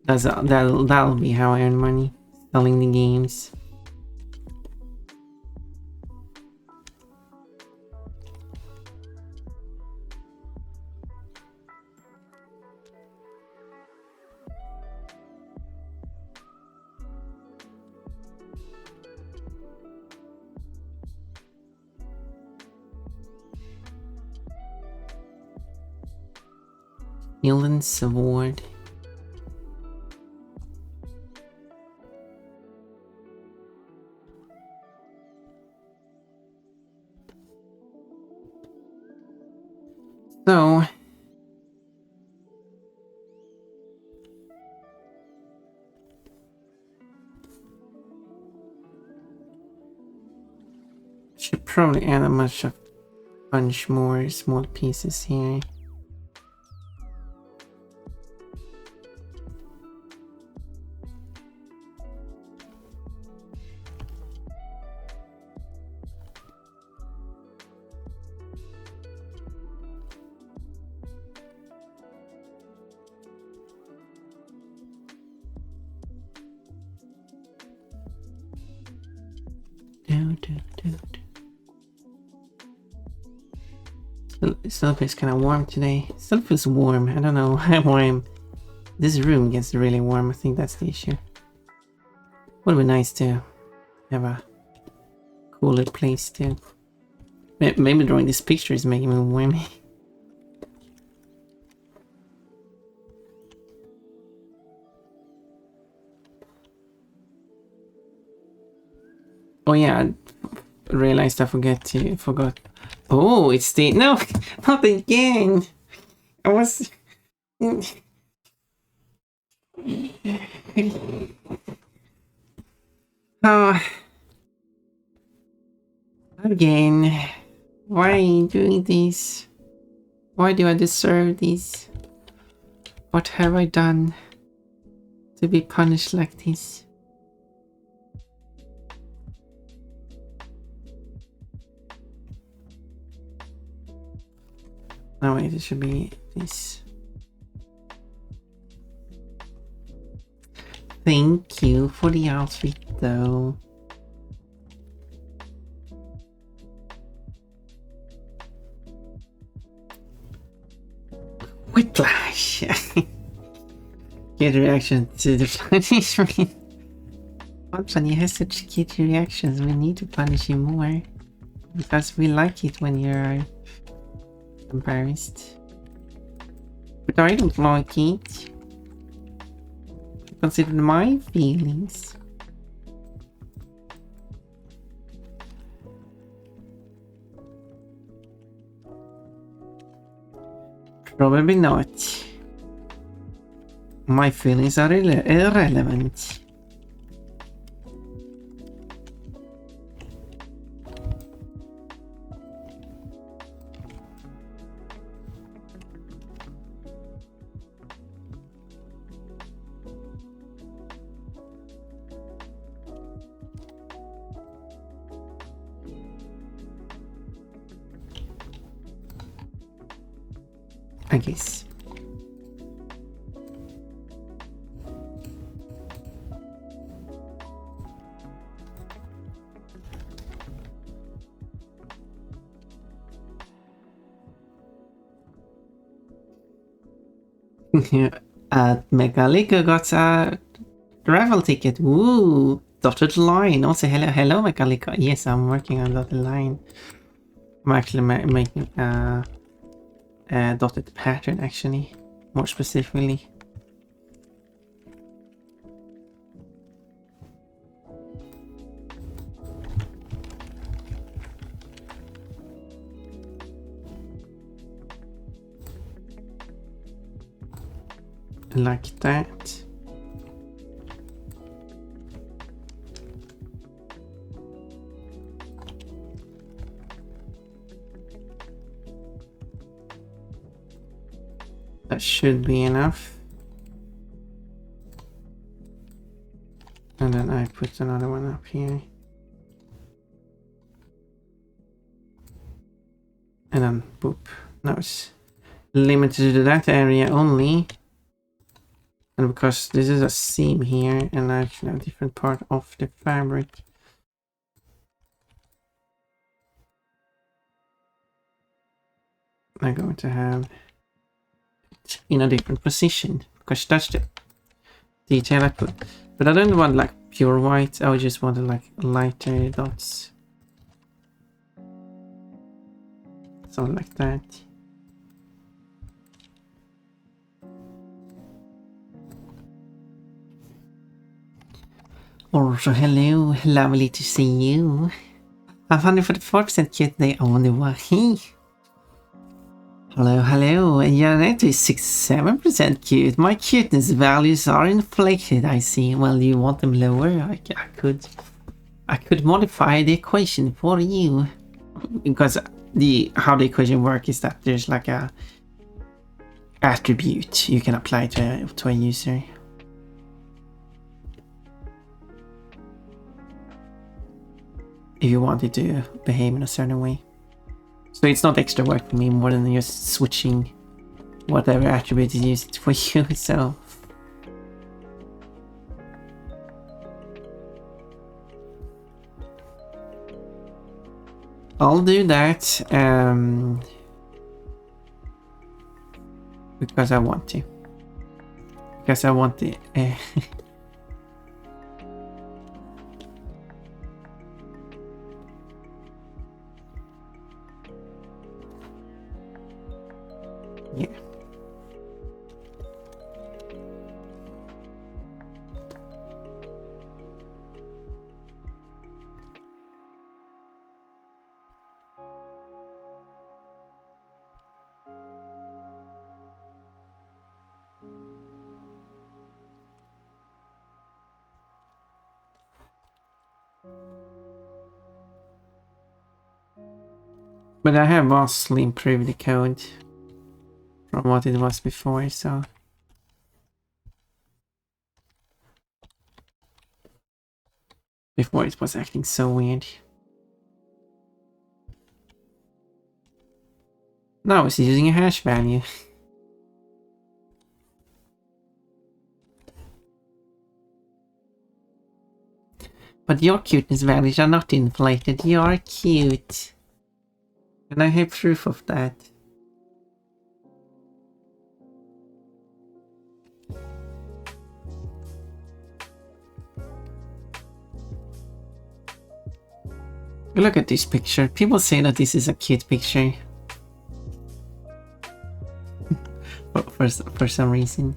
That'll be how I earn money, selling the games. Helen's Award. So should probably add a bunch more small pieces here. Still feels kind of warm today. Still feels warm. I don't know how warm. This room gets really warm. I think that's the issue. Would be nice to have a cooler place to. Maybe drawing this picture is making me whimmy. Oh yeah, I realized I forgot. Oh, it's the no, not again. I was. Oh, again. Why are you doing this? Why do I deserve this? What have I done to be punished like this? No, wait, it should be this. Thank you for the outfit, though. Whiplash! Good reaction to the punishment. Watson, you have such cute reactions. We need to punish you more. Because we like it when you're embarrassed. But I don't like it. Consider my feelings. Probably not. My feelings are irrelevant. I guess. Megalika got a travel ticket. Woo! Dotted line. Also, hello, Megalika. Yes, I'm working on dotted line. I'm actually making a dotted pattern, actually, more specifically. Like that. That should be enough. And then I put another one up here. And then boop. Now it's limited to that area only. And because this is a seam here and I actually have a different part of the fabric. I'm going to have it in a different position because that's the detail I put. But I don't want like pure white, I just wanted like lighter dots. Something like that. Also, hello, lovely to see you. I'm 144% cute today. I wonder why. Hello, and Janet is 67% cute. My cuteness values are inflated, I see. Well, you want them lower? I could modify the equation for you. Because how the equation works is that there's like a attribute you can apply to a user. If you want it to behave in a certain way. So it's not extra work for me more than just switching whatever attribute is used for you, so. I'll do that because I want to. Because I want the Yeah. But I have vastly improved the code from what it was before, so... Before it was acting so weird. Now it's using a hash value. But your cuteness values are not inflated, you are cute. And I have proof of that. Look at this picture. People say that this is a cute picture. for some reason.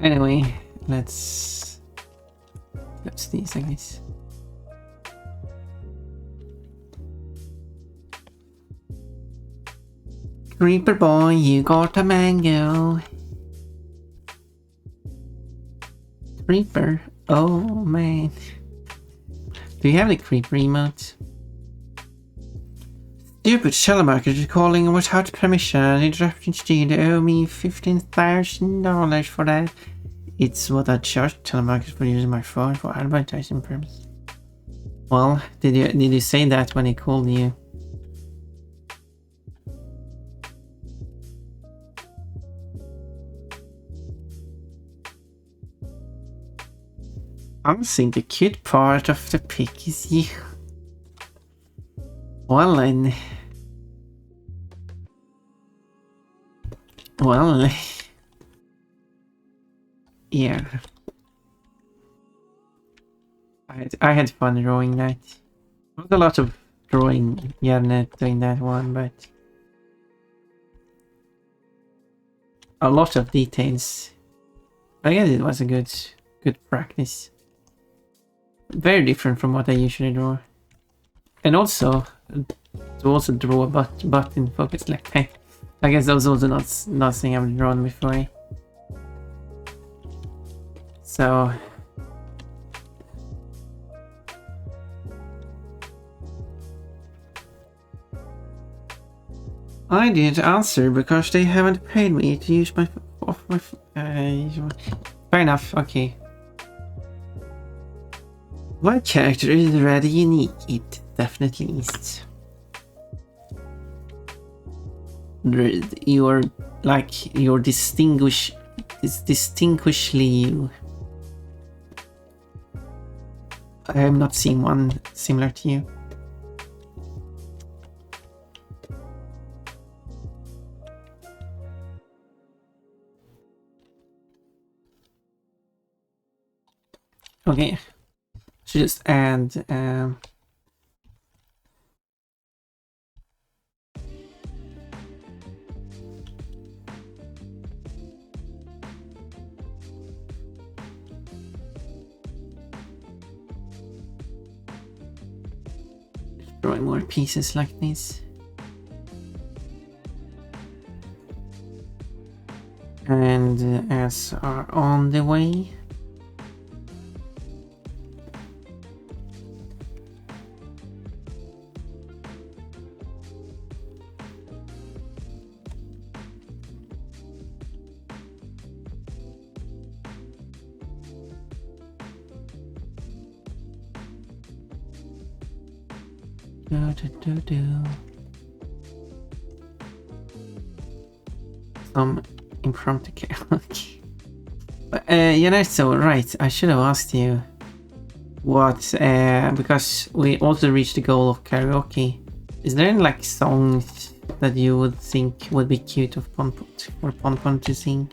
Anyway, let's these, I guess. Creeper boy, you got a mango. Creeper? Oh man. Do you have the creeper emote? Stupid telemarketer is calling without permission. Interrupting Steam to owe me $15,000 for that. It's what I charge telemarketers for using my phone for advertising purposes. Well, did you say that when he called you? I think the cute part of the pic is you. Well then. Well. Yeah. I had fun drawing that. There was a lot of drawing Yarnet doing that one, but a lot of details. I guess it was a good practice. Very different from what I usually draw. And also to draw a button focus like that. I guess that was also not something I've drawn before. So I didn't answer because they haven't paid me to use my fair enough, okay. My character is rather unique, it definitely is. You're distinguishedly you. I have not seen one similar to you. Okay. Should just add drawing more pieces like this. And as are on the way. Some impromptu karaoke. But you know, so right, I should have asked you what because we also reached the goal of karaoke. Is there any like songs that you would think would be cute for Pon to sing?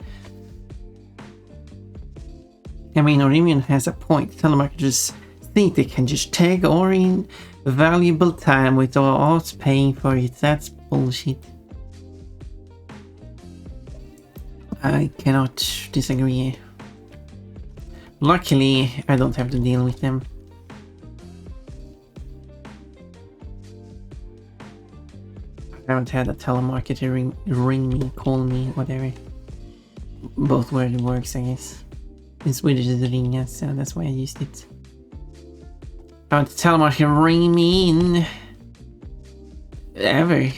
I mean, Orimian has a point. Telemarketers think they can just tag Orin valuable time without us paying for it. That's bullshit. I cannot disagree. Luckily, I don't have to deal with them. I haven't had a telemarketer ring me, call me, whatever. Both word works, I guess. In Swedish is ringa, so that's why I used it. I haven't telemarketer ring me in ever.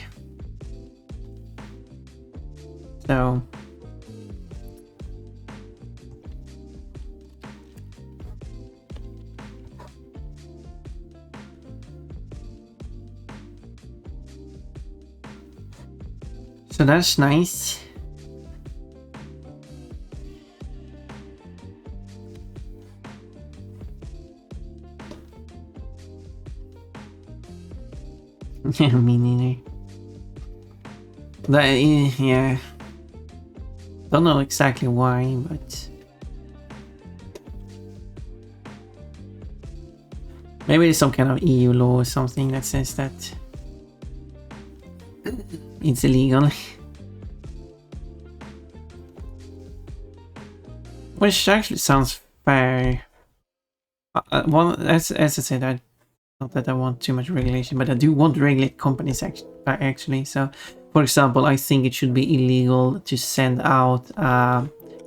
So that's nice. Yeah, me neither. That, yeah. Don't know exactly why, but maybe there's some kind of EU law or something that says that it's illegal. Which actually sounds fair. Well, as I said, not that I want too much regulation, but I do want to regulate companies actually. So, for example, I think it should be illegal to send out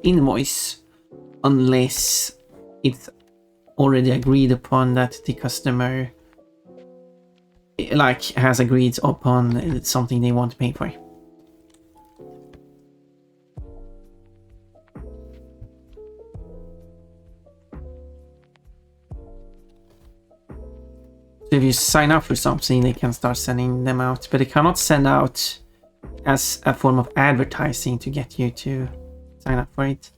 invoice unless it's already agreed upon that the customer like has agreed upon something they want to pay for. So if you sign up for something, they can start sending them out, but they cannot send out as a form of advertising to get you to sign up for it.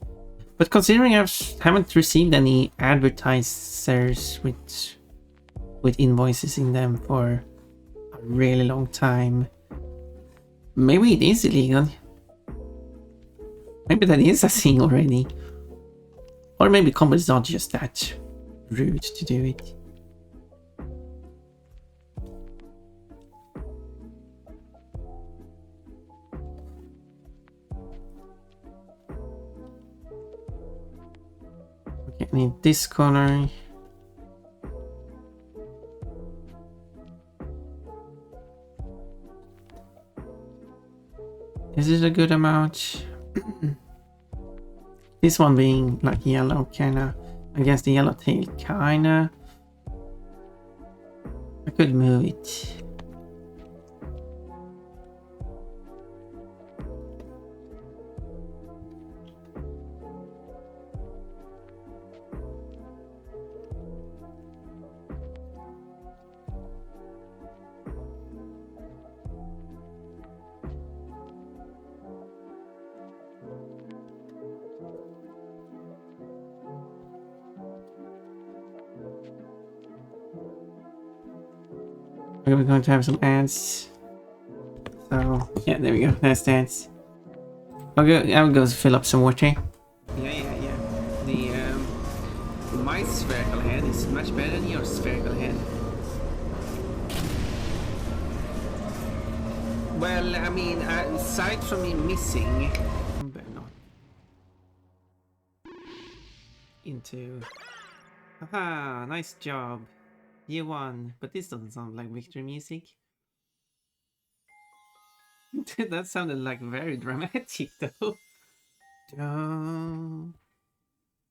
But considering I haven't received any advertisers with invoices in them for a really long time, maybe it is illegal. Maybe that is a thing already. Or maybe companies are just that rude to do it. Okay, I need this corner. Is it a good amount? This one being like yellow, kinda. I guess the yellow tail, kinda. I could move it. We're going to have some ads. So yeah, there we go. That's the ads. I'll go fill up some water. Yeah. My spherical head is much better than your spherical head. Well, I mean, aside from me missing, but not into. Haha, nice job. You won, but this doesn't sound like victory music. That sounded like very dramatic though.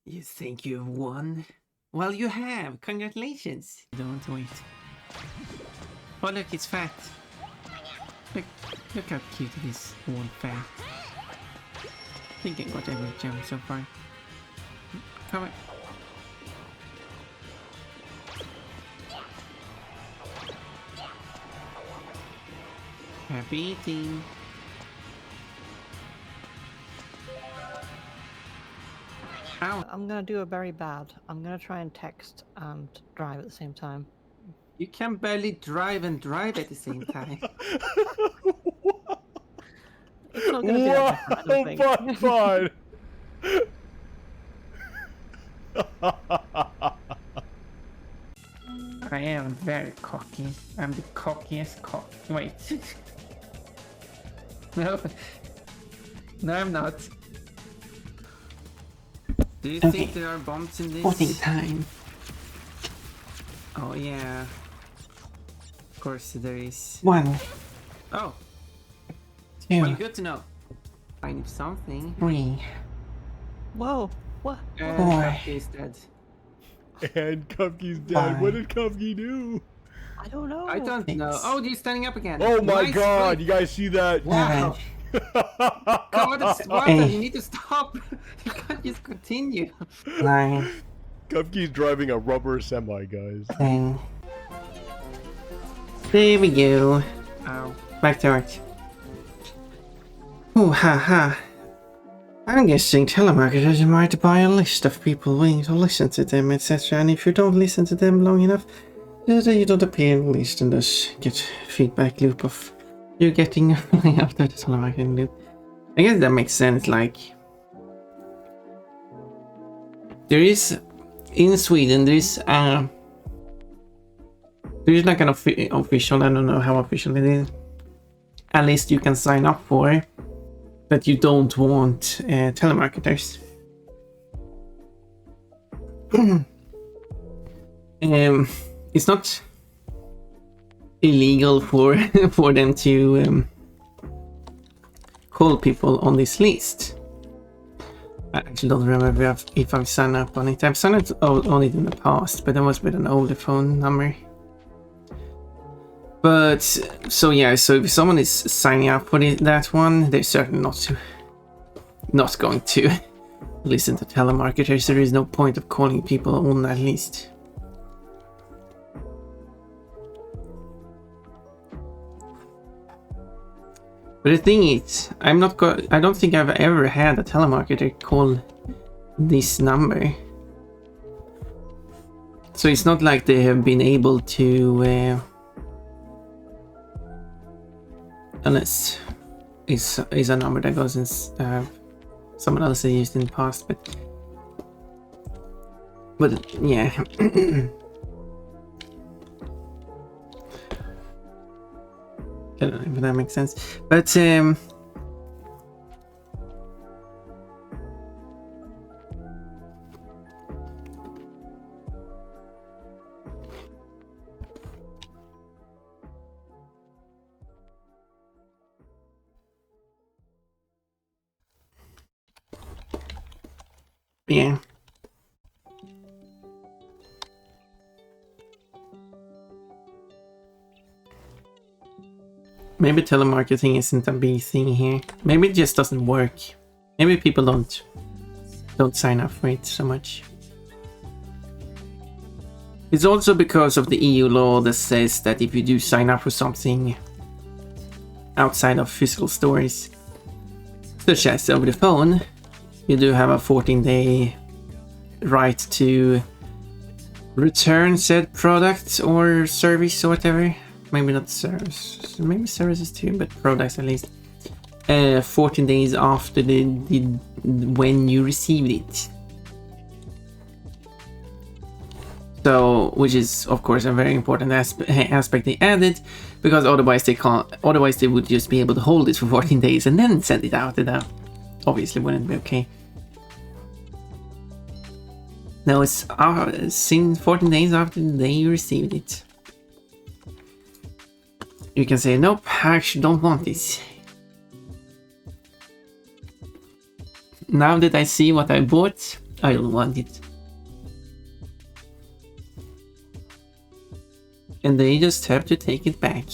You think you've won? Well, you have. Congratulations. Don't wait. Oh look, it's fat. Look how cute it is. One fat. I think I got every gem so far. Come on. Happy eating. Ow. I'm gonna do a very bad. I'm gonna try and text and drive at the same time. You can barely drive and drive at the same time. It's not gonna be that bad, I don't think. Fine. I am very cocky. I'm the cockiest cock. Wait. No. No, I'm not. Do you Okay. think there are bombs in this? Voting time. Oh yeah. Of course there is. 1, Oh, 2, well, good to know. I need something. 3. Whoa! What? Boy. Is dead. And Cupkey's dead. Fine. What did Cupkey do? I don't know. I don't know. Oh, he's standing up again. Oh my Nice god, fight. you guys see that? Wow. God, what Hey. You need to stop. You can't just continue. 9, Cupkey's driving a rubber semi, guys. 10. There we go. Ow. Back to work. Ooh, ha ha. I'm guessing telemarketers might buy a list of people willing to listen to them, etc. And if you don't listen to them long enough, you don't appear on the list and thus get feedback loop of you getting after the telemarketing loop. I guess that makes sense. Like, there is in Sweden, there is like an official, I don't know how official it is, a list you can sign up for that you don't want telemarketers. It's not illegal for for them to call people on this list. I actually don't remember if I've signed up on it. I've signed up on it in the past, but that was with an older phone number. But so yeah, so if someone is signing up for that one, they're certainly not going to listen to telemarketers. There is no point of calling people on that list. But the thing is, I don't think I've ever had a telemarketer call this number. So it's not like they have been able to, unless it's a number that goes in, someone else has used in the past, but yeah. I don't know if that makes sense, but yeah. Maybe telemarketing isn't a big thing here. Maybe it just doesn't work. Maybe people don't sign up for it so much. It's also because of the EU law that says that if you do sign up for something outside of physical stores, such as over the phone, you do have a 14-day right to return said product or service or whatever. Maybe not service, maybe services too, but products at least. 14 days after when you received it. So, which is of course a very important aspect they added, because otherwise they would just be able to hold it for 14 days and then send it out. That obviously wouldn't be okay. No, it's 14 days after the day you received it. You can say, nope, I actually don't want this. Now that I see what I bought, I don't want it. And they just have to take it back.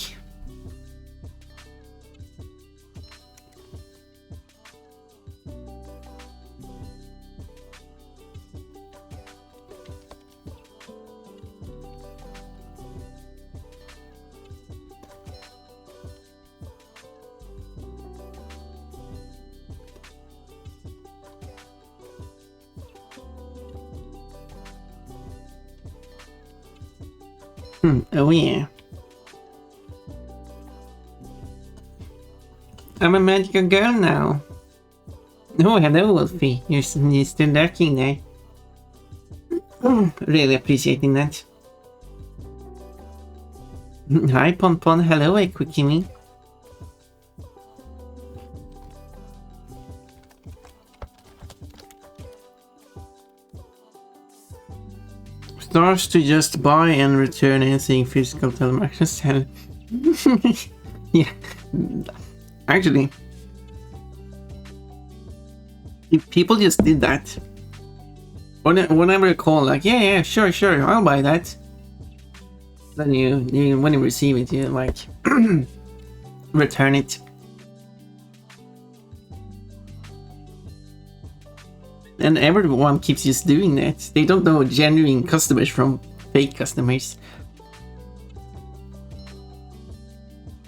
Oh yeah. I'm a magical girl now. Oh, hello, Wolfie. You're still lurking there. Really appreciating that. Hi, Pon Pon. Hello, Quickie. Starts to just buy and return anything physical telemarketers. Yeah, actually, if people just did that, whenever you call, like, yeah, sure, I'll buy that. Then you when you receive it, you like return it. And everyone keeps just doing that. They don't know genuine customers from fake customers.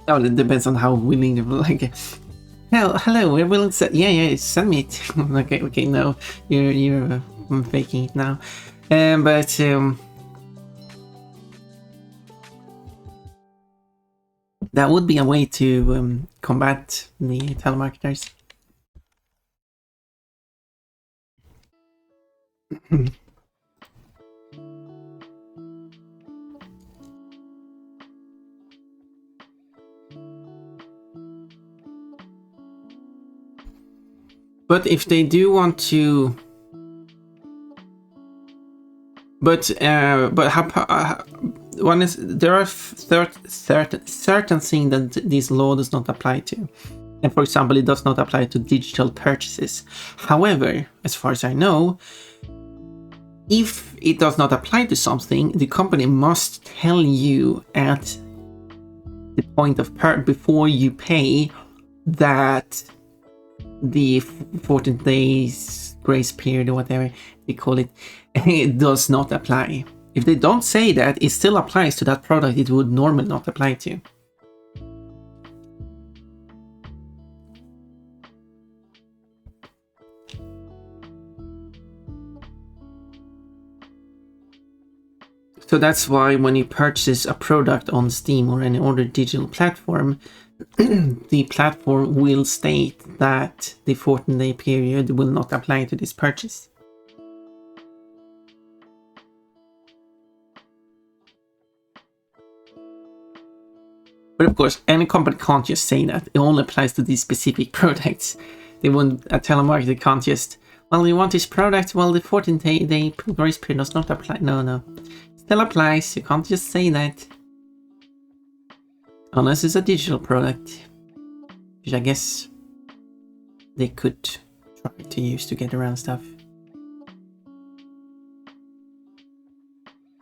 Oh, it depends on how willing they like. Hello, we're willing to. Yeah, send me it. okay, no, you're faking it now. But that would be a way to combat the telemarketers. But if they do want to, one is there are certain things that this law does not apply to, and for example, it does not apply to digital purchases. However, as far as I know, if it does not apply to something, the company must tell you at the point of before you pay that the 14 days grace period or whatever they call it, it does not apply. If they don't say that, it still applies to that product it would normally not apply to. So that's why when you purchase a product on Steam or any other digital platform, the platform will state that the 14-day period will not apply to this purchase. But of course, any company can't just say that. It only applies to these specific products. They won't, a telemarketer can't just, well, you want this product, well, the 14-day grace period does not apply. No. Still applies, you can't just say that. Unless it's a digital product, which I guess they could try to use to get around stuff.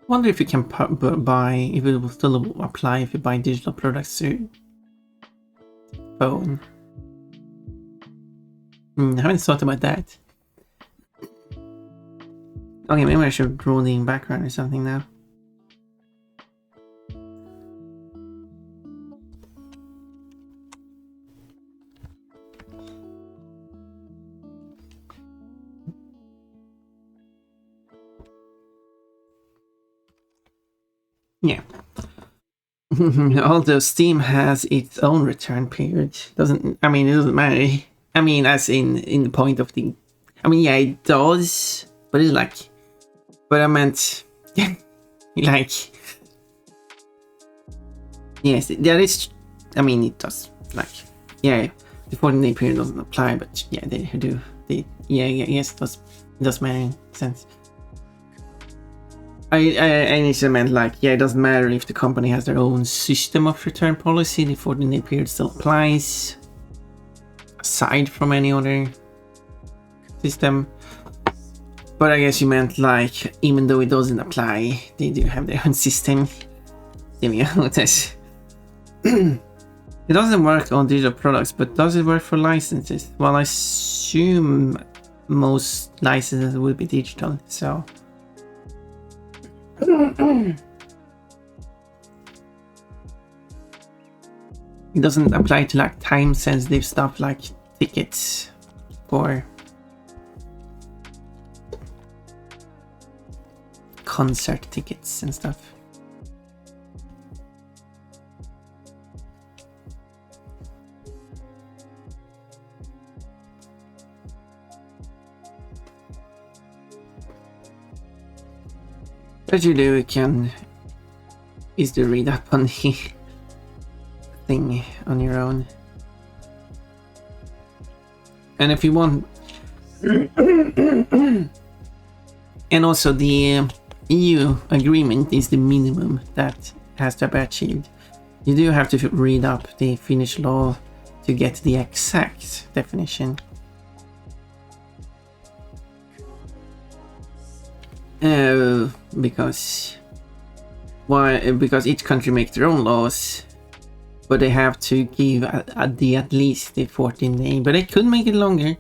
Wonder if you can buy, if it will still apply if you buy digital products through phone. I haven't thought about that. Okay, maybe I should draw the background or something now. Yeah. Although Steam has its own return period, it doesn't matter. I mean, as in the point of the, I mean, yeah, it does, but it's like, but I meant, like, yes, there is, I mean, it does, like, yeah, the 14-day period doesn't apply, but yeah, they do, yes, it does matter in a sense. I initially meant like, yeah, it doesn't matter if the company has their own system of return policy, the 14-day period still applies, aside from any other system. But I guess you meant like, even though it doesn't apply, they do have their own system. Give me a notice. It doesn't work on digital products, but does it work for licenses? Well, I assume most licenses will be digital, so... It doesn't apply to like time-sensitive stuff like tickets or concert tickets and stuff. But you do, you can is to read up on the thing on your own. And if you want... and also the EU agreement is the minimum that has to be achieved. You do have to read up the Finnish law to get the exact definition. Because each country makes their own laws, but they have to give at least the 14 day, but they could make it longer.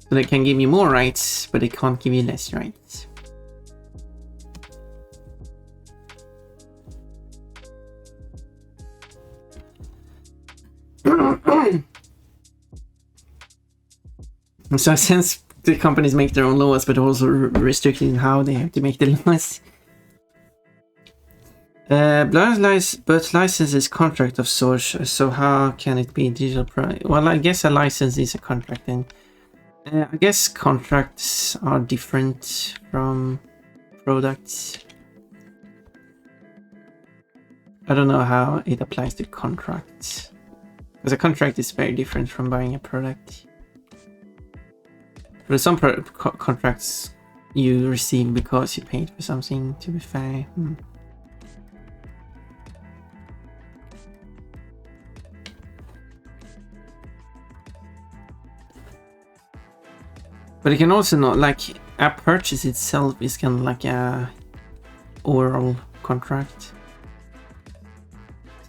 So they can give you more rights, but they can't give you less rights. So since the companies make their own laws, but also restricting how they have to make the laws. But license is contract of source, so how can it be digital product? Well, I guess a license is a contract then. I guess contracts are different from products. I don't know how it applies to contracts. Because a contract is very different from buying a product. For some contracts you receive because you paid for something, to be fair. But it can also not, like, a purchase itself is kind of like a oral contract.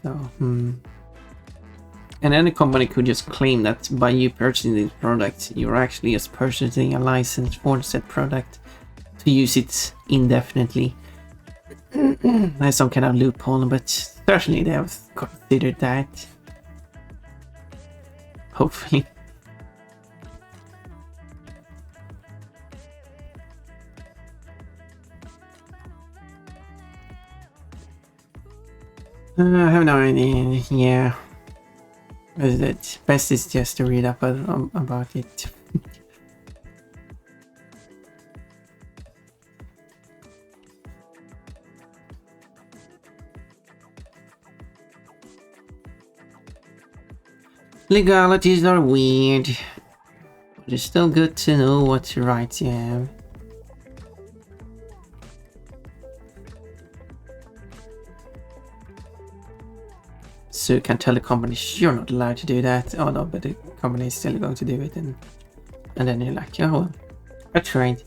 So, And any company could just claim that by you purchasing this product, you're actually just purchasing a license for said product to use it indefinitely. There's some kind of loophole, but certainly they have considered that. Hopefully. I have no idea. Yeah. Is it best is just to read up about it. Legalities are weird, but it's still good to know what rights you have. So you can tell the company you're not allowed to do that. Oh no, but the company is still going to do it, and then you're like, oh well, I tried.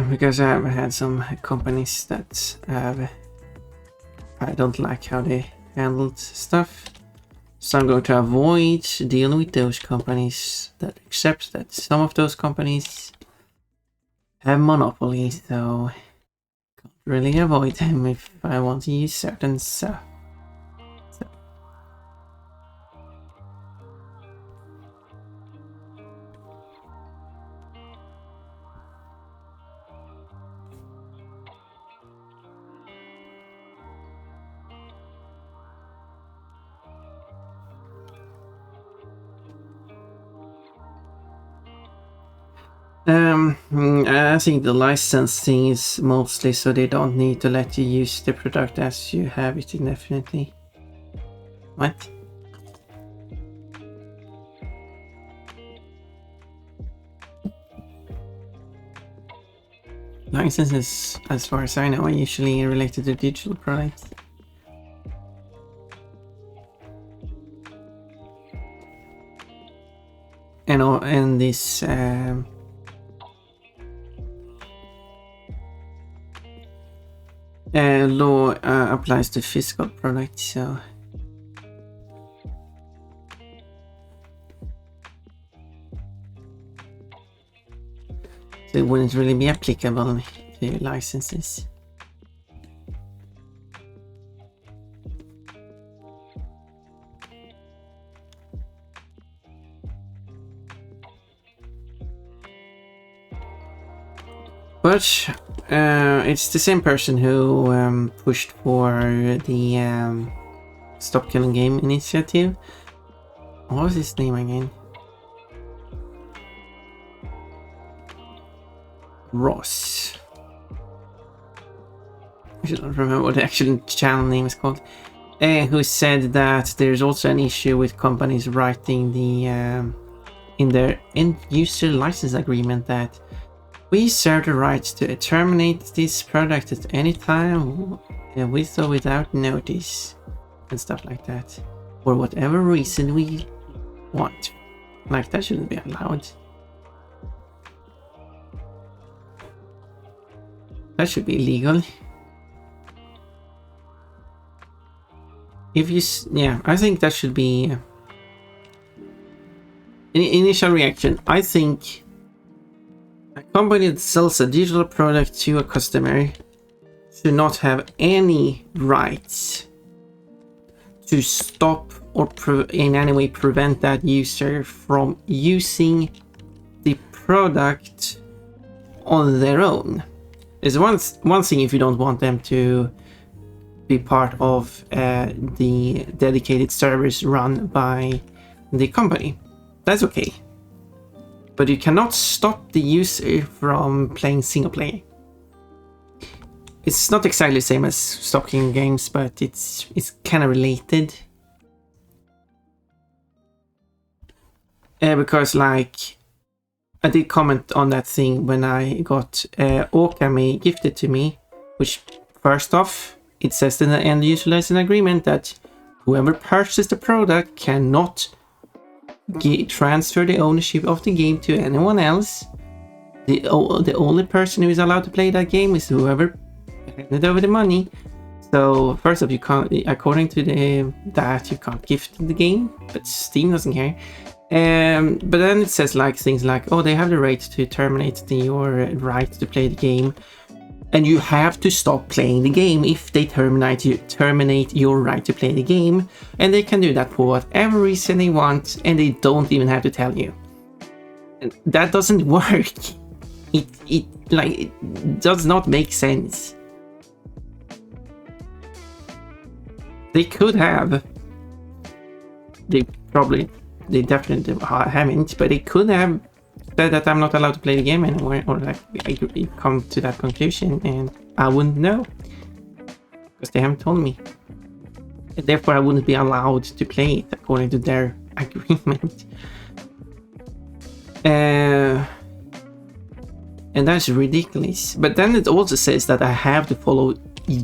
Because I've had some companies that I don't like how they handled stuff, so I'm going to avoid dealing with those companies that accept that some of those companies have monopolies, so can't really avoid them if I want to use certain stuff. I think the licensing is mostly so they don't need to let you use the product as you have it indefinitely. What? Licenses, as far as I know, are usually related to digital products. And this law applies to physical products, so it wouldn't really be applicable to licenses. But it's the same person who pushed for the Stop Killing Game initiative. What was his name again? Ross. I don't remember what the actual channel name is called. Who said that there's also an issue with companies writing the in their end user license agreement that we reserve the right to terminate this product at any time with or without notice and stuff like that, for whatever reason we want. Like, that shouldn't be allowed. That should be illegal. If you, yeah, I think that should be initial reaction. I think a company that sells a digital product to a customer should not have any rights to stop or in any way prevent that user from using the product on their own. It's one thing if you don't want them to be part of the dedicated servers run by the company. That's okay. But you cannot stop the user from playing single player. It's not exactly the same as stopping games, but it's kind of related. Because, like, I did comment on that thing when I got Okami gifted to me, which, first off, it says in the end user license agreement that whoever purchased the product cannot transfer the ownership of the game to anyone else. The only person who is allowed to play that game is whoever handed over the money. So first off, you can't, according to that, you can't gift the game, but Steam doesn't care. But then it says like things like, oh, they have the right to terminate your right to play the game, and you have to stop playing the game if they terminate your right to play the game, and they can do that for whatever reason they want, and they don't even have to tell you. And that doesn't work. It does not make sense. They could have. They definitely haven't, but they could have said that I'm not allowed to play the game anymore, or like I come to that conclusion, and I wouldn't know because they haven't told me. And therefore, I wouldn't be allowed to play it according to their agreement. And that's ridiculous. But then it also says that I have to follow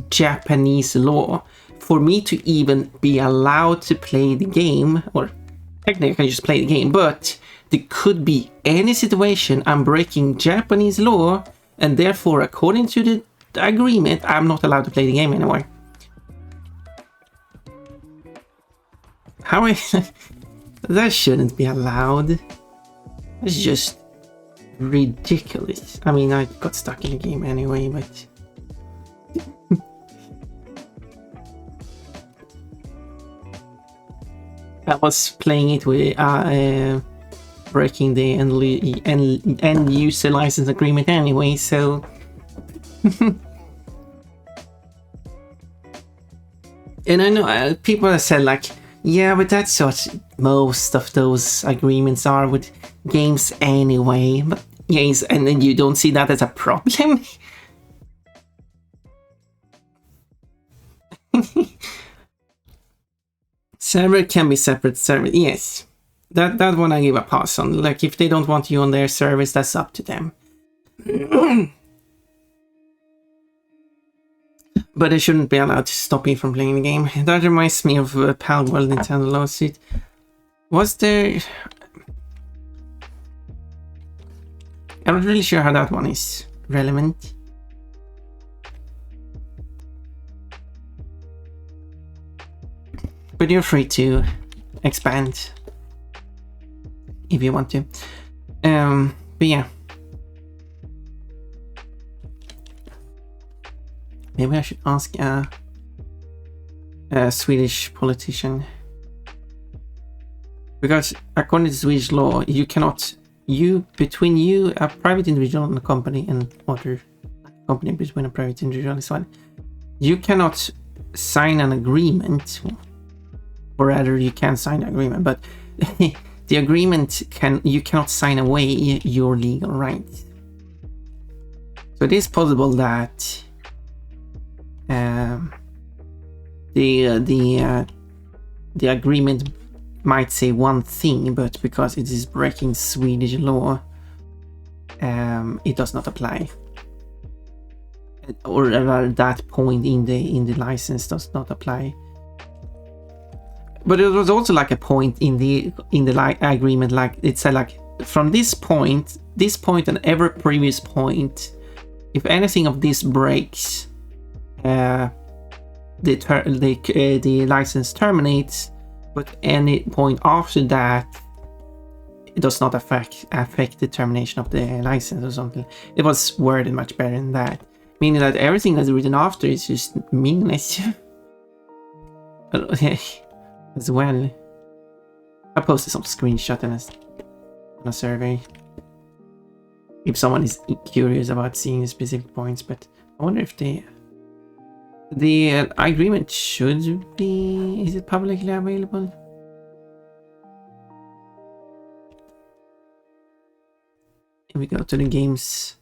Japanese law for me to even be allowed to play the game, or technically I can just play the game, but there could be any situation I'm breaking Japanese law, and therefore, according to the agreement, I'm not allowed to play the game anymore. How is that? Shouldn't be allowed. It's just ridiculous. I mean, I got stuck in the game anyway, but I was playing it with breaking the end user license agreement anyway, so and I know people have said like, yeah, but that's what most of those agreements are with games anyway. But yes, and then you don't see that as a problem. Server can be separate server. Yes, that one I give a pass on. Like, if they don't want you on their service, that's up to them. But they shouldn't be allowed to stop me from playing the game. That reminds me of Pal World Nintendo lawsuit. Was there... I'm not really sure how that one is relevant. But you're free to expand if you want to. But yeah. Maybe I should ask a Swedish politician. Because according to Swedish law, you cannot, between you, a private individual and a company, and other company between a private individual as well, you cannot sign an agreement, or rather you can sign an agreement, but the agreement you cannot sign away your legal rights. So it is possible that the agreement might say one thing, but because it is breaking Swedish law, it does not apply, or that point in the license does not apply. But it was also like a point in the agreement, like it said, like from this point and every previous point, if anything of this breaks, the license terminates. But any point after that, it does not affect the termination of the license or something. It was worded much better than that, meaning that everything that's written after is just meaningless. As well. I posted some screenshot in a survey if someone is curious about seeing the specific points, but I wonder if the agreement should be... Is it publicly available? If we go to the game's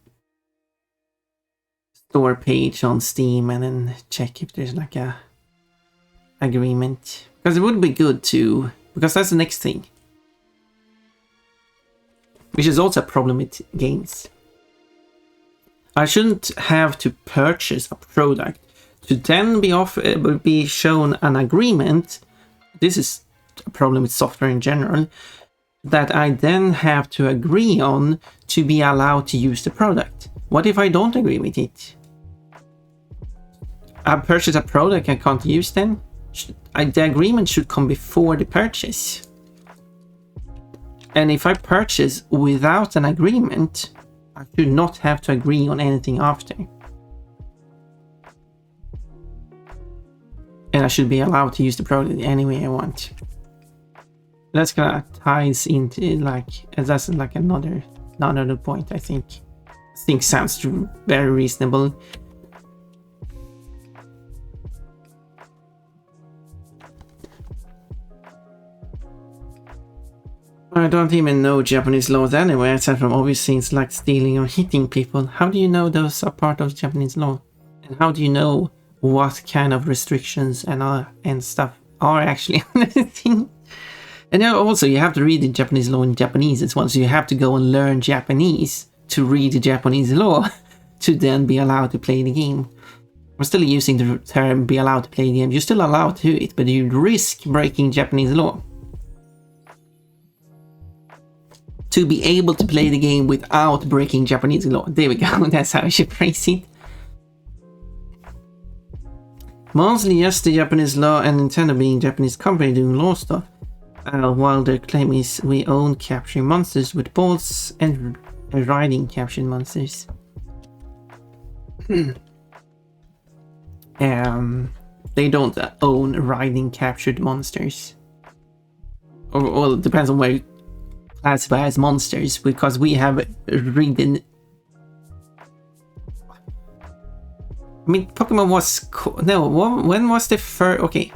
store page on Steam and then check if there's like a agreement. Because it would be good to... Because that's the next thing. Which is also a problem with games. I shouldn't have to purchase a product to then be shown an agreement. This is a problem with software in general, that I then have to agree on to be allowed to use the product. What if I don't agree with it? I purchase a product I can't use then? The agreement should come before the purchase. And if I purchase without an agreement, I should not have to agree on anything after. And I should be allowed to use the product any way I want. That's gonna ties into like, that's like another point I think sounds very reasonable. I don't even know Japanese laws anyway, aside from obvious things like stealing or hitting people. How do you know those are part of Japanese law? And how do you know what kind of restrictions and stuff are actually on the thing? And also you have to read the Japanese law in Japanese as well, so you have to go and learn Japanese to read the Japanese law to then be allowed to play the game. I'm still using the term be allowed to play the game. You're still allowed to do it, but you risk breaking Japanese law. To be able to play the game without breaking Japanese law. There we go, that's how I should phrase it. Mostly yes, the Japanese law and Nintendo being a Japanese company doing law stuff. While their claim is we own capturing monsters with balls and riding captured monsters. They don't own riding captured monsters. Or well, it depends on where you classify as monsters, because we have ridden... I mean, Pokemon was... No, when was the first... Okay,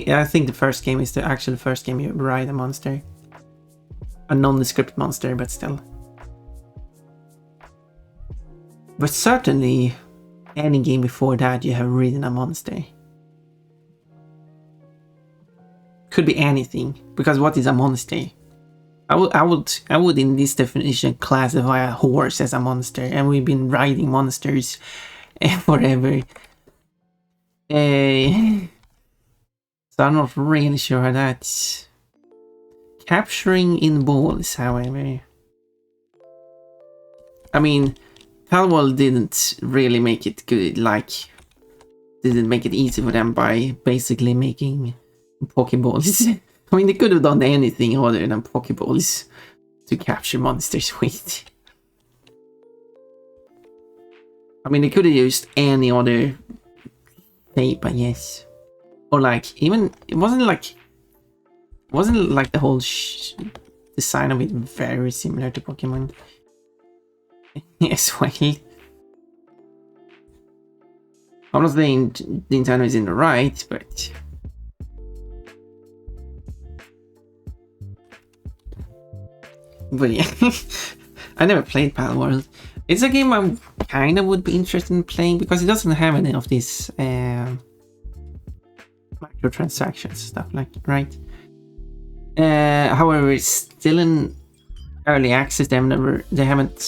I think the first game is the actual first game you ride a monster. A nondescript monster, but still. But certainly, any game before that you have ridden a monster. Could be anything, because what is a monster? I would in this definition classify a horse as a monster, and we've been riding monsters forever. So I'm not really sure how that's... Capturing in balls, however. I mean, Palworld didn't really make it good, like... didn't make it easy for them by basically making Pokeballs. I mean, they could have done anything other than Pokeballs to capture monsters with. I mean, they could have used any other shape, I guess. Or like, even, it wasn't like the whole design of it very similar to Pokemon as well. I'm not saying Nintendo is in the right, but yeah, I never played Pal World. It's a game I kind of would be interested in playing because it doesn't have any of these microtransactions stuff, like, right? However, it's still in early access. They haven't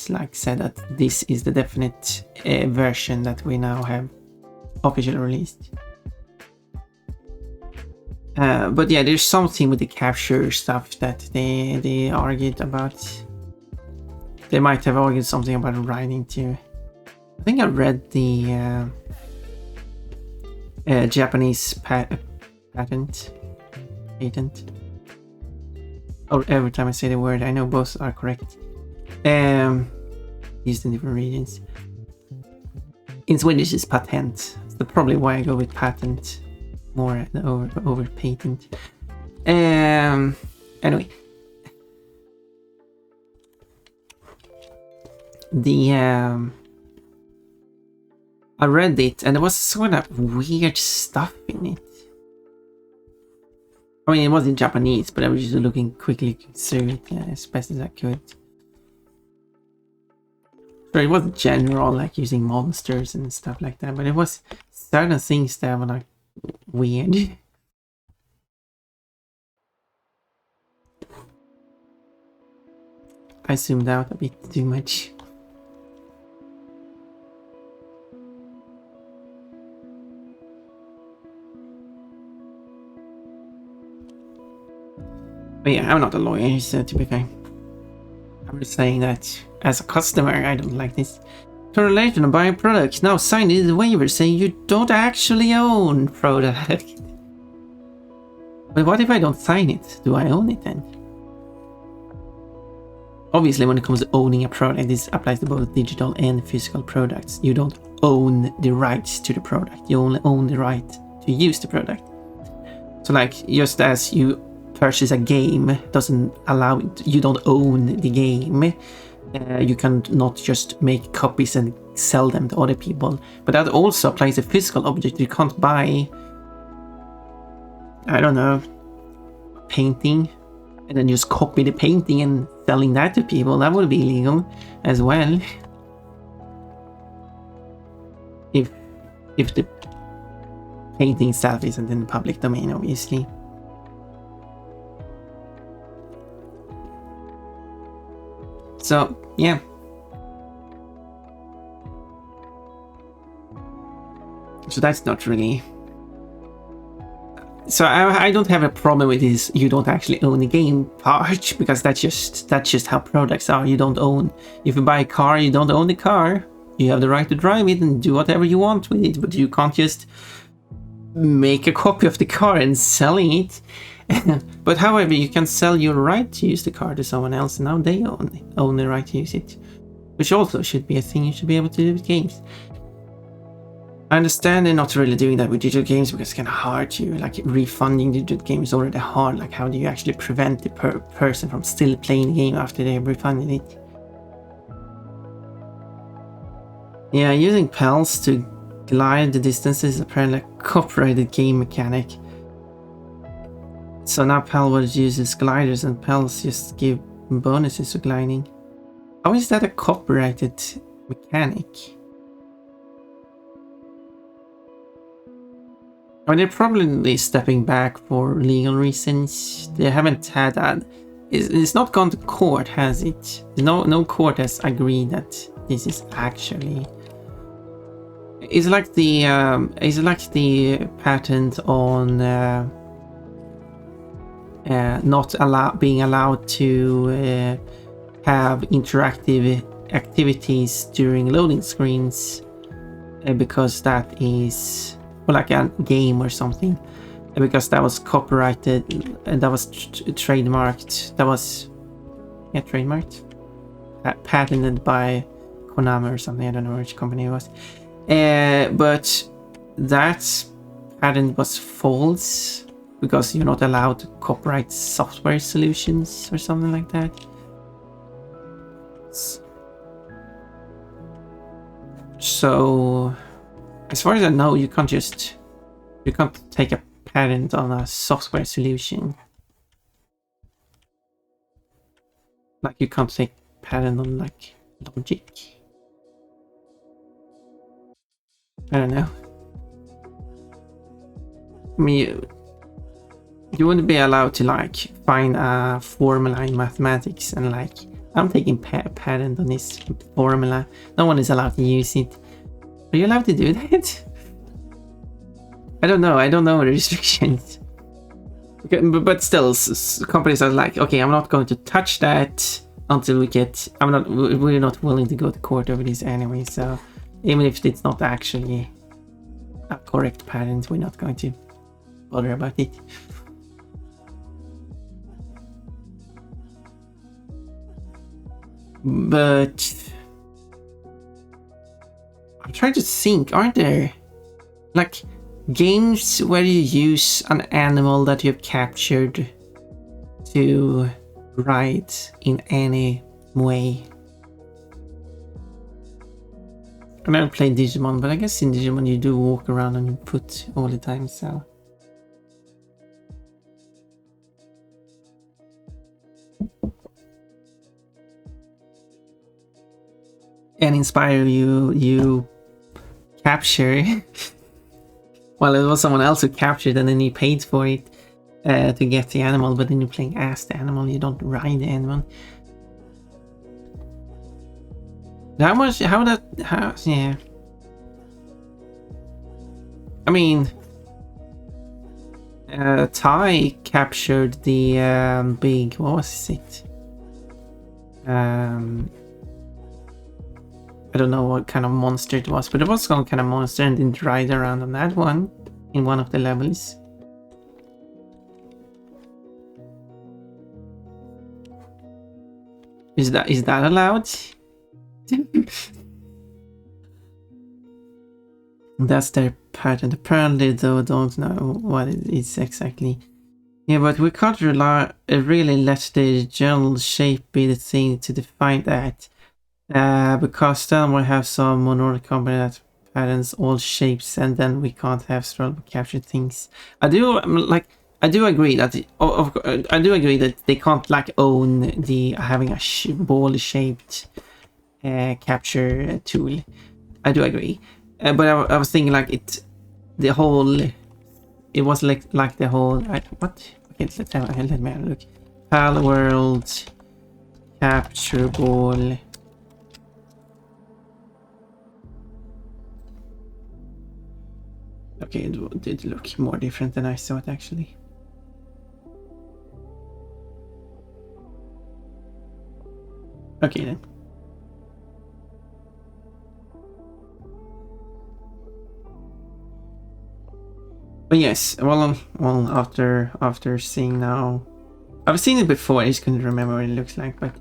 like said that this is the definite version that we now have officially released. But yeah, there's something with the capture stuff that they argued about. They might have argued something about writing too. I think I read the Japanese patent. Or every time I say the word, I know both are correct. Used in different regions. In Swedish is patent. That's probably why I go with patent more over patent. Anyway, I read it and there was sort of weird stuff in it. I mean, it was in Japanese, but I was just looking quickly through it as best as I could. So it wasn't general, like using monsters and stuff like that, but it was certain things that were like weird. I zoomed out a bit too much. But yeah, I'm not a lawyer, so to be fair. I'm just saying that as a customer, I don't like this. Correlation of buying products. Now sign this waiver saying you don't actually own product. But what if I don't sign it? Do I own it then? Obviously, when it comes to owning a product, this applies to both digital and physical products. You don't own the rights to the product. You only own the right to use the product. So like, just as you purchase a game doesn't allow it, you don't own the game. You can not just make copies and sell them to other people, but that also applies to physical object. You can't buy, I don't know, painting and then just copy the painting and selling that to people. That would be illegal as well. If the painting itself isn't in the public domain, obviously. So, yeah. So that's not really... So I don't have a problem with this you don't actually own the game part, because that's just how products are. You don't own... If you buy a car, you don't own the car. You have the right to drive it and do whatever you want with it, but you can't just make a copy of the car and selling it. But however, you can sell your right to use the car to someone else, and now they own the right to use it, which also should be a thing you should be able to do with games. I understand they're not really doing that with digital games because it's kind of hard to, like, refunding digital games is already hard. Like, how do you actually prevent the person from still playing the game after they've refunded it? Yeah, using pals to glide the distances is apparently a copyrighted game mechanic. So now Pal World uses gliders and Pals just give bonuses for gliding. How is that a copyrighted mechanic? I mean, they're probably stepping back for legal reasons. They haven't had that. It's not gone to court, has it? No court has agreed that this is actually... It's like the patent on not being allowed to have interactive activities during loading screens because that is like a game or something, because that was copyrighted and that was trademarked. That was trademarked, patented by Konami or something. I don't know which company it was. But that patent was false because you're not allowed to copyright software solutions or something like that. So, as far as I know, you can't take a patent on a software solution. Like you can't take patent on like logic. I don't know. I mean, you wouldn't be allowed to like find a formula in mathematics and like, I'm taking patent on this formula. No one is allowed to use it. Are you allowed to do that? I don't know the restrictions. Okay, but still, companies are like, okay, I'm not going to touch that until we're not willing to go to court over this anyway. So even if it's not actually a correct patent, we're not going to bother about it. But I'm trying to think, aren't there like games where you use an animal that you've captured to ride in any way? I never played Digimon, but I guess in Digimon you do walk around on your foot all the time, so. And Inspire you capture. Well, it was someone else who captured and then you paid for it to get the animal, but then you're playing as the animal, you don't ride the animal. Yeah. I mean, Ty captured the big, what was it? I don't know what kind of monster it was, but it was some kind of monster and didn't ride around on that one in one of the levels. Is that allowed? That's their pattern. Apparently, though, don't know what it is exactly. Yeah, but we can't really let the general shape be the thing to define that. Because then we have some minority company that patents all shapes, and then we can't have scrollable capture things. I do agree that I do agree that they can't like own the having a ball shaped capture tool. I do agree, but I was thinking like it was like the whole what? Okay, let me have a look. Pal World capture ball. Okay, it did look more different than I thought, actually. Okay, then. But yes, well, after seeing now, I've seen it before. I just couldn't remember what it looks like, but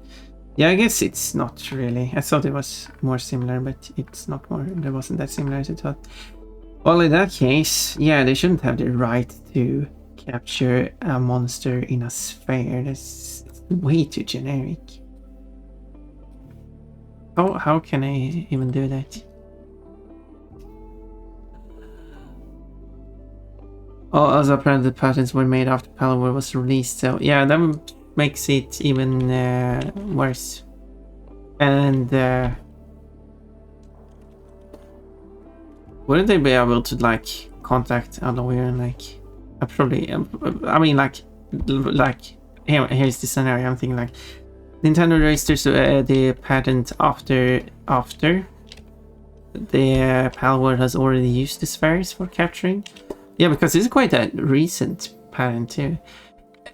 yeah, I guess it's not really. I thought it was more similar, but it's not more. It wasn't that similar as I thought. Well, in that case, yeah, they shouldn't have the right to capture a monster in a sphere. That's way too generic. How can I even do that? Oh, also apparently the patents were made after Palworld was released, so yeah, that makes it even worse. And wouldn't they be able to like contact a lawyer and like I mean like here's the scenario. I'm thinking like Nintendo registers the patent after the Palworld has already used the spheres for capturing. Yeah, because it's quite a recent patent too.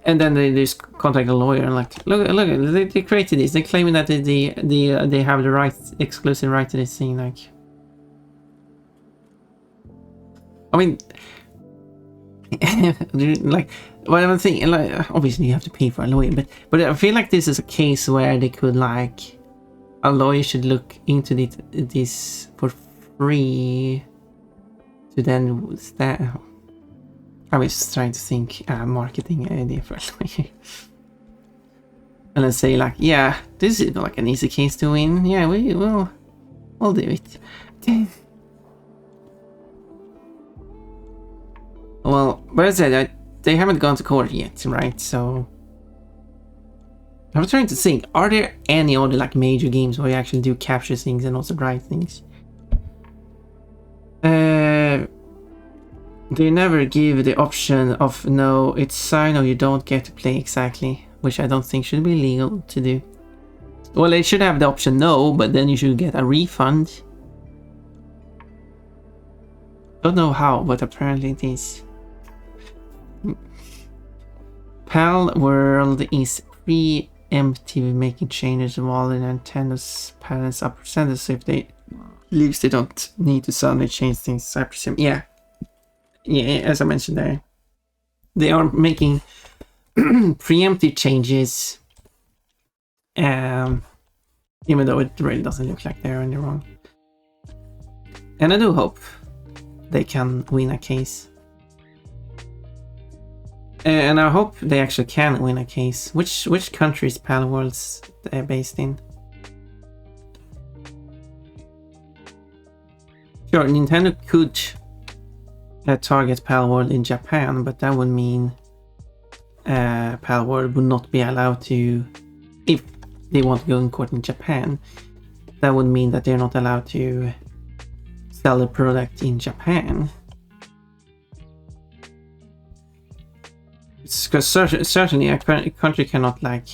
And then they just contact a lawyer and like look they created this. They're claiming that they have the right exclusive right to this thing like. I mean, like, what I'm thinking, like, obviously you have to pay for a lawyer, but I feel like this is a case where they could, like, a lawyer should look into this for free to then stand. I was trying to think marketing idea for a lawyer. And let's say, like, yeah, this is like an easy case to win. Yeah, we'll do it. Well, but I said they haven't gone to court yet, right? So I was trying to think, are there any other like major games where you actually do capture things and also write things? They never give the option of no, it's sign or you don't get to play exactly, which I don't think should be legal to do. Well, they should have the option no, but then you should get a refund. Don't know how, but apparently it is. Pal World is preemptive, making changes while the Nintendo's patents are presented, so if they leaves, they don't need to suddenly change things, I presume. Yeah, as I mentioned there, they are making preemptive changes, even though it really doesn't look like they're in the wrong. And I do hope they can win a case. And I hope they actually can win a case. Which country is Pal Worlds based in? Sure, Nintendo could target Pal World in Japan, but that would mean Pal World would not be allowed to, if they want to go in court in Japan, that would mean that they're not allowed to sell the product in Japan. Because certainly a country cannot, like,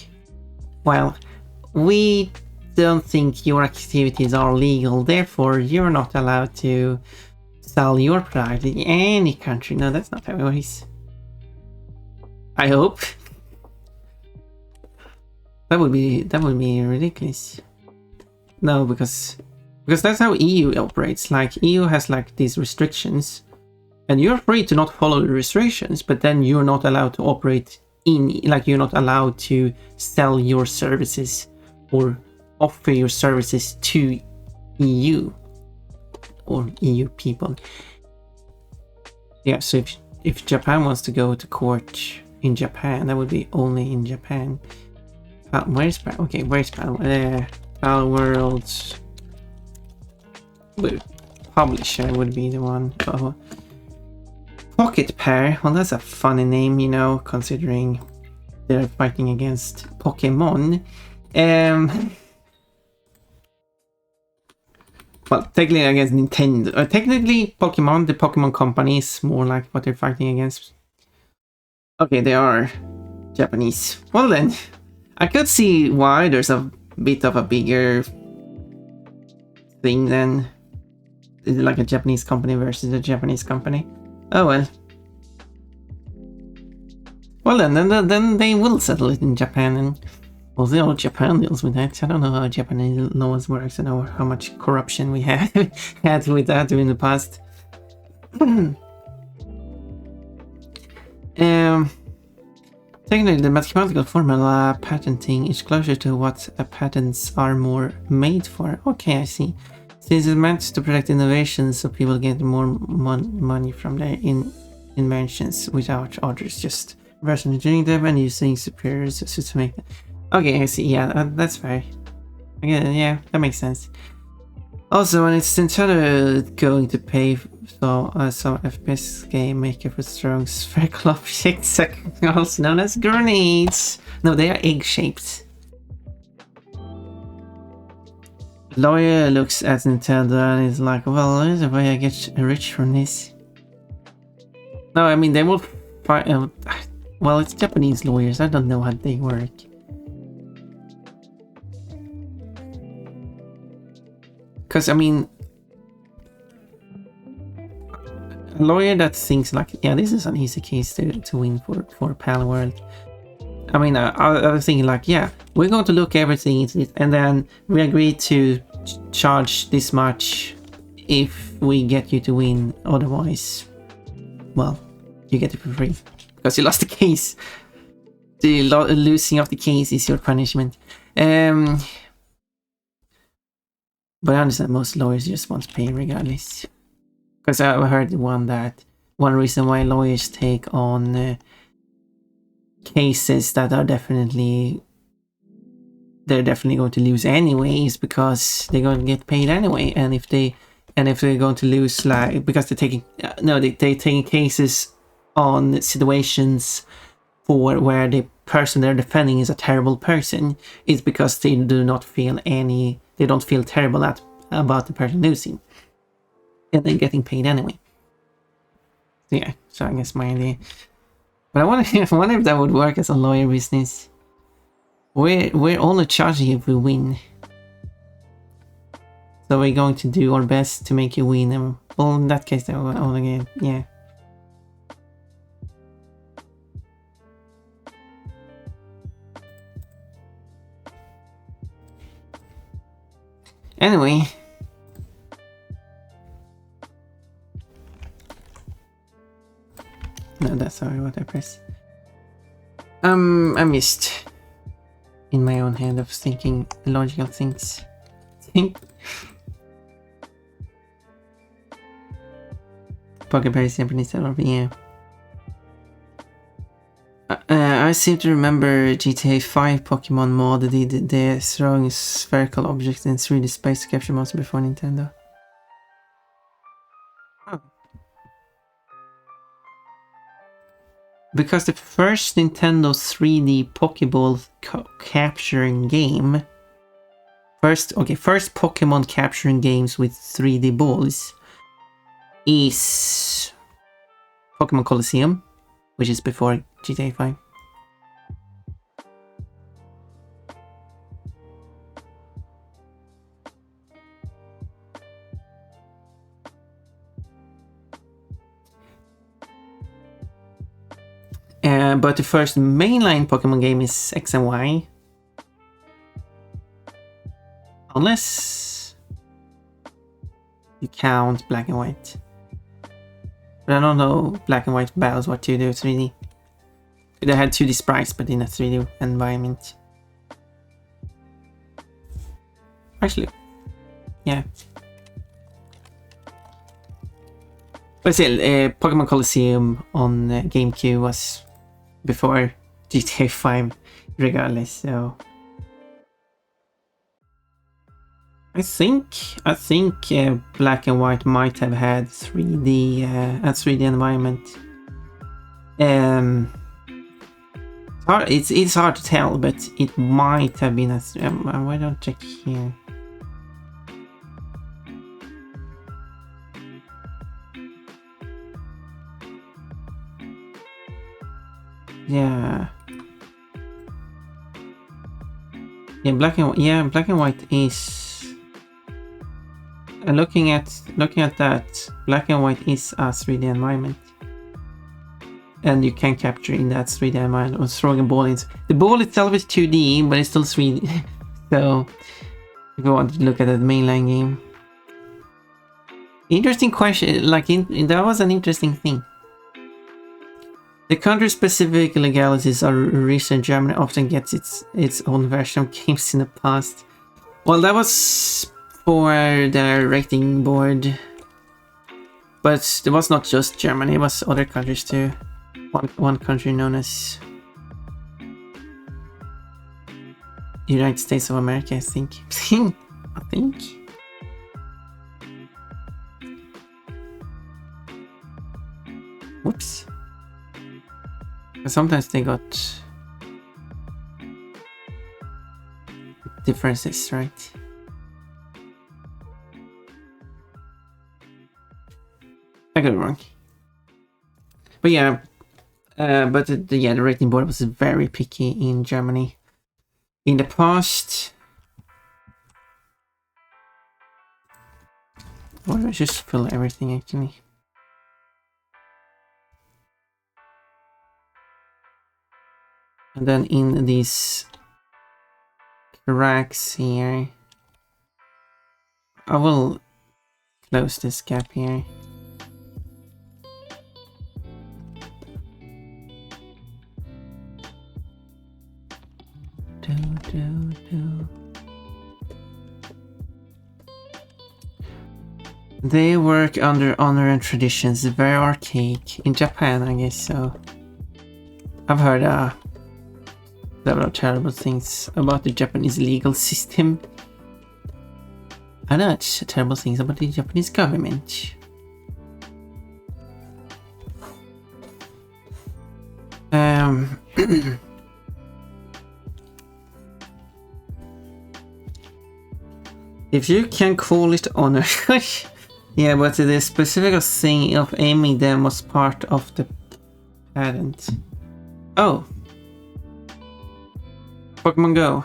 well, we don't think your activities are legal, therefore you're not allowed to sell your product in any country. No, that's not how it works. I hope. That would be ridiculous. No, because that's how EU operates. Like, EU has like these restrictions, and you're free to not follow the restrictions, but then you're not allowed to operate in, like, you're not allowed to sell your services or offer your services to EU or EU people. Yeah, so if Japan wants to go to court in Japan, that would be only in Japan. Where's Pal? Okay, where's Pal? Pal Worlds. Publisher would be the one. Oh. Pocket Pair. Well, that's a funny name, you know, considering they're fighting against Pokemon. Well, technically against Nintendo. Technically, Pokemon, the Pokemon company, is more like what they're fighting against. Okay, they are Japanese. Well then, I could see why there's a bit of a bigger thing than like a Japanese company versus a Japanese company. Oh well. Well then they will settle it in Japan, and well, the old Japan deals with that. I don't know how Japanese laws works. I know how much corruption we had with that in the past. Technically, the mathematical formula patenting is closer to what patents are more made for. Okay, I see. Since it's meant to protect innovations, so people get more money from their inventions without others just versioning them and using superiors to make them. Okay, I see. Yeah, that's fair. Again, yeah, that makes sense. Also, when it's Nintendo going to pay some FPS game maker for throwing spherical objects, also known as grenades. No, they are egg-shaped. Lawyer looks at Nintendo and is like, well, there's a way I get rich from this. No, I mean, they will fight. Well, it's Japanese lawyers. I don't know how they work. Because, I mean, a lawyer that thinks like, yeah, this is an easy case to win for Pal World. I mean, I was thinking like, yeah, we're going to look everything into it, and then we agree to charge this much if we get you to win. Otherwise, well, you get it for free because you lost the case. The losing of the case is your punishment. But I understand most lawyers just want to pay regardless. Because I heard one reason why lawyers take on cases that are they're definitely going to lose anyway is because they're going to get paid anyway. And if they're going to lose, like, because they're taking cases on situations for where the person they're defending is a terrible person, it's because they don't feel terrible about the person losing, and then getting paid anyway. So yeah, so I guess my idea. But I wonder if that would work as a lawyer business. We're only charging if we win. So we're going to do our best to make you win. And well, in that case, they will only get, yeah. Anyway. No, that's sorry what I pressed. I'm just in my own head of thinking logical things. Pocket Berry Japanese yeah. I seem to remember GTA 5 Pokemon mod did the throwing spherical objects in 3D space to capture monsters before Nintendo. Oh. Because the first Nintendo 3D Pokeball capturing game, first Pokemon capturing games with 3D balls is Pokemon Colosseum, which is before GTA 5. But the first mainline Pokemon game is X and Y. Unless you count Black and White. But I don't know Black and White battles what 2D or 3D. They had 2D sprites but in a 3D environment. Actually, yeah. But still, Pokemon Colosseum on GameCube was before GTA 5 regardless, so... I think Black and White might have had 3D a 3D environment. It's hard to tell, but it might have been a. Why don't I check here? Yeah. Black and White is. Looking at that, Black and White is a 3D environment, and you can capture in that 3D environment or throwing a ball in. The ball itself is 2D, but it's still 3D. So, if you want to look at the mainline game, interesting question. Like that was an interesting thing. The country-specific legalities are recent. Germany often gets its own version of games in the past. Well, that was for their rating board, but it was not just Germany, it was other countries too. One country known as United States of America, I think. I think. Whoops. But sometimes they got differences, right? I got it wrong. But yeah, the rating board was very picky in Germany in the past. Why don't I just fill everything actually? And then in these cracks here, I will close this gap here. They work under honor and traditions, very archaic. In Japan, I guess so. I've heard several terrible things about the Japanese legal system. I know it's terrible things about the Japanese government. If you can call it honor. Yeah, but the specific thing of aiming them was part of the patent. Oh. Pokemon Go.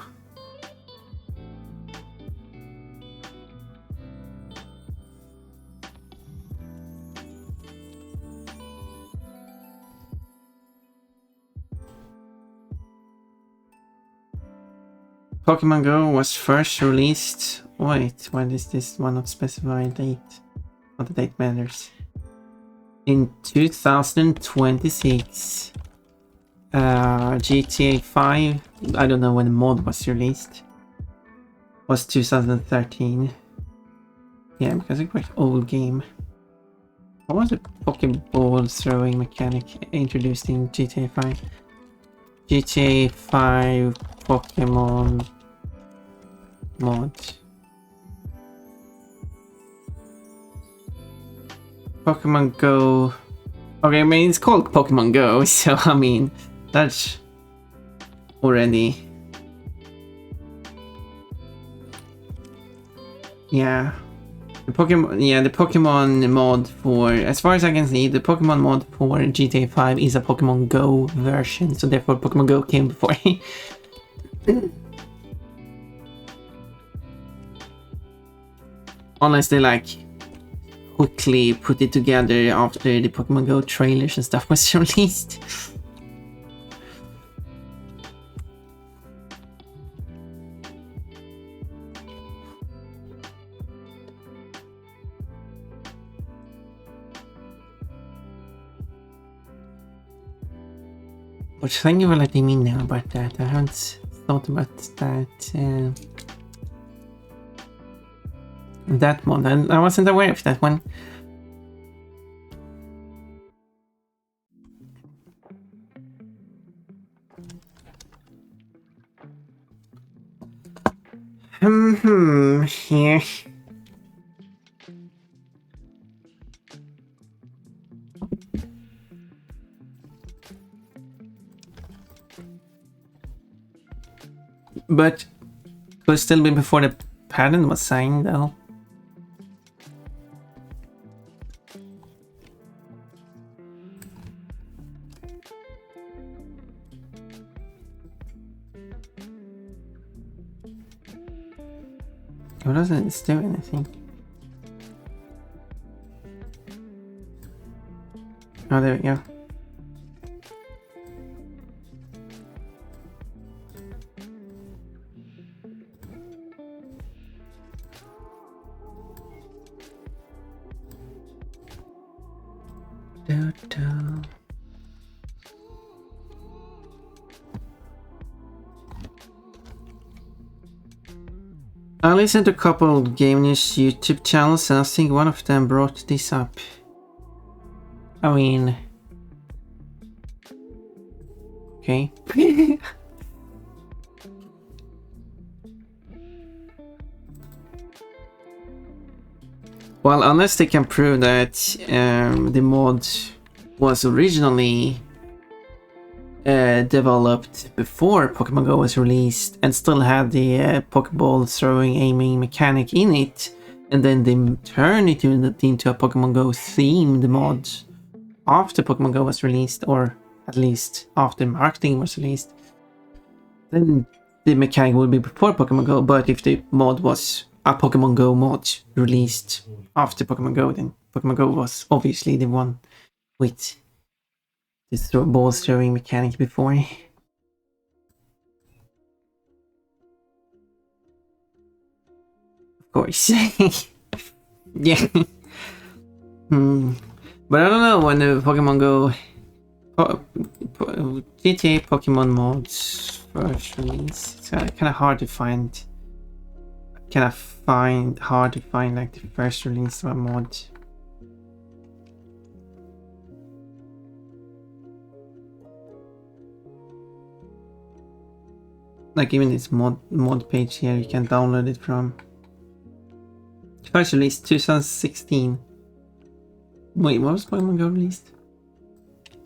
Pokemon Go was first released. Wait, why is this one not specified date? What the date matters. In 2026. GTA 5, I don't know when the mod was released. Was 2013. Yeah, because it's a quite old game. What was the Pokeball throwing mechanic introduced in GTA 5? GTA 5 Pokemon mod. Pokemon Go. Okay, I mean, it's called Pokemon Go, so I mean, that's already. Yeah. The Pokemon mod for, as far as I can see, the Pokemon mod for GTA 5 is a Pokemon Go version, so therefore Pokemon Go came before. Unless they like quickly put it together after the Pokemon Go trailers and stuff was released. Which thank you for letting me know about that. I haven't thought about that that one. I wasn't aware of that one. Here. But it could still be before the patent was signed, though. It doesn't do anything. Oh, there we go. I listened to a couple of game news YouTube channels and I think one of them brought this up. I mean... Okay. Well, unless they can prove that the mod was originally developed before Pokemon Go was released and still had the Pokeball throwing aiming mechanic in it, and then they turned it into a Pokemon Go themed mod after Pokemon Go was released, or at least after marketing was released, then the mechanic would be before Pokemon Go. But if the mod was a Pokemon Go mod released after Pokemon Go, then Pokemon Go was obviously the one with this ball throwing mechanic before. Of course. Yeah. But I don't know when the Pokemon Go GTA Pokemon mods first release. It's kind of hard to find. Hard to find like the first release of a mod. Like even this mod page here, you can download it from. First release 2016. Wait, what was Pokemon Go released?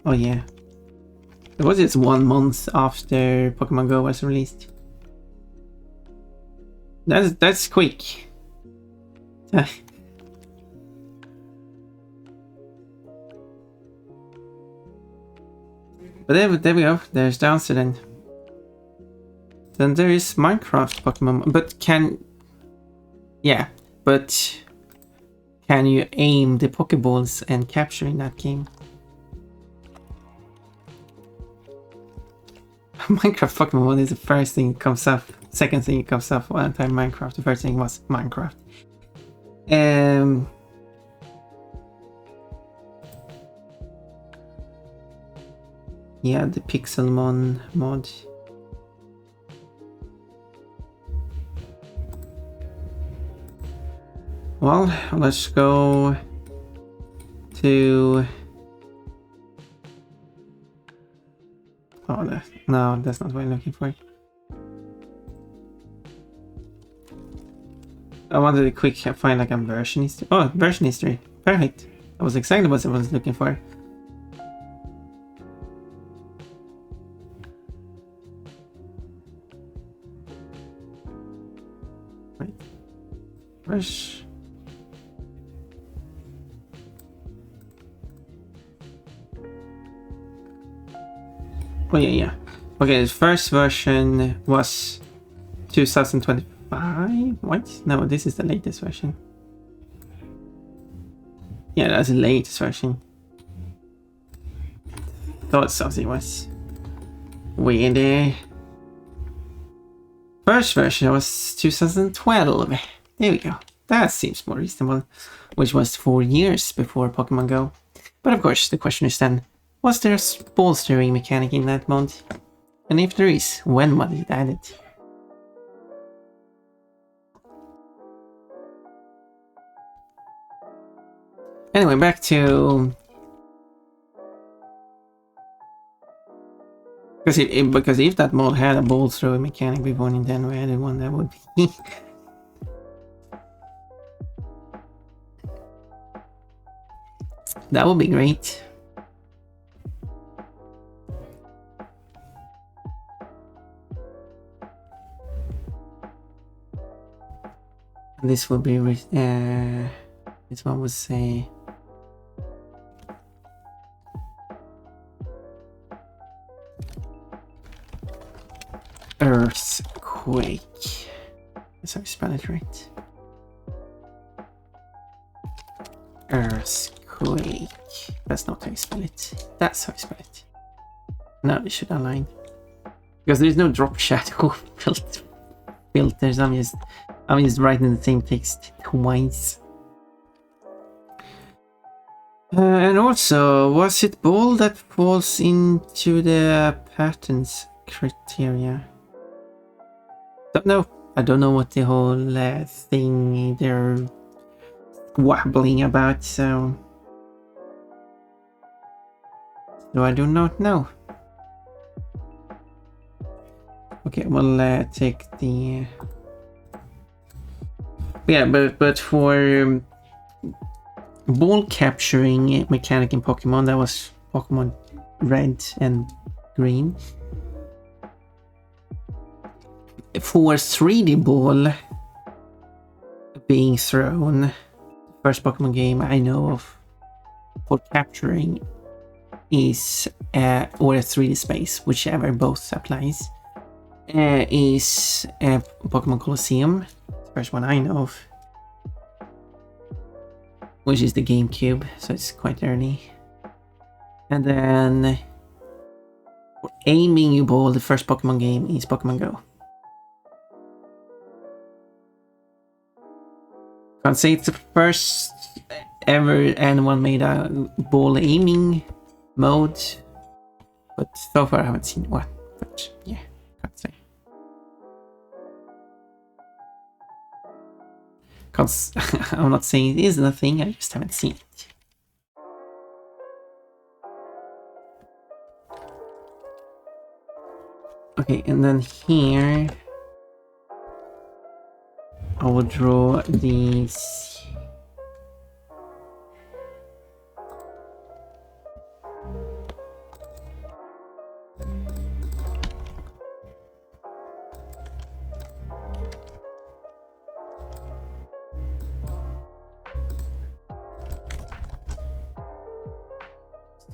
Oh yeah, it was just 1 month after Pokemon Go was released. That's quick. But there we go. There's the answer then. Then there is Minecraft Pokemon, but can you aim the Pokeballs and capture in that game? Minecraft Pokemon is the first thing that comes up. Second thing that comes up one time Minecraft. The first thing was Minecraft. Yeah, the Pixelmon mod. Well, let's go to... Oh, no, that's not what I'm looking for. I wanted to quick find like a version history. Oh, version history. Perfect. That was exactly what I was looking for. Right. Where's... Oh yeah. Okay, the first version was 2025. What? No, this is the latest version. Yeah, that's the latest version. Thought something was weird there. First version was 2012. There we go. That seems more reasonable. Which was 4 years before Pokemon Go. But of course, the question is then, was there a ball steering mechanic in that mod? And if there is, when was it added? Anyway, back to... Because if that mod had a ball throwing mechanic before Nintendo added one, that would be... that would be great. This would be this one would say earthquake. That's how you spell it, right? Earthquake. That's not how you spell it. That's how you spell it. No, it should align. Because there's no drop shadow filters. I'm just writing the same text twice. And also, was it ball that falls into the patterns criteria? Don't know. I don't know what the whole thing they're wobbling about, so I do not know. Okay, we'll take the... Yeah, but for ball capturing mechanic in Pokemon, that was Pokemon Red and Green. For 3D ball being thrown, first Pokemon game I know of for capturing is or a 3D space, whichever both applies, is Pokemon Colosseum. First one I know of, which is the GameCube, so it's quite early. And then for aiming you ball, the first Pokemon game is Pokemon Go. Can't say it's the first ever anyone made a ball aiming mode, but so far I haven't seen one. But yeah, I'd say. Because I'm not saying it is nothing, I just haven't seen it. Okay, and then here I will draw these.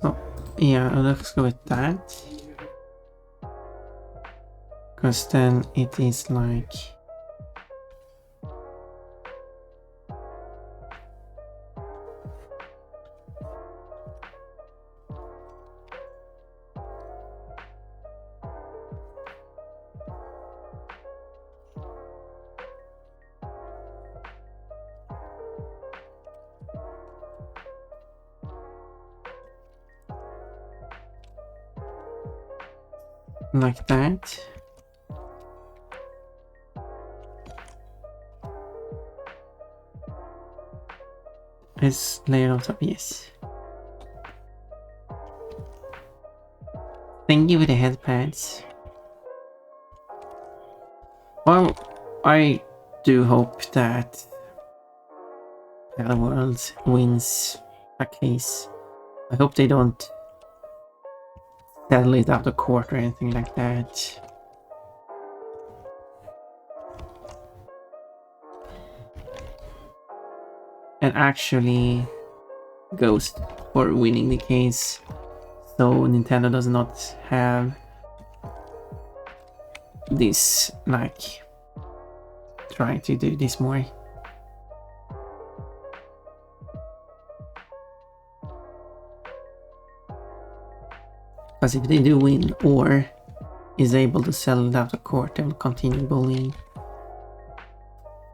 So, yeah, let's go with that. Because then it is like... like that. It's layer on top, yes. Thank you for the head pads. Well, I do hope that Hell World wins a case. I hope they don't settle it out of court or anything like that. And actually goes for winning the case, so Nintendo does not have this, like, trying to do this more. Because if they do win or is able to sell it out of court, they will continue bullying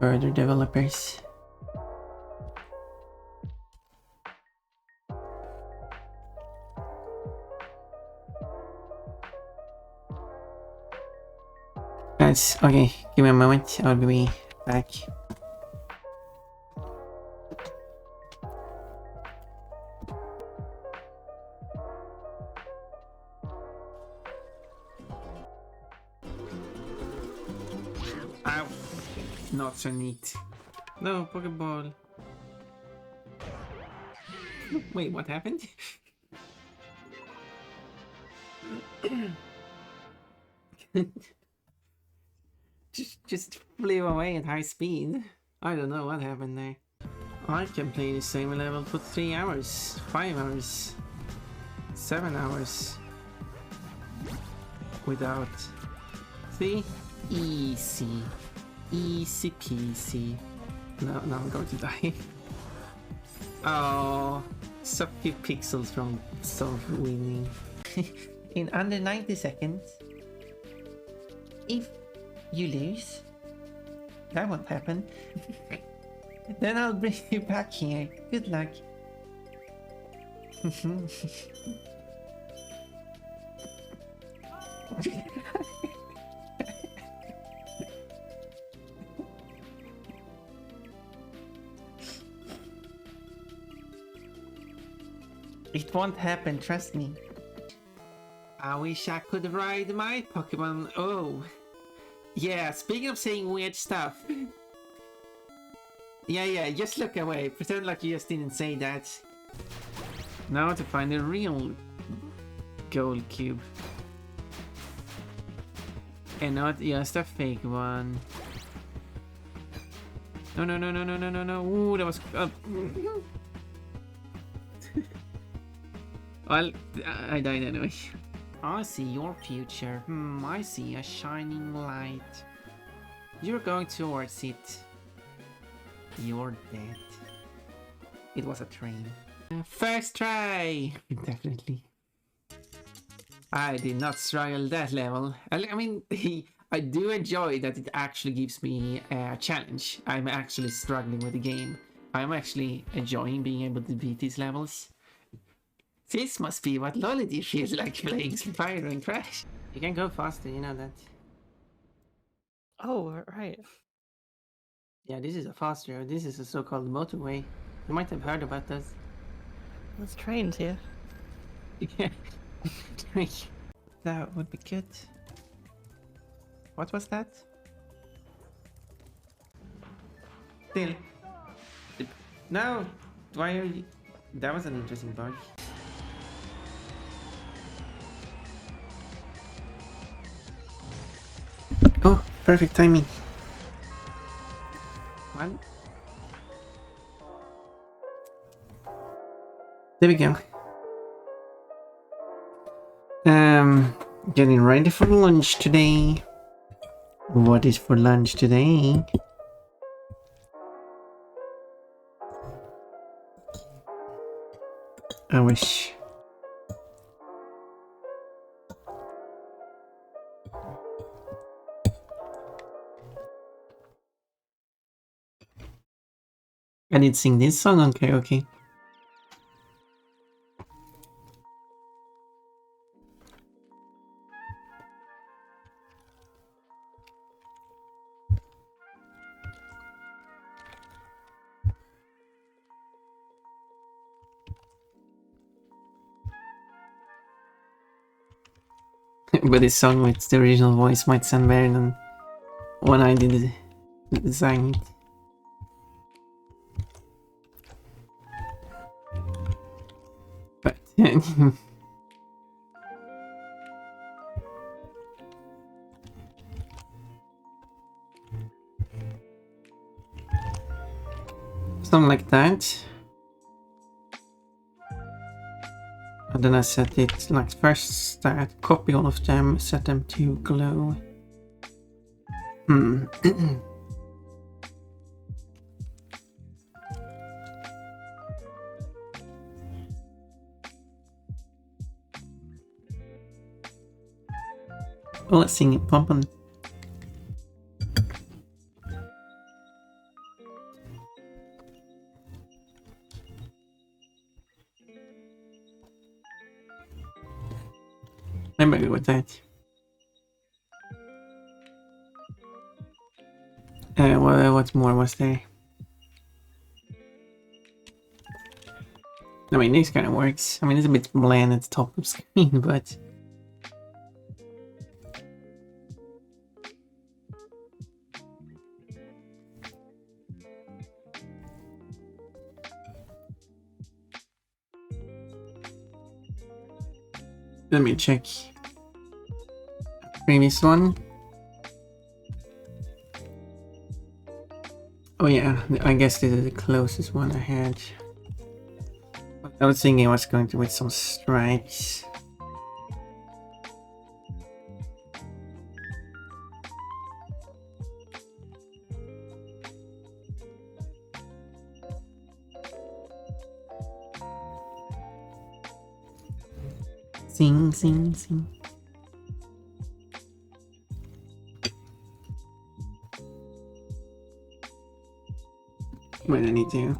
further developers. Guys, okay, give me a moment, I'll be back. Ow, not so neat. No, Pokeball. Wait, what happened? just flew away at high speed. I don't know what happened there. I can play the same level for 3 hours, 5 hours, 7 hours without. See? Easy. Easy peasy. No, now I'm going to die. Oh, so few pixels from winning. In under 90 seconds. If you lose, that won't happen. Then I'll bring you back here. Good luck. It won't happen, trust me. I wish I could ride my Pokemon. Oh. Yeah, speaking of saying weird stuff. Yeah, just look away. Pretend like you just didn't say that. Now to find the real gold cube. And not just a fake one. No. Ooh, that was... Well, I died anyway. I see your future. I see a shining light. You're going towards it. You're dead. It was a train. First try! Definitely. I did not struggle that level. I mean, I do enjoy that it actually gives me a challenge. I'm actually struggling with the game. I'm actually enjoying being able to beat these levels. This must be what Lolity feels like playing Spyro and Crash. You can go faster, you know that. Oh, right. Yeah, this is a fast road. This is a so-called motorway. You might have heard about this. There's trains here. Yeah. That would be good. What was that? Still. No! Why are you... That was an interesting bug. Oh, perfect timing. What? There we go. Getting ready for lunch today. What is for lunch today? I wish. I did sing this song on karaoke. But this song with the original voice might sound better than when I did sang it. But something like that. And then I set it like first start, copy all of them, set them to glow. Oh, let's sing it pumping. I'm ready with that. What more was there? I mean, this kind of works. I mean, it's a bit bland at the top of the screen, but... Let me check. Previous one. Oh yeah, I guess this is the closest one I had. I was thinking I was going to with some strikes. Sing, sing, sing. What do I need to?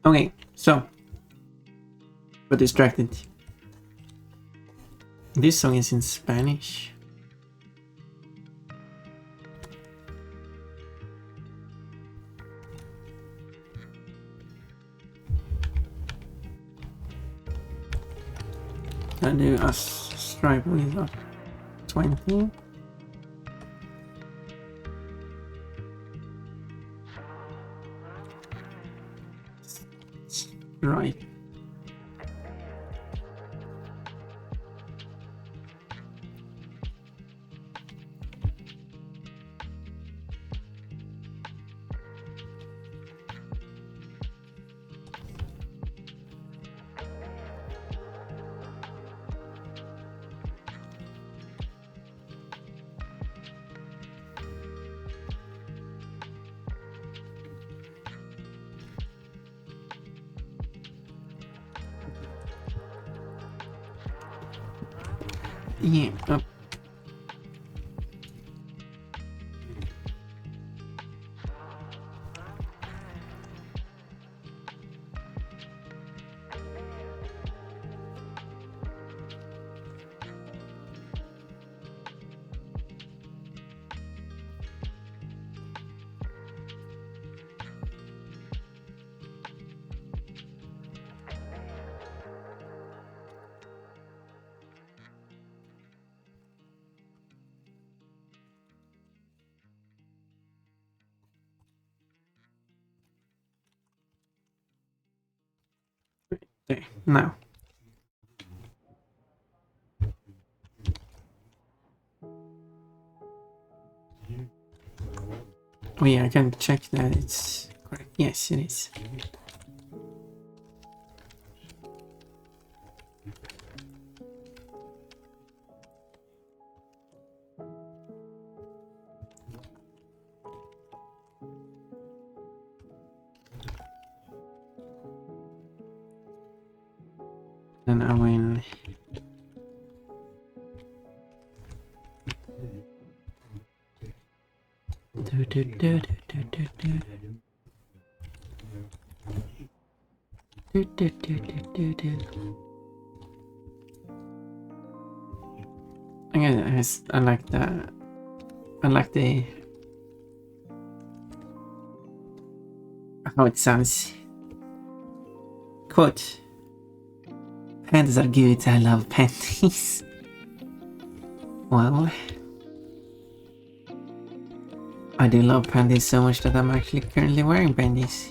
Okay, so got distracted. This song is in Spanish. I do a stripe with a 20. Right. Yeah. Oh. There. Now. Oh yeah, I can check that it's correct. Yes, it is. Then I will I like that. I like the how it sounds. Quote: "Panties are good. I love panties." Well, I do love panties so much that I'm actually currently wearing panties.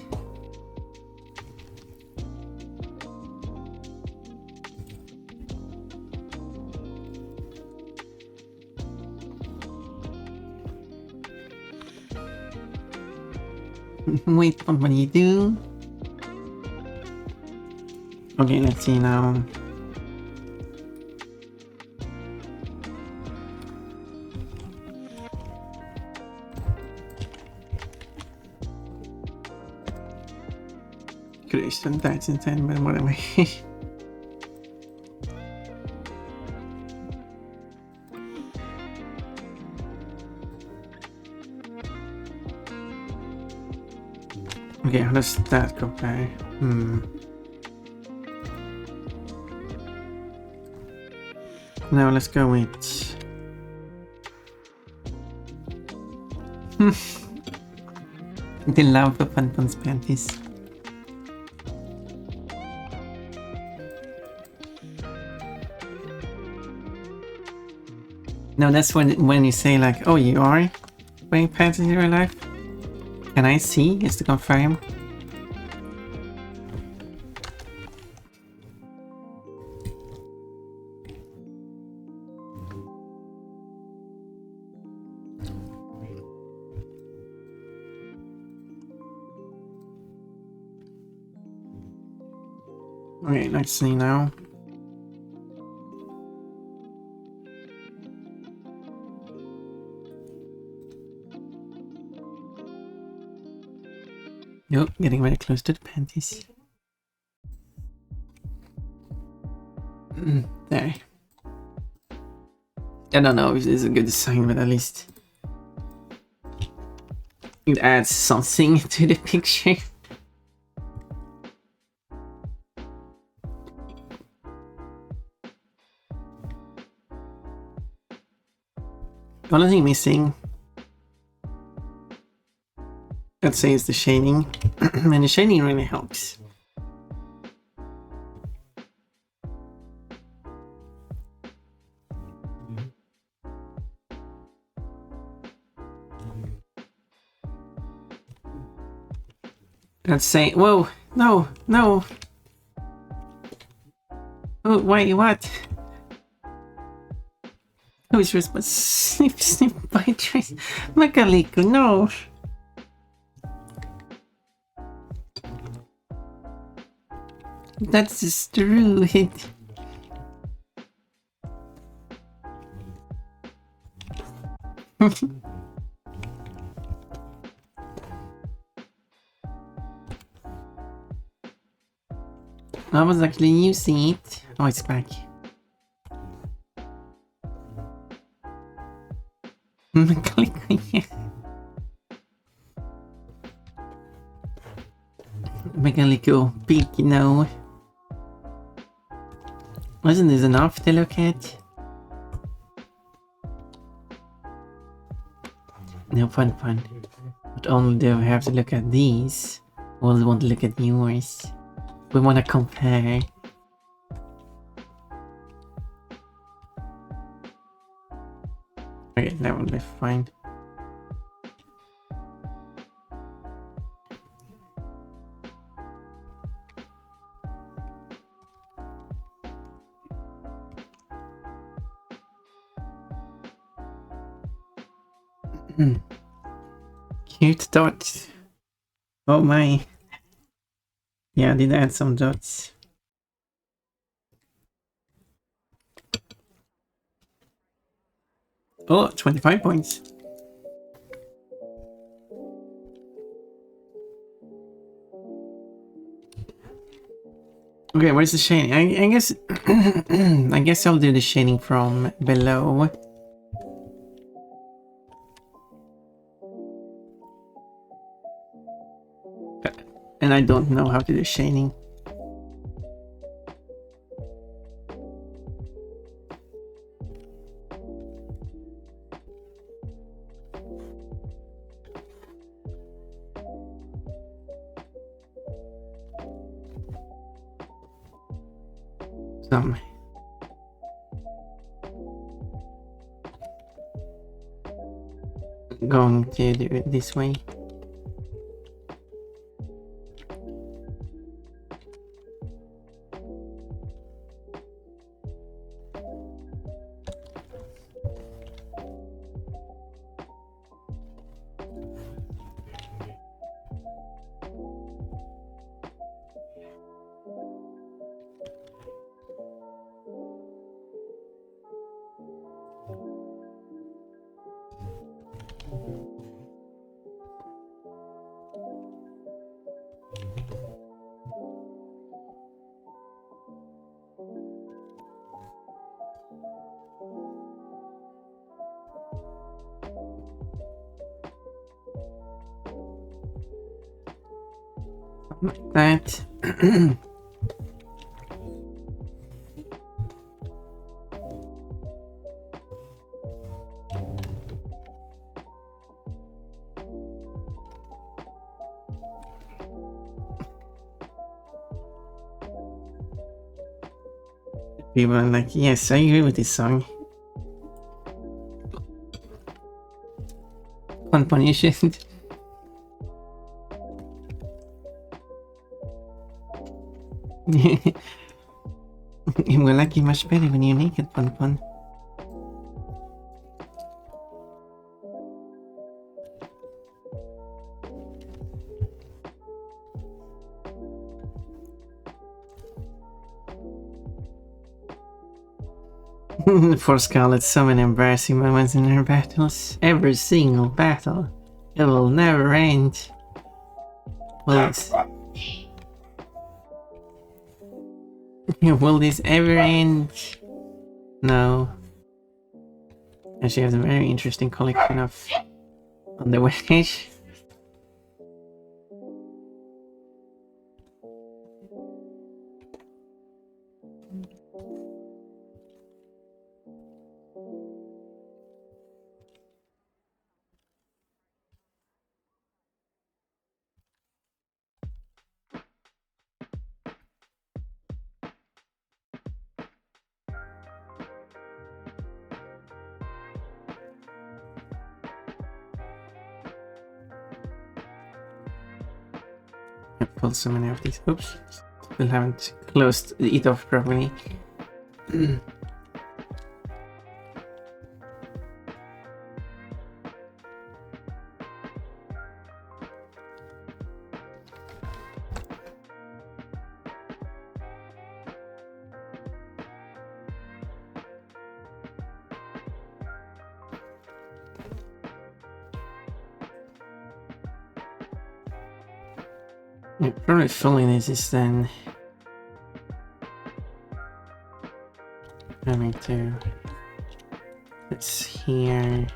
Wait, what do you do? Okay, let's see now. Could have done that instead, but whatever. Okay, how does that compare? Now let's go with... the love for Phantom's panties. No, that's when you say like, oh, you are wearing panties in real life? Can I see? Just to confirm. Okay, let's see now. Nope, getting very close to the panties. There. I don't know if this is a good design, but at least it adds something to the picture. The only thing missing, let's say, is the shading, and the shading really helps. Let's say, whoa, no, no, Oh, wait, what? Who's responsible? Snip by Trace. Mechaliko, no! That's just true. I was actually using it. Oh, it's back. Mechanical big, no. Wasn't this enough to look at? No fun. But only do we have to look at these. We'll want to look at yours. We want to compare. Okay, that will be fine. Cute dots. Oh my. Yeah, I did add some dots. Oh, 25 points. Okay, where's the shading? I guess I guess I'll do the shading from below. And I don't know how to do shading. Some. Going to do it this way. Like that. People are like, yes, I agree with this song. Fun punishment. It will like you much better when you're naked, Pun. For Scarlet, so many embarrassing moments in her battles. Every single battle. It will never end. Will this ever end? No. And she has a very interesting collection of underwear. Pull so many of these. Oops. Still haven't closed it off properly. Yeah, probably filling this is then having to. It's here.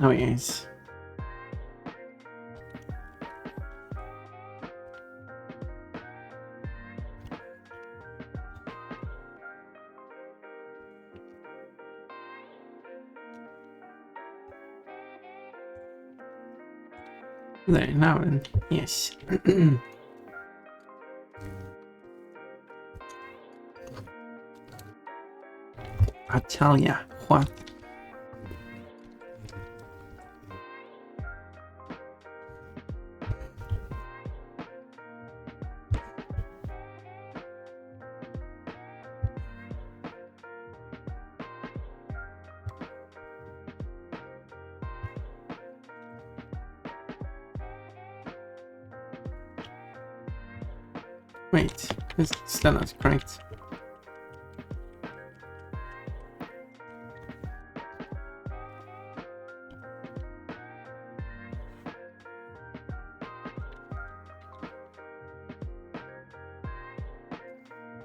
Oh yes. There, now then, yes. I tell ya what. Wait, it's still not correct.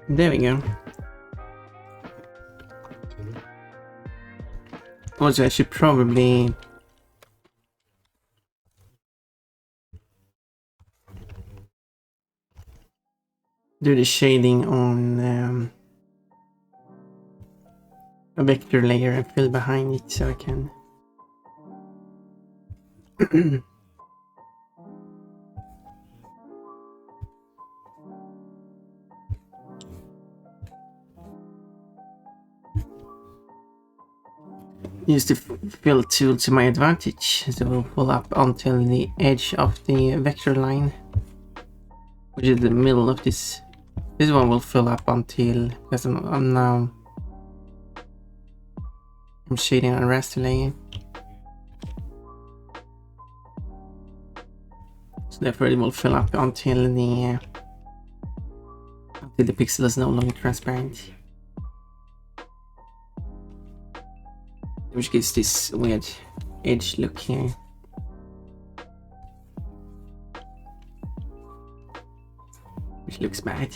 There we go. Also, I should probably do the shading on a vector layer and fill behind it so I can use the fill tool to my advantage, so we'll pull up until the edge of the vector line, which is the middle of this. This one will fill up until, because I'm shading on raster layer, so therefore it will fill up until the pixel is no longer transparent, which gives this weird edge look here. Which looks bad.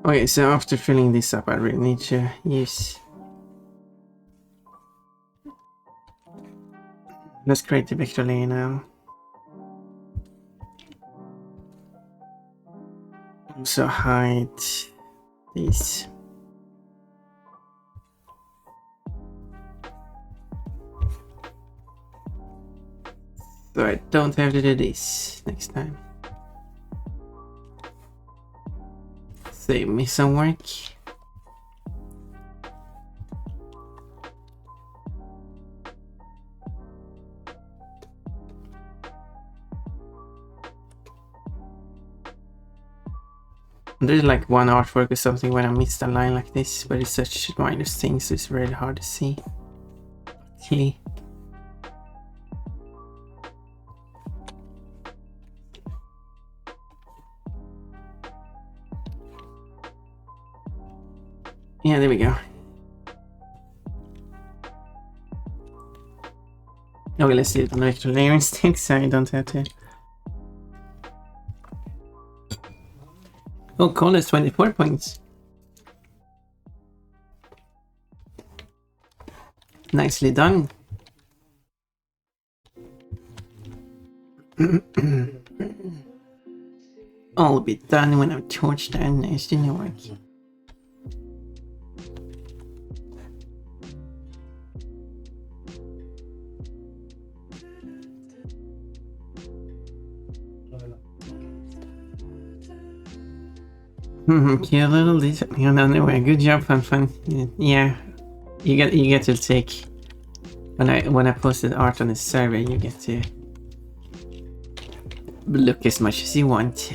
Okay, so after filling this up, I really need to use. Let's create the vector layer now. Also hide these. So I don't have to do this next time. Save me some work. There's like one artwork or something when I missed a line like this, but it's such minor things, so it's really hard to see. Okay. Yeah, there we go. Okay, let's do it on the vector layer instead, so I don't have to. Oh, cool, it's 24 points. Nicely done. I'll be done when I'm torched and it's in work. Okay, a little detail on underwear. Good job, Fun. Yeah, you get to take when I posted art on the survey. You get to look as much as you want.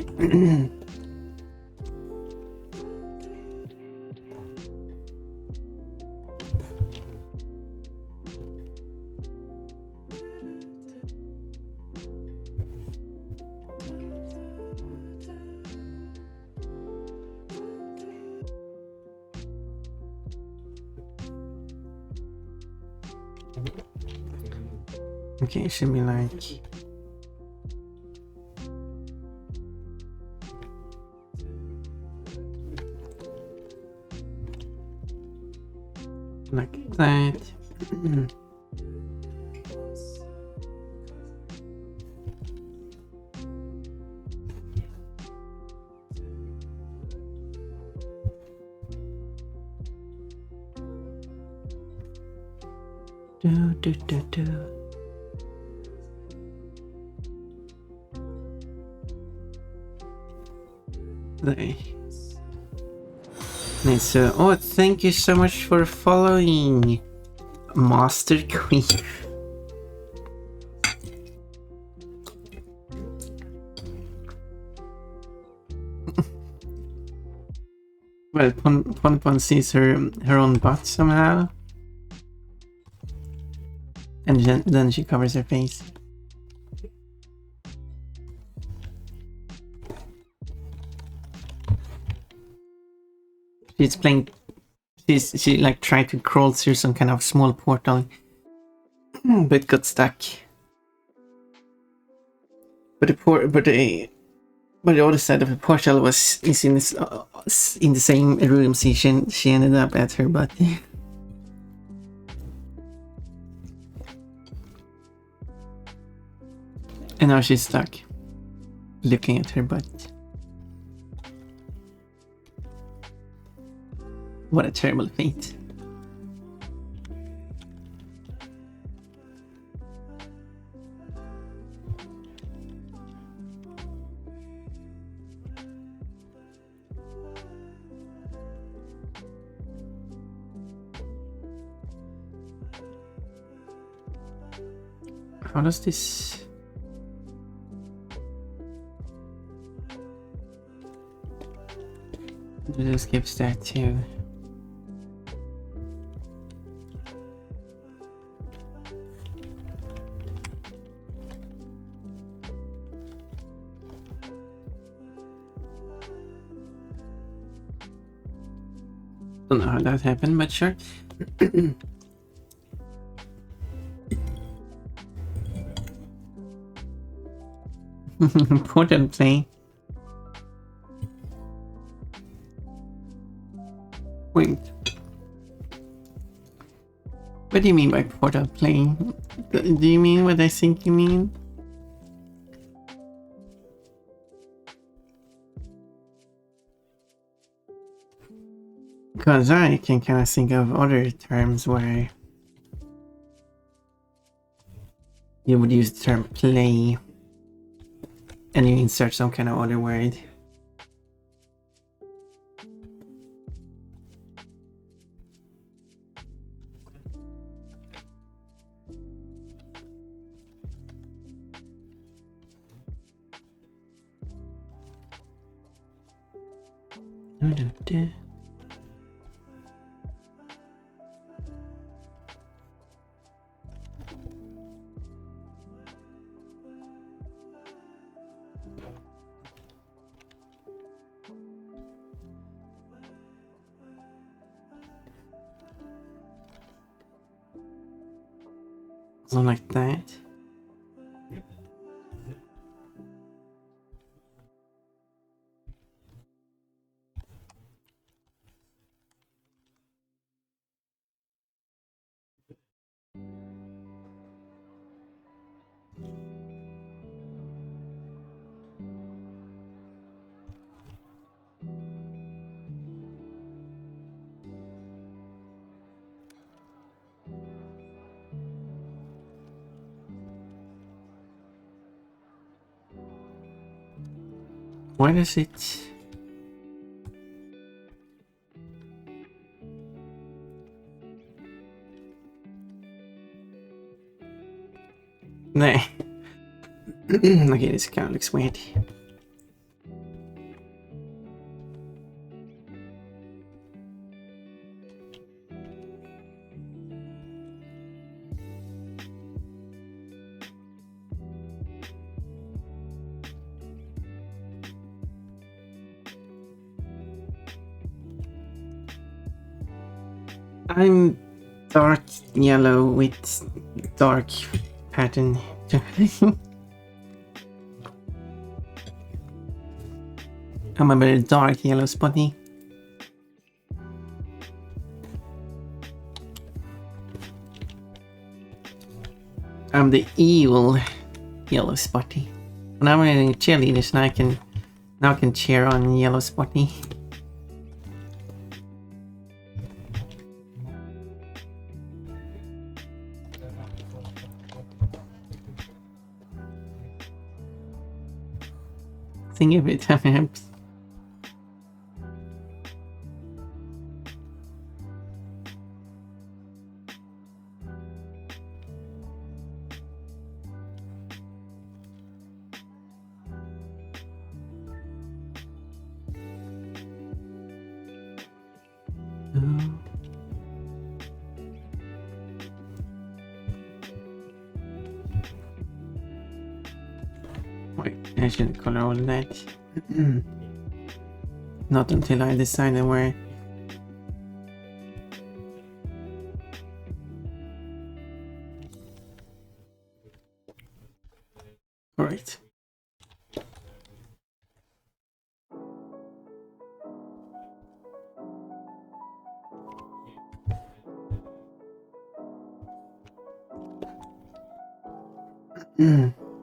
Okay, it should be like that. Do. There. Nice. Oh, thank you so much for following, Master Queen. Well, Pon sees her own butt somehow, and then she covers her face. She's playing. She like tried to crawl through some kind of small portal, but got stuck. But the other side of the portal is in the same room. See, she ended up at her butt. And now she's stuck, looking at her butt. What a terrible fate. How does this... Do this gives that too? Don't know how that happened, but sure. Portal play. Wait. What do you mean by portal play? Do you mean what I think you mean? Because I can kind of think of other terms where you would use the term play and you insert some kind of other word. Something like that. Why does it... Nah. Okay, this kind of looks weird. I'm dark yellow with dark pattern. I'm a very dark yellow spotty. I'm the evil yellow spotty. When I'm wearing cheerleaders, now I can cheer on yellow spotty. Sing every time it helps. Wait, I should color all that. Not until I decided where. Alright.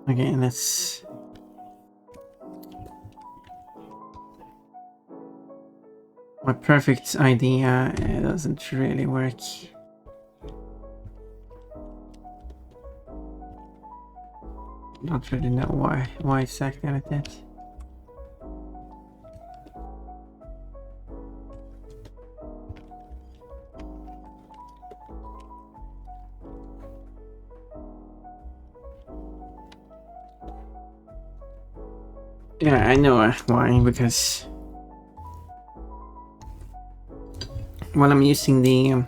Okay, let's. My perfect idea doesn't really work. Not really know why exactly like that. Yeah, I know why, because while I'm using the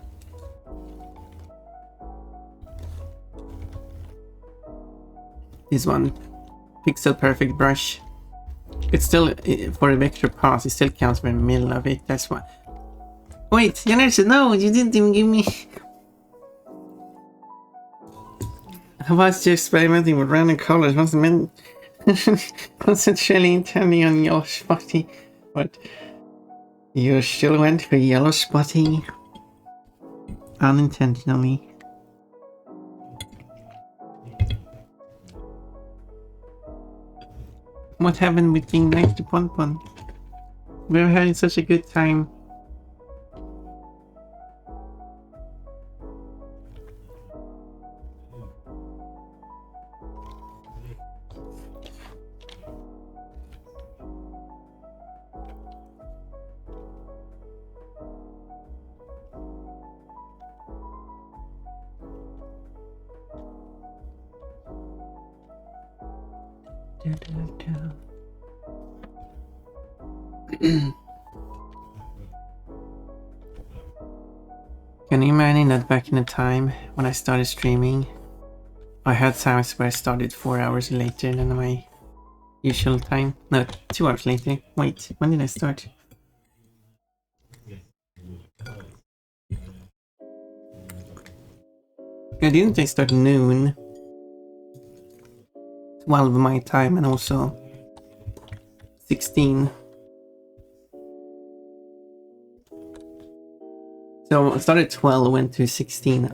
this one pixel perfect brush, it's still for a vector pass, it still counts for the middle of it. That's why. Wait, Janessa, no, you didn't even give me. I was just experimenting with random colors. Wasn't meant concentrating intently on yellow spotty, but you still went for yellow spotty unintentionally. What happened with being next to Pon Pon? We were having such a good time. Can you imagine that back in the time when I started streaming, I had times where I started 4 hours later than my usual time? No, 2 hours later. Wait, when did I start? Yeah, didn't I start noon? 12 my time and also 16. So I started 12, went to 16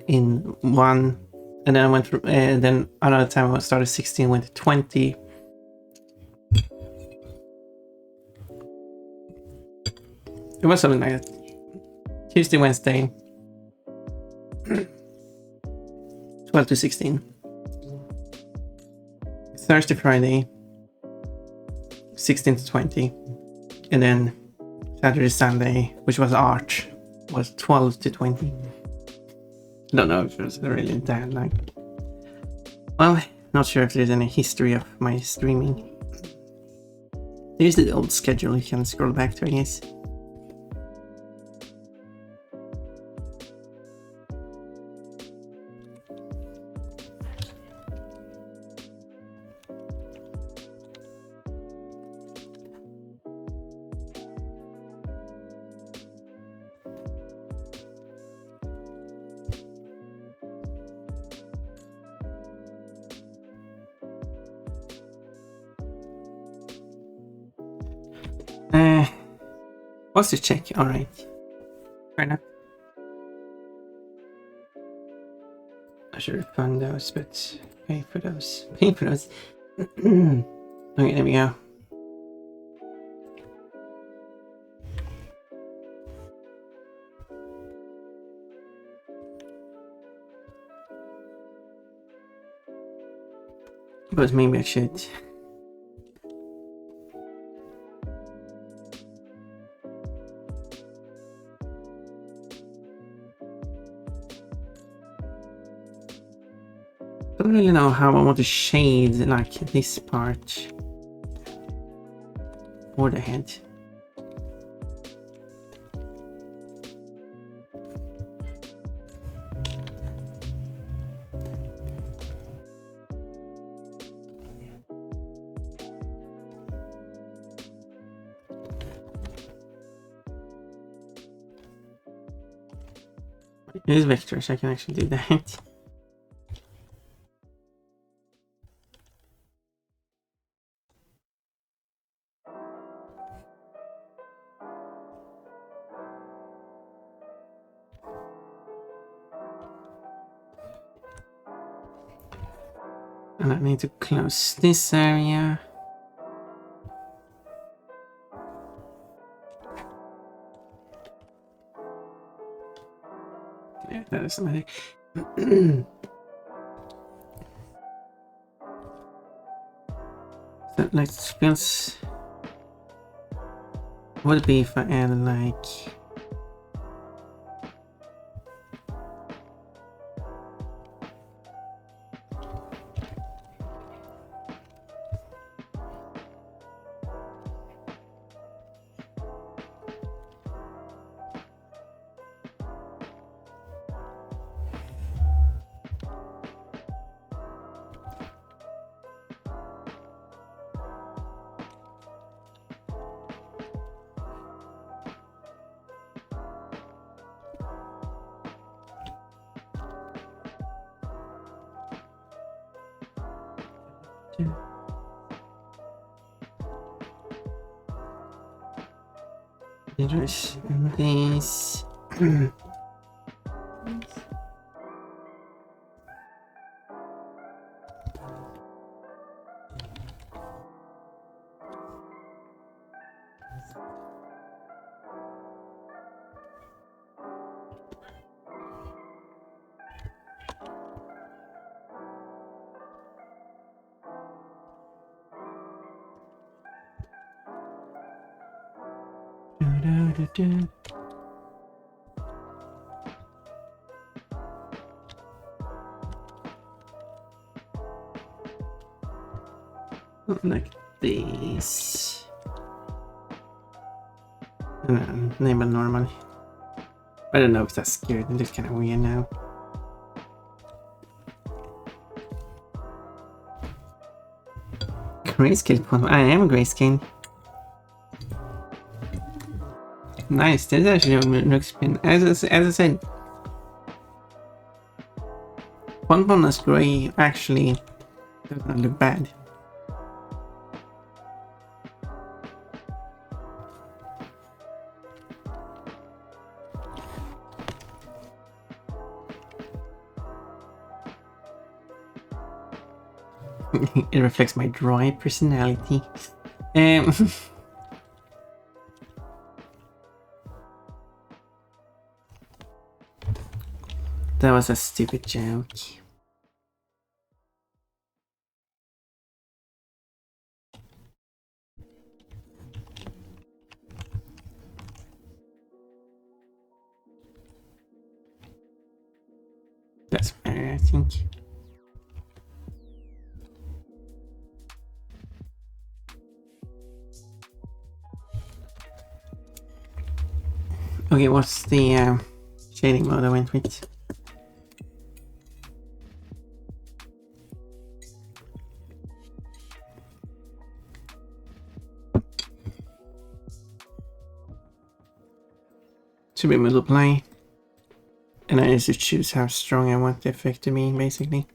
in one, and then I went. Then another time I started 16, went to 20. It was something like that. Tuesday, Wednesday, 12 to 16. Thursday, Friday, 16 to 20, and then Saturday, Sunday, which was art, was 12 to 20. I don't know if it was really that like. Well, not sure if there's any history of my streaming. There's the old schedule you can scroll back to, I guess. What's the check? Alright. Fair enough. I should refund those, but pay for those. Pay for those. Okay, there we go. But maybe I should. I don't really know how I want to shade like this part or the head. It is vector, so I can actually do that. And I need to close this area. Yeah, that doesn't matter. So let's feels. Would it be if I add like there's this. Like this. Name it normal. I don't know if that's scary. It looks kind of weird now. Grayscale point. I am a grayscale. Nice. This actually looks been as I said. One as gray actually doesn't look bad. It reflects my dry personality. That was a stupid joke. That's better, I think. Okay, what's the shading mode I went with? Should be multiply. And I just choose how strong I want the effect to be, basically.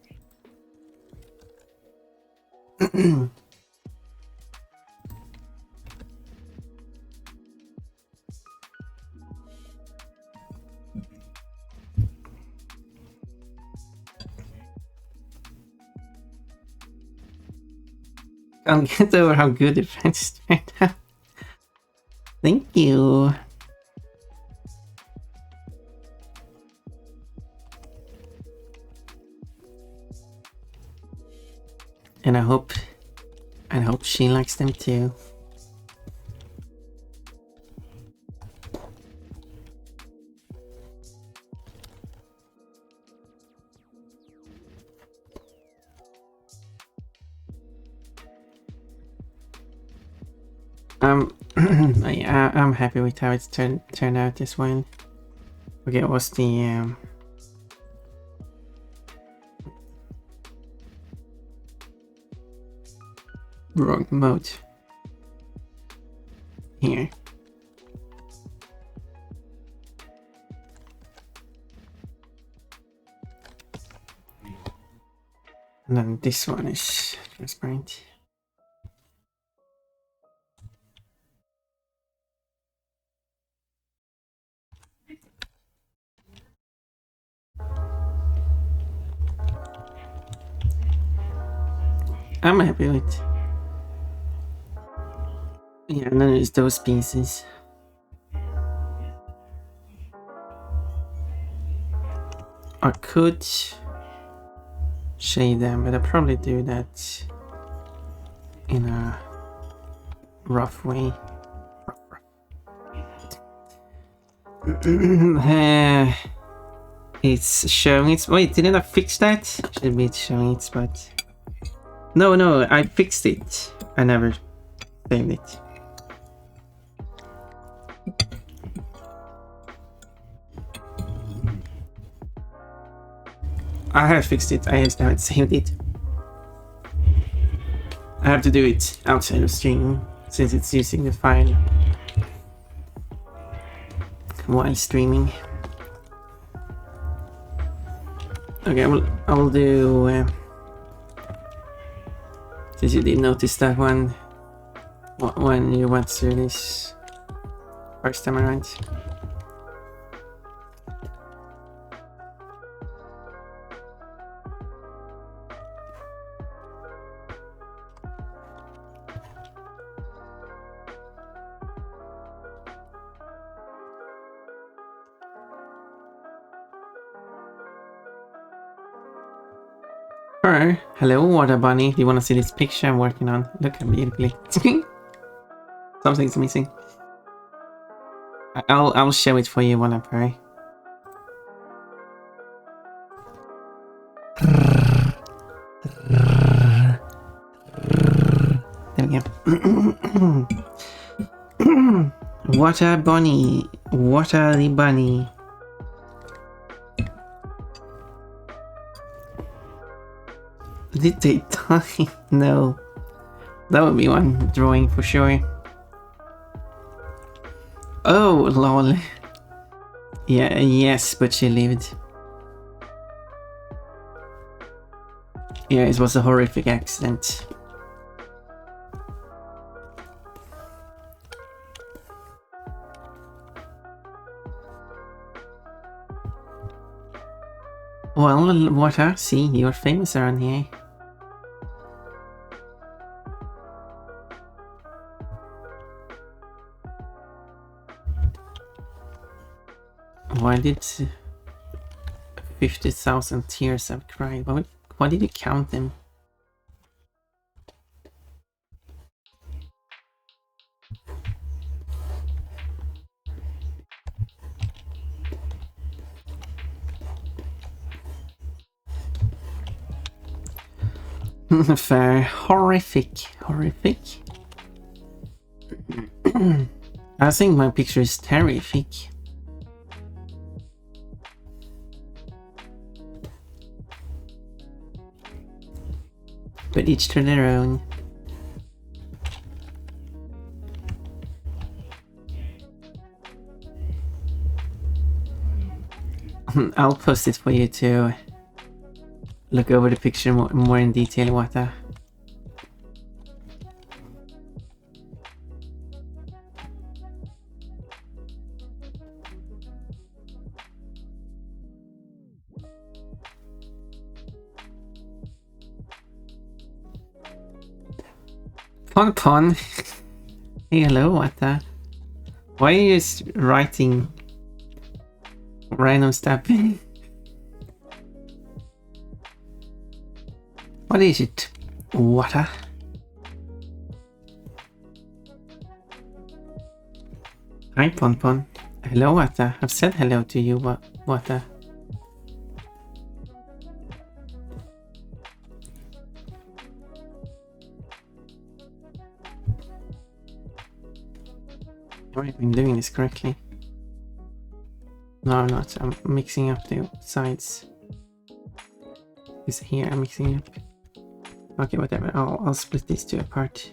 Can't get over how good it fits right now. Thank you. And I hope she likes them too. I'm happy with how it's turned out this one. Okay, what's the wrong mode here. And then this one is transparent. I'm happy with. Yeah, and then there's those pieces. I could shade them, but I'll probably do that in a rough way. It's showing its. Wait, didn't I fix that? Should be showing its spot. No, I fixed it. I never saved it. I have fixed it, I just haven't saved it. I have to do it outside of stream, since it's using the file while streaming. Okay, I will do... since you did notice that one when you went through this first time around. Alright, hello water bunny. Do you want to see this picture I'm working on? Look how beautifully. Something's missing. I'll show it for you when I pray. There we go. Water bunny. Water the bunny. Did they die? No. That would be one drawing for sure. Oh, lol. Yeah, yes, but she lived. Yeah, it was a horrific accident. Well, water, see, you're famous around here. Why did 50,000 tears have cried? Why did you count them? Fair. Horrific. I think my picture is terrific. But each to their own. I'll post it for you to look over the picture more in detail, Wata. Pon. Hey, hello, Wata. Why are you just writing random stuff? What is it? Wata? Hi, Pon. Hello, Wata. I've said hello to you, Wata. I'm doing this correctly. No, I'm not. I'm mixing up the sides. This here I'm mixing up. Okay, whatever. I'll split these two apart.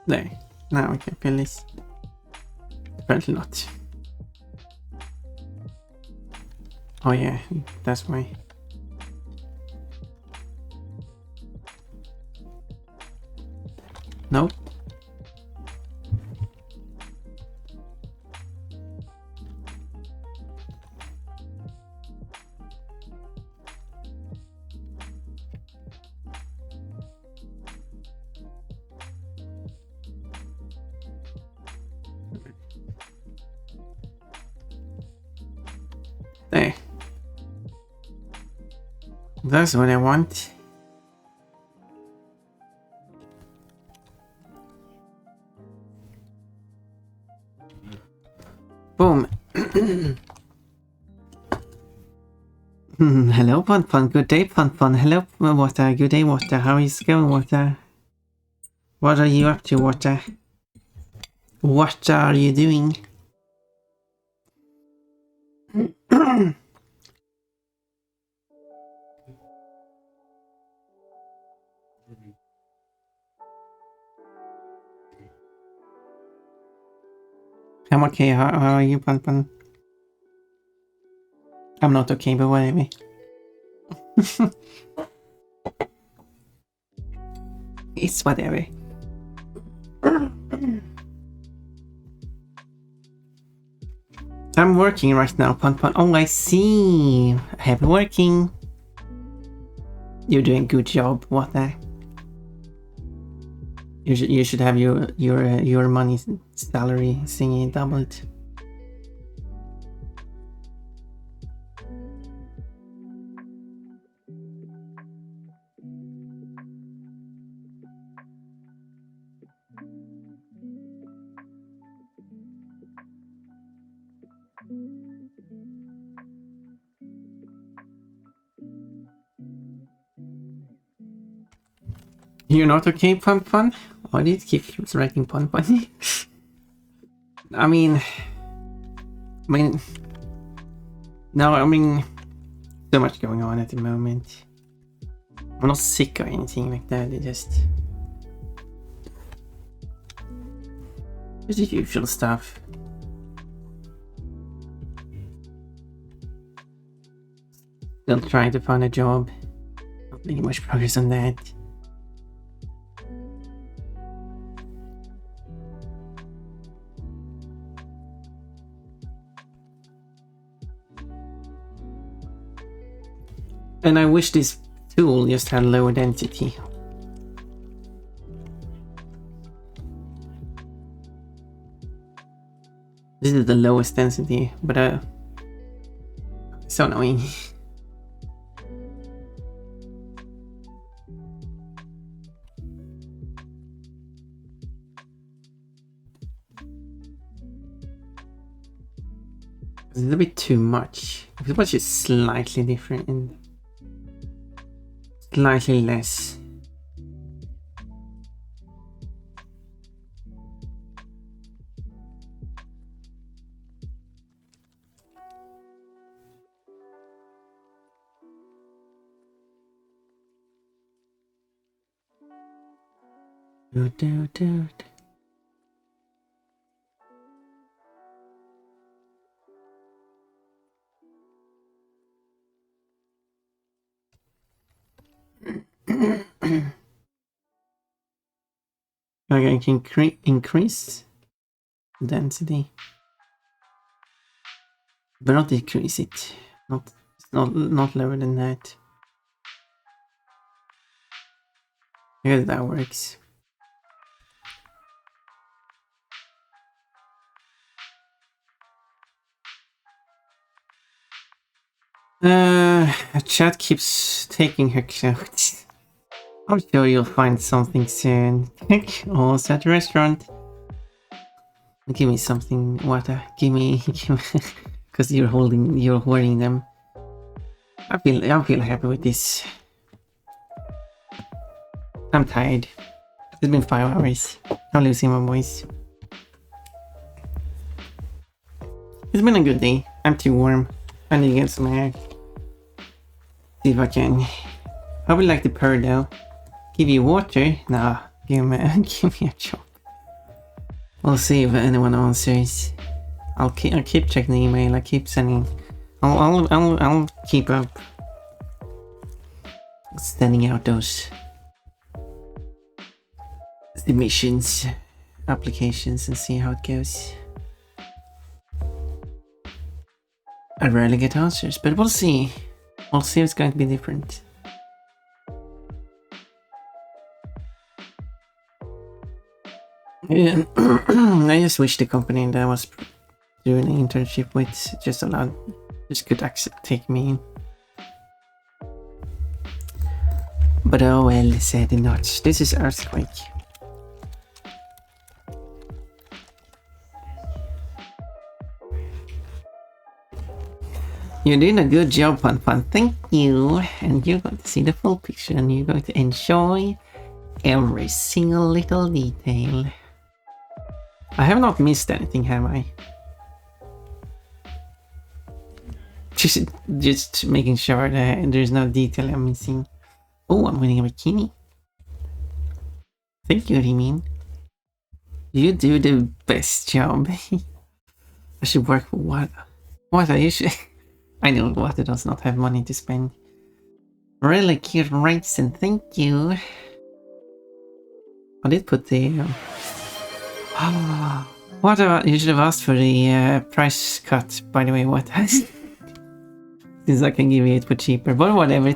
There. Now we can fill this. Apparently not. Oh yeah, that's why. Nope. There. That's what I want. Boom. Hello, Pon. Good day, Pon. Hello, Water. Good day, Water. How is it going, Water? What are you up to, Water? What are you doing? I'm okay. How are you, Pon? I'm not okay, but whatever. It's whatever. I'm working right now, Pon. Oh, I see. Heavy working. You're doing a good job, Water. You should have your money salary thingy doubled. You're not okay, Pon? Why do you keep writing Pon? I mean, no, so much going on at the moment. I'm not sick or anything like that. It just the usual stuff. Still trying to find a job. Not making much progress on that. And I wish this tool just had lower density. This is the lowest density, but so annoying. It's a little bit too much. If it was just slightly different and slightly less. Do, do, do. Okay, I can increase density, but not decrease it. Not lower than that. I guess that works. Chat keeps taking her clothes. I'm sure you'll find something soon. Also at the restaurant. Give me something, water. Give me, because you're hoarding them. I feel happy with this. I'm tired. It's been 5 hours. I'm losing my voice. It's been a good day. I'm too warm. I need to get some air. See if I can. I would like the purr though. Give you water? Nah, give me a chop. We'll see if anyone answers. I'll keep checking the email. I keep sending. I'll keep up sending out those submissions, applications, and see how it goes. I rarely get answers, but we'll see. We'll see if it's going to be different. Yeah. I just wish the company that I was doing an internship with just could take me in. But oh well, said not. This is Earthquake. You're doing a good job, Fun. Thank you. And you're going to see the full picture and you're going to enjoy every single little detail. I have not missed anything, have I? Just making sure that there's no detail I'm missing. Oh, I'm winning a bikini. Thank you, Rimin. You do the best job. I should work for what? What I should. I know Water does not have money to spend. Really cute rights and thank you. I did put the. What about? You should have asked for the price cut. By the way, what? Since I can give you it for cheaper, but whatever.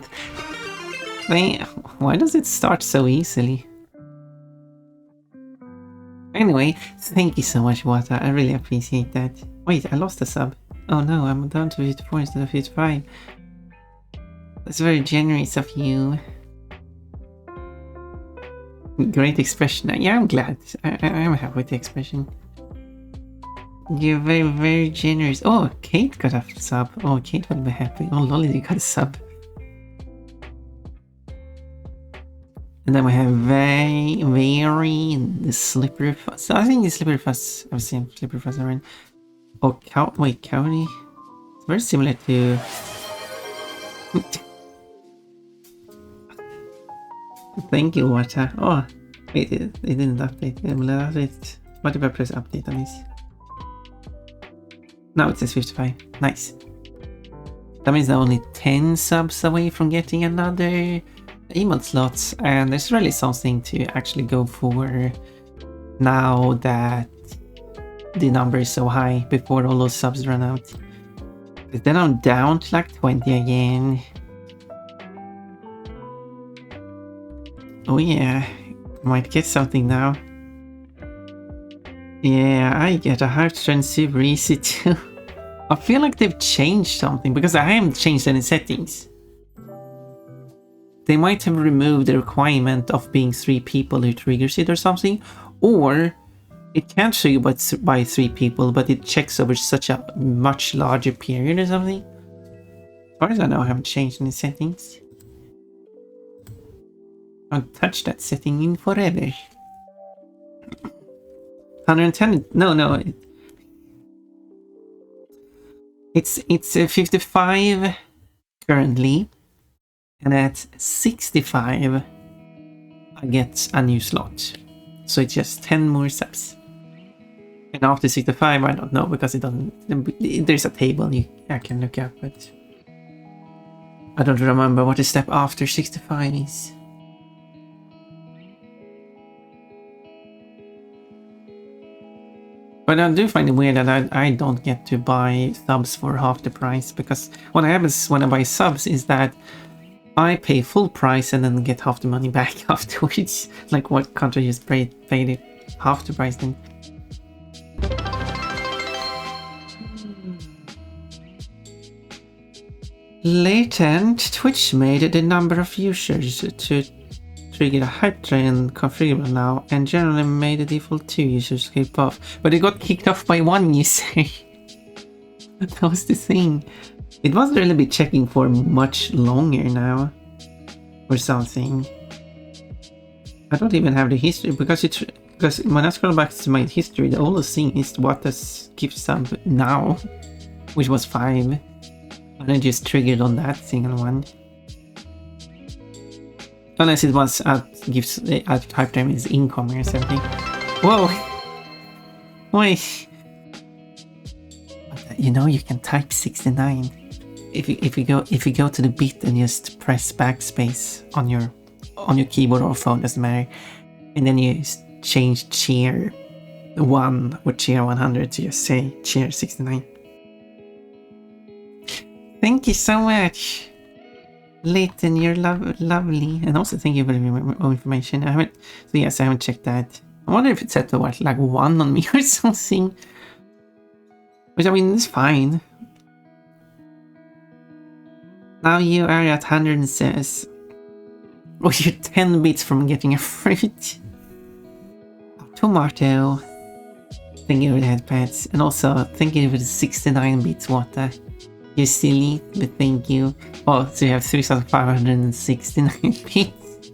Why does it start so easily? Anyway, thank you so much, Wata. I really appreciate that. Wait, I lost a sub. Oh no, I'm down to 54 instead of 55. That's very generous of you. Great expression. Yeah, I'm glad. I'm happy with the expression. You're very, very generous. Oh, Kate got a sub. Oh, Kate will be happy. Oh, Lolly, you got a sub. And then we have very the Slippery Fuzz. I think the Slippery Fuzz. I've seen Slippery Fuzz around. Oh, Cowdy. It's very similar to. Thank you, Water. Oh, wait, it didn't update. It will update. What if I press update on this? Now it says 55. Nice. That means they're only 10 subs away from getting another emote slot, and there's really something to actually go for now that the number is so high before all those subs run out. But then I'm down to like 20 again. Oh yeah, might get something now. Yeah, I get a heartstrand super easy too. I feel like they've changed something because I haven't changed any settings. They might have removed the requirement of being 3 people who triggers it or something, or it can't show you by 3 people, but it checks over such a much larger period or something. As far as I know, I haven't changed any settings. I haven't touched that setting in forever. 110. No. It's 55 currently, and at 65 I get a new slot. So it's just 10 more subs. And after 65, I don't know, because it doesn't... There's a table I can look up, but... I don't remember what the step after 65 is. But I do find it weird that I don't get to buy subs for half the price, because what happens when I buy subs is that I pay full price and then get half the money back afterwards. Like, what can't I just paid it half the price then? Latent Twitch made the number of users to trigger a hype train configurable now, and generally made the default 2 users keep off. But it got kicked off by 1 user. That was the thing. It wasn't really be checking for much longer now. Or something. I don't even have the history, because when I scroll back to my history, the only thing is what does keep sub now, which was 5. And I just triggered on that single one. Unless it was gives at hype time is incoming or something. Whoa! Wait! You know you can type 69. If you go to the bit and just press backspace on your keyboard or phone, doesn't matter, and then you change cheer 1 or cheer 100 to just say cheer 69. Thank you so much, Leighton. You're lovely, and also thank you for the information. I haven't checked that. I wonder if it's set to what, like 1 on me or something. Which I mean, it's fine. Now you are at 100 says. Oh, you're 10 bits from getting a fruit. Tomato. Thank you for the headpads. And also, thank you for the 69 bits, Water. You're silly, but thank you. Oh, so you have 3,569 bits.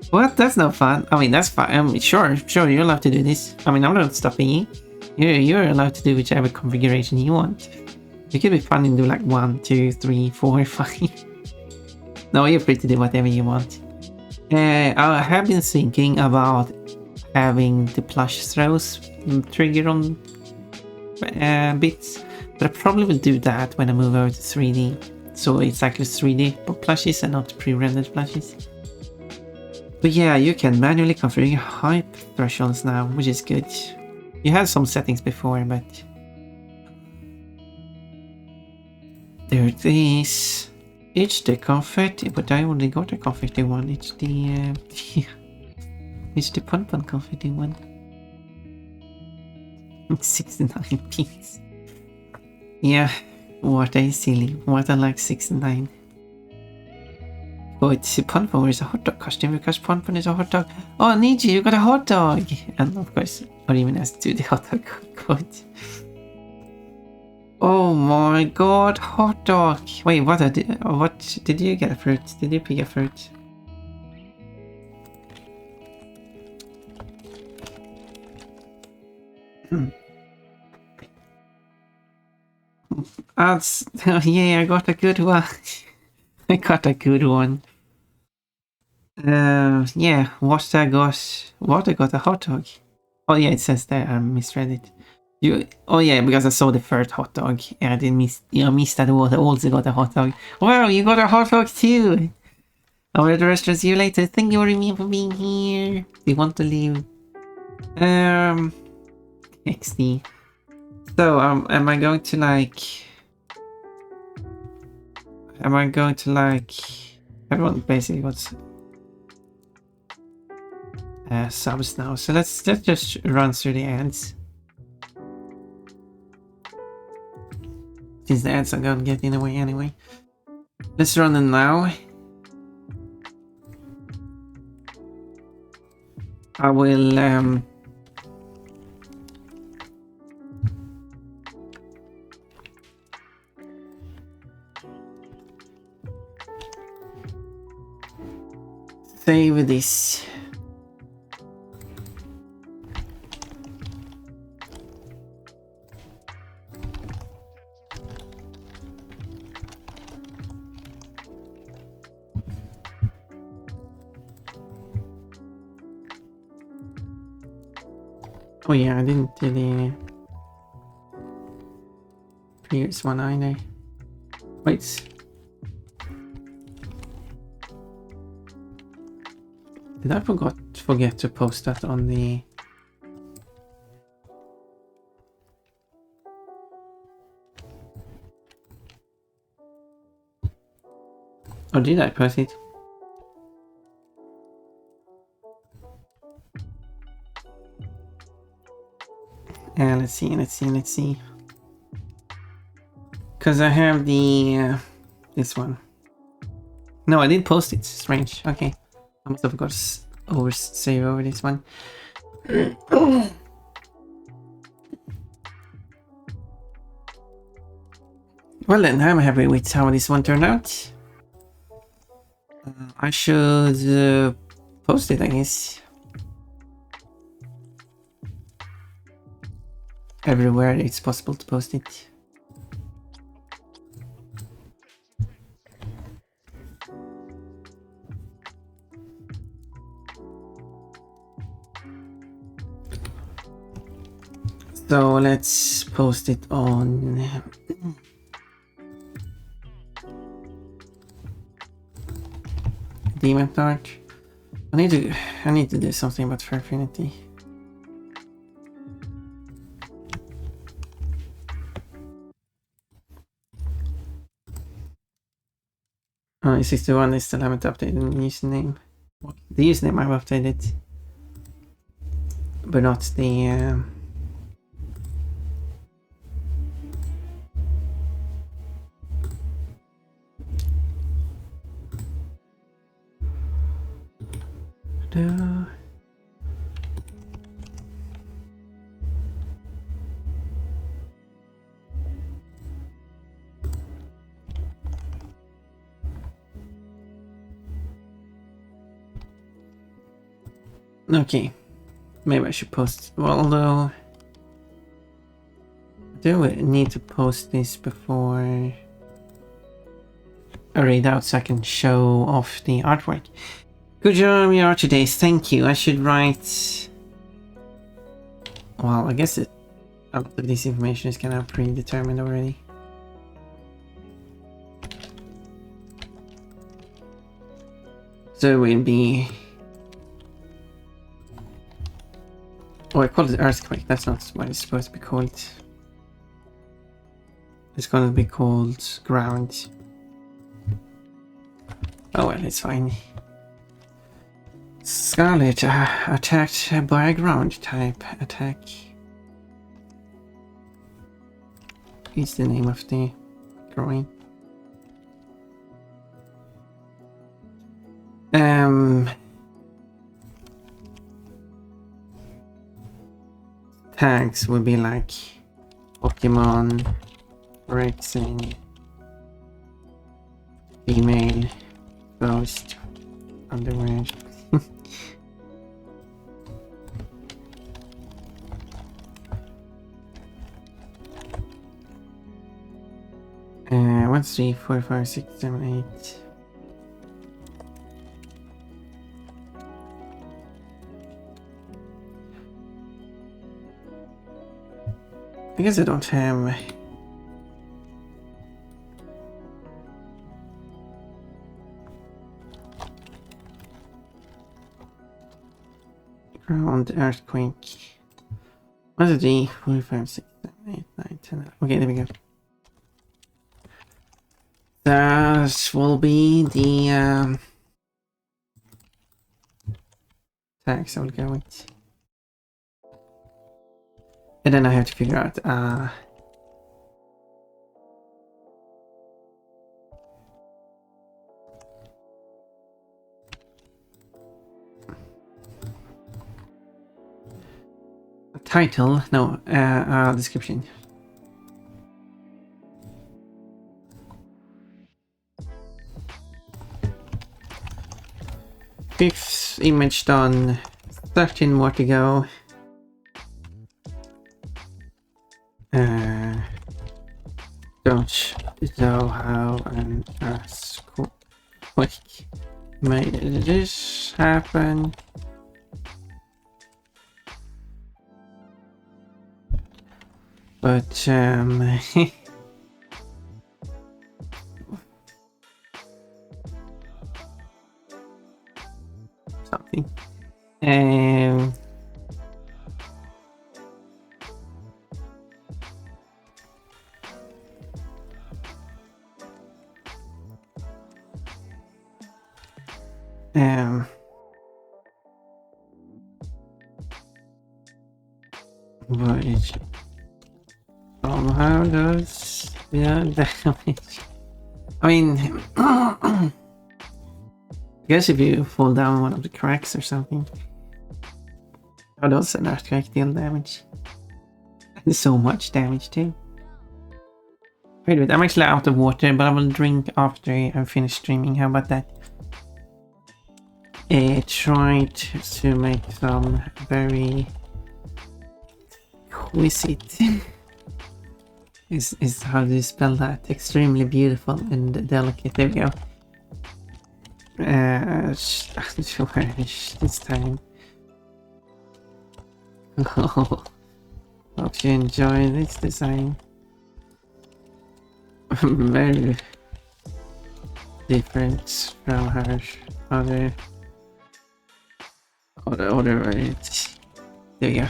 What? That's not fun. I mean, that's fine. Sure, you're allowed to do this. I mean, I'm not stopping you. You're allowed to do whichever configuration you want. You could be fun and do like 1, 2, 3, 4, 5. No, you're free to do whatever you want. I have been thinking about having the plush throws trigger on bits, but I probably will do that when I move over to 3D. So it's actually 3D plushies and not pre-rendered plushies. But yeah, you can manually configure hype thresholds now, which is good. You had some settings before, but there it is. It's the confetti, but I only got the confetti one. It's the it's the pun confetti one. 69 pieces. Yeah, what a silly. What I like 69. But Ponpon is a hot dog costume because Ponpon is a hot dog. Oh, Niji, you got a hot dog! And of course, or even has to do the hot dog code. Oh my god, hot dog! Wait, what did you get a fruit? Did you pick a fruit? Yeah, I got a good one. I got a good one. Yeah, Water got a hot dog. Oh yeah, it says there. I misread it. Oh yeah, because I saw the first hot dog. Yeah, I missed that Water also got a hot dog. Wow, you got a hot dog too. I'll at the restaurant. See you later. Thank you Remy for being here. Do you want to leave? XD. So am I going to like? Everyone basically wants subs now. So let's just run through the ads. Since the ads are gonna get in the way anyway. Let's run them now. I will save this. Oh yeah, I didn't do the previous one either. Wait. Did I forget to post that on the... Or did I post it? Let's see. Because I have the... this one. No, I did post it. Strange. Okay. I must have got to save over this one. Well then, I'm happy with how this one turned out. I should post it, I guess. Everywhere it's possible to post it. So let's post it on Demon Dark. I need to do something about Fair Affinity. Oh, 61, I still haven't updated the username. The username I've updated, but not the Okay, maybe I should post. Well, although I do need to post this before I read out so I can show off the artwork. Good job, your art today. Thank you. I should write. Well, I guess a lot of this information is kind of predetermined already. So it will be. Oh, I called it Earthquake. That's not what it's supposed to be called. It's gonna be called Ground. Oh well, it's fine. Scarlet attacked by a ground type attack. Is the name of the drawing. Tags would be like Pokemon, Rexing, female, ghost, underwear. One, 3, 4, 5, 6, 7, 8. I guess I don't have ground earthquake. What's it? 3, 4, 5, 6, 7, 8, 9, 10. Okay, there we go. That will be the tags I will go with. And then I have to figure out a title, no, description. Fifth image done, 13 more to go. Don't know how an earthquake made this happen. But something. Um, um, which somehow does damage. I mean, I guess if you fall down one of the cracks or something, how does an earthquake deal damage? And so much damage too. Wait a minute, I'm actually out of water, but I will drink after I finish streaming. How about that? Tried to make some very exquisite is how do you spell that? Extremely beautiful and delicate. There we go. This time. Oh, hope you enjoy this design. Very different from her other words. There you go.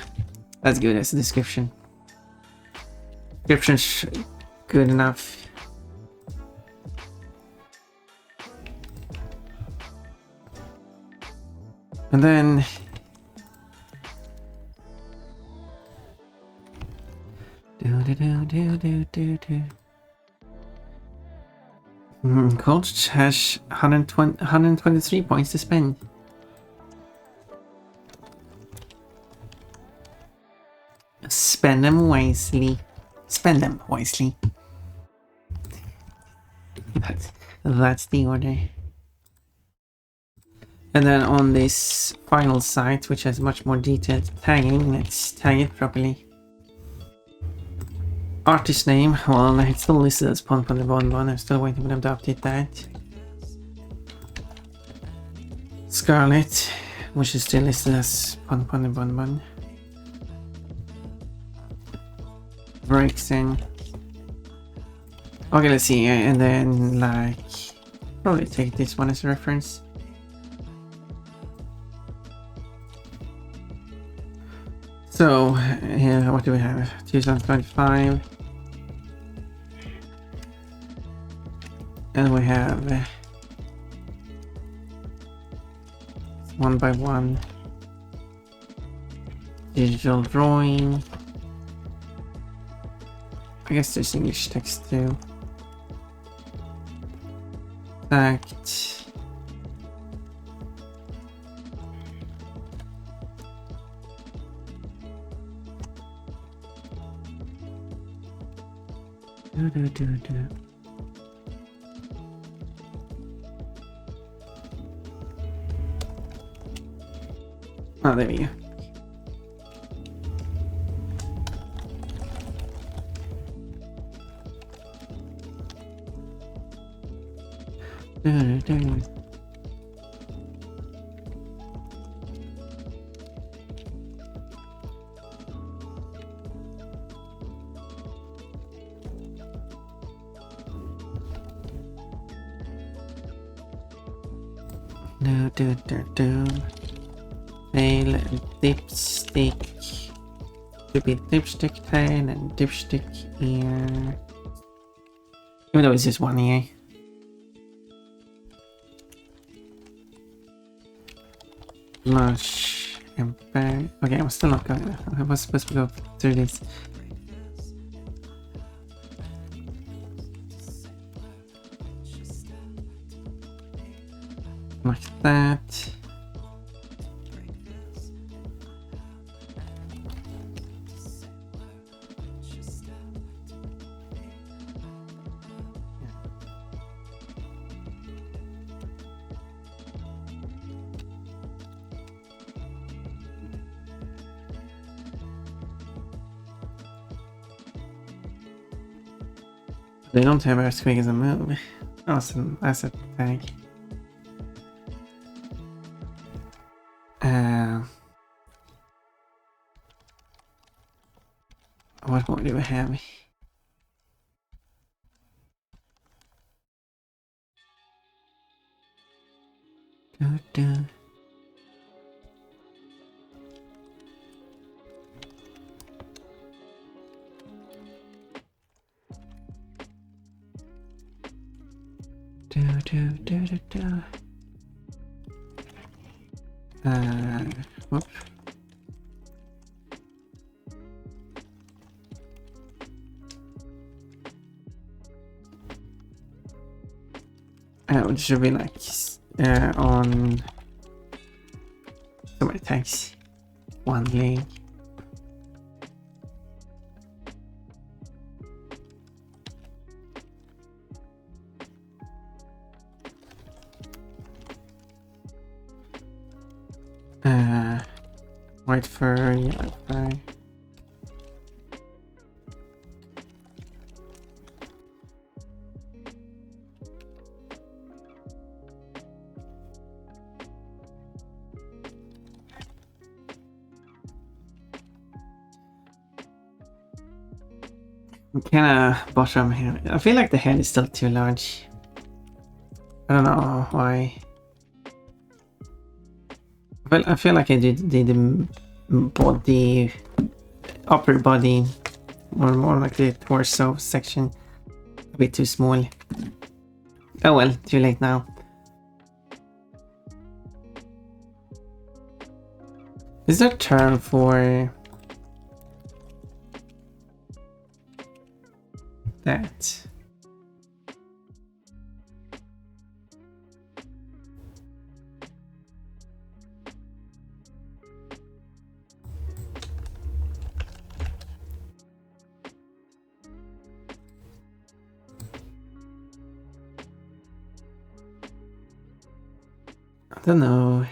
That's good as a description. Description's good enough. And then Coach has 123 points to spend. Spend them wisely. Spend them wisely. That's the order. And then on this final site, which has much more detailed tagging, let's tag it properly. Artist name, well, it's still listed as Pon Pon the Bonbon. I'm still waiting for them to update that. Scarlet, which is still listed as Pon Pon the Bonbon. Brixton. Okay, let's see, and then like probably take this one as a reference. So, what do we have? 2025. And we have one by one digital drawing. I guess there's English text too. Fact. Oh, there we go. Fail dipstick. Should be dipstick tail and dipstick ear. Even though it's just one ear. Blush and bang. Okay, I'm still not going. I was supposed to go through this. Like that. They don't have earthquake as a move. Awesome, that's a tag. What more do we have? Da. Da. Whoop. It should be like on so many tags. One leg. White fur, yellow fur. Kinda bottom here. I feel like the head is still too large. I don't know why. Well, I feel like I did the body, upper body, or more like the torso section, a bit too small. Oh well, too late now. Is there a term for that? I don't know.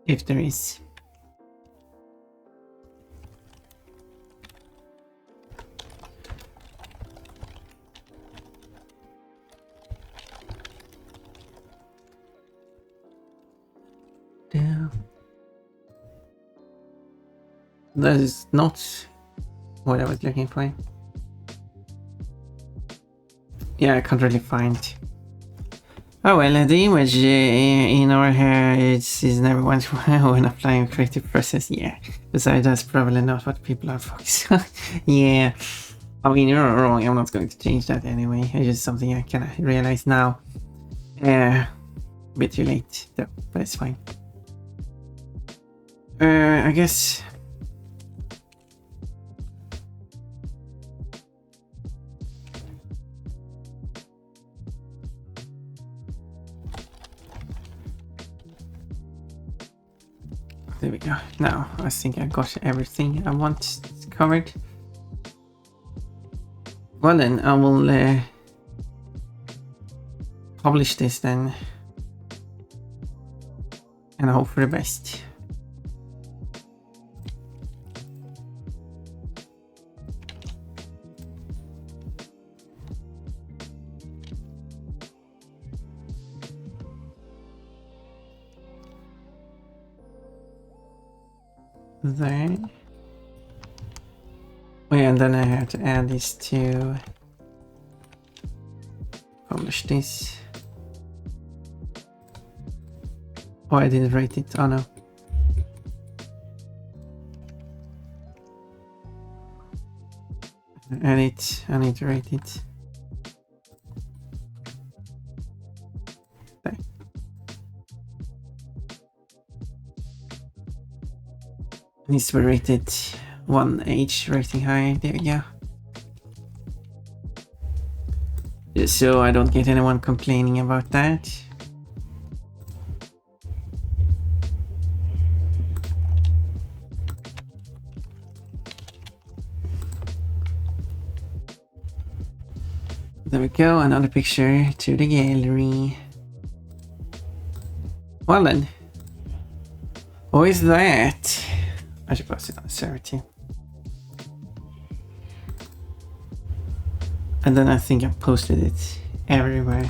If there is. Damn. That is not what I was looking for. Yeah, I can't really find. Oh well, the image in our hair is never went when applying creative process. Yeah, besides that's probably not what people are focused on. Yeah, I mean you're not wrong. I'm not going to change that anyway. It's just something I can realize now. A bit too late though, but it's fine. I guess. There we go. Now I think I got everything I want covered. Well then, I will publish this then, and I hope for the best. There. Oh yeah, and then I have to add these to publish this. Oh, I didn't rate it. Oh no. Edit. I need to rate it. There. Needs to be rated 1H rating high. There we go. Just so I don't get anyone complaining about that. There we go, another picture to the gallery. Well then. What is that? I should post it on the server too. And then I think I posted it everywhere.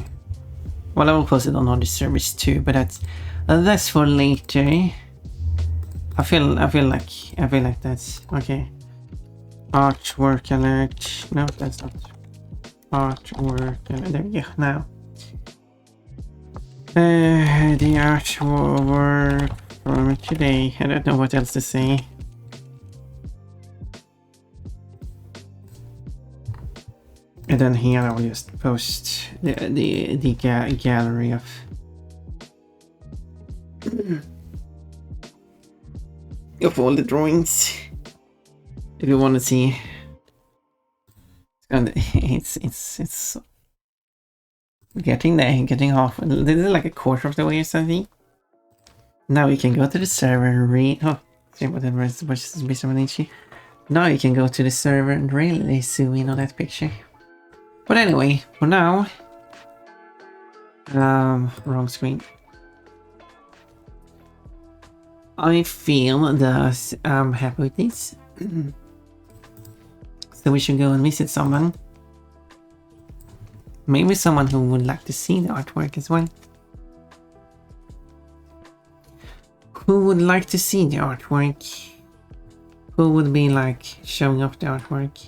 Well, I will post it on other servers too, but that's for later. I feel like that's okay. Artwork alert. No, that's not artwork alert. There we go. Now, the artwork from today. I don't know what else to say. And then here I will just post the gallery of all the drawings. If you want to see, and it's getting there, getting half. This is like a quarter of the way or something. Now you can go to the server and read. Oh, see whatever is based on an issue. Now you can go to the server and really zoom in on that picture. But anyway, for now, wrong screen. I feel that I'm happy with this. So we should go and visit someone. Maybe someone who would like to see the artwork as well. Who would like to see the artwork? Who would be like showing off the artwork?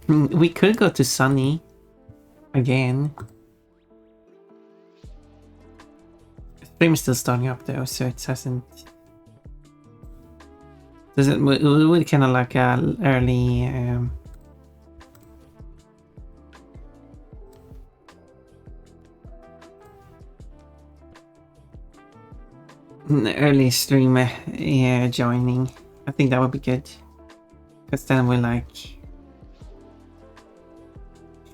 We could go to Sunny again. Stream is still starting up though, so it hasn't. Does it? We would kind of like a early. Early stream joining. I think that would be good. Because then we're like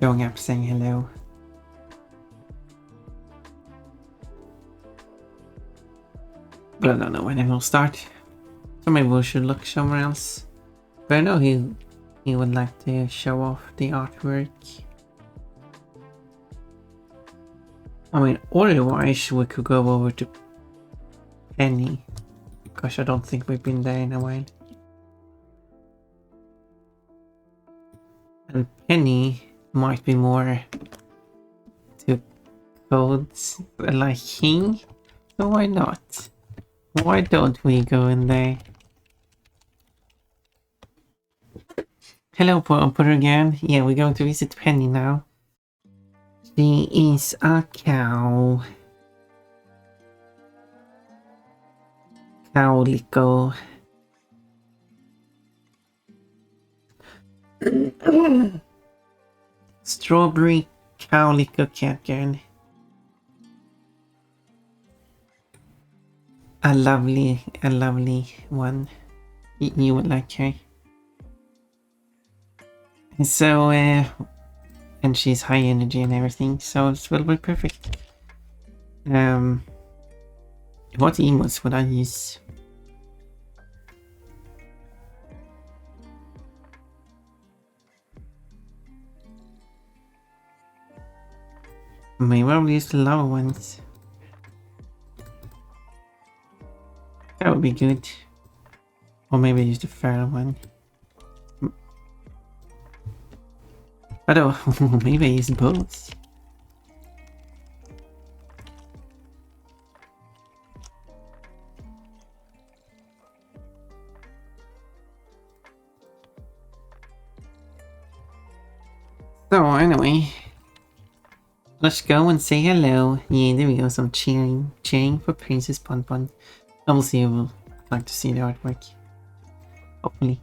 showing up saying hello. But I don't know when it will start. So maybe we should look somewhere else. But I know he would like to show off the artwork. I mean, otherwise we could go over to Penny. Gosh, I don't think we've been there in a while. And Penny might be more to codes liking. So why not? Why don't we go in there? Hello, Potter again. Yeah, we're going to visit Penny now. She is a cow. Cowlico. Strawberry Cowlico cat girl. A lovely one. You would like her. So, and she's high energy and everything, so it will be perfect. What emotes would I use? Maybe I'll use the lava ones. That would be good. Or maybe use the feral one. I don't. Maybe I use both. So anyway, let's go and say hello. Yeah, there we go. Some cheering for Princess Pon Pon. I will see you will like to see the artwork. Hopefully.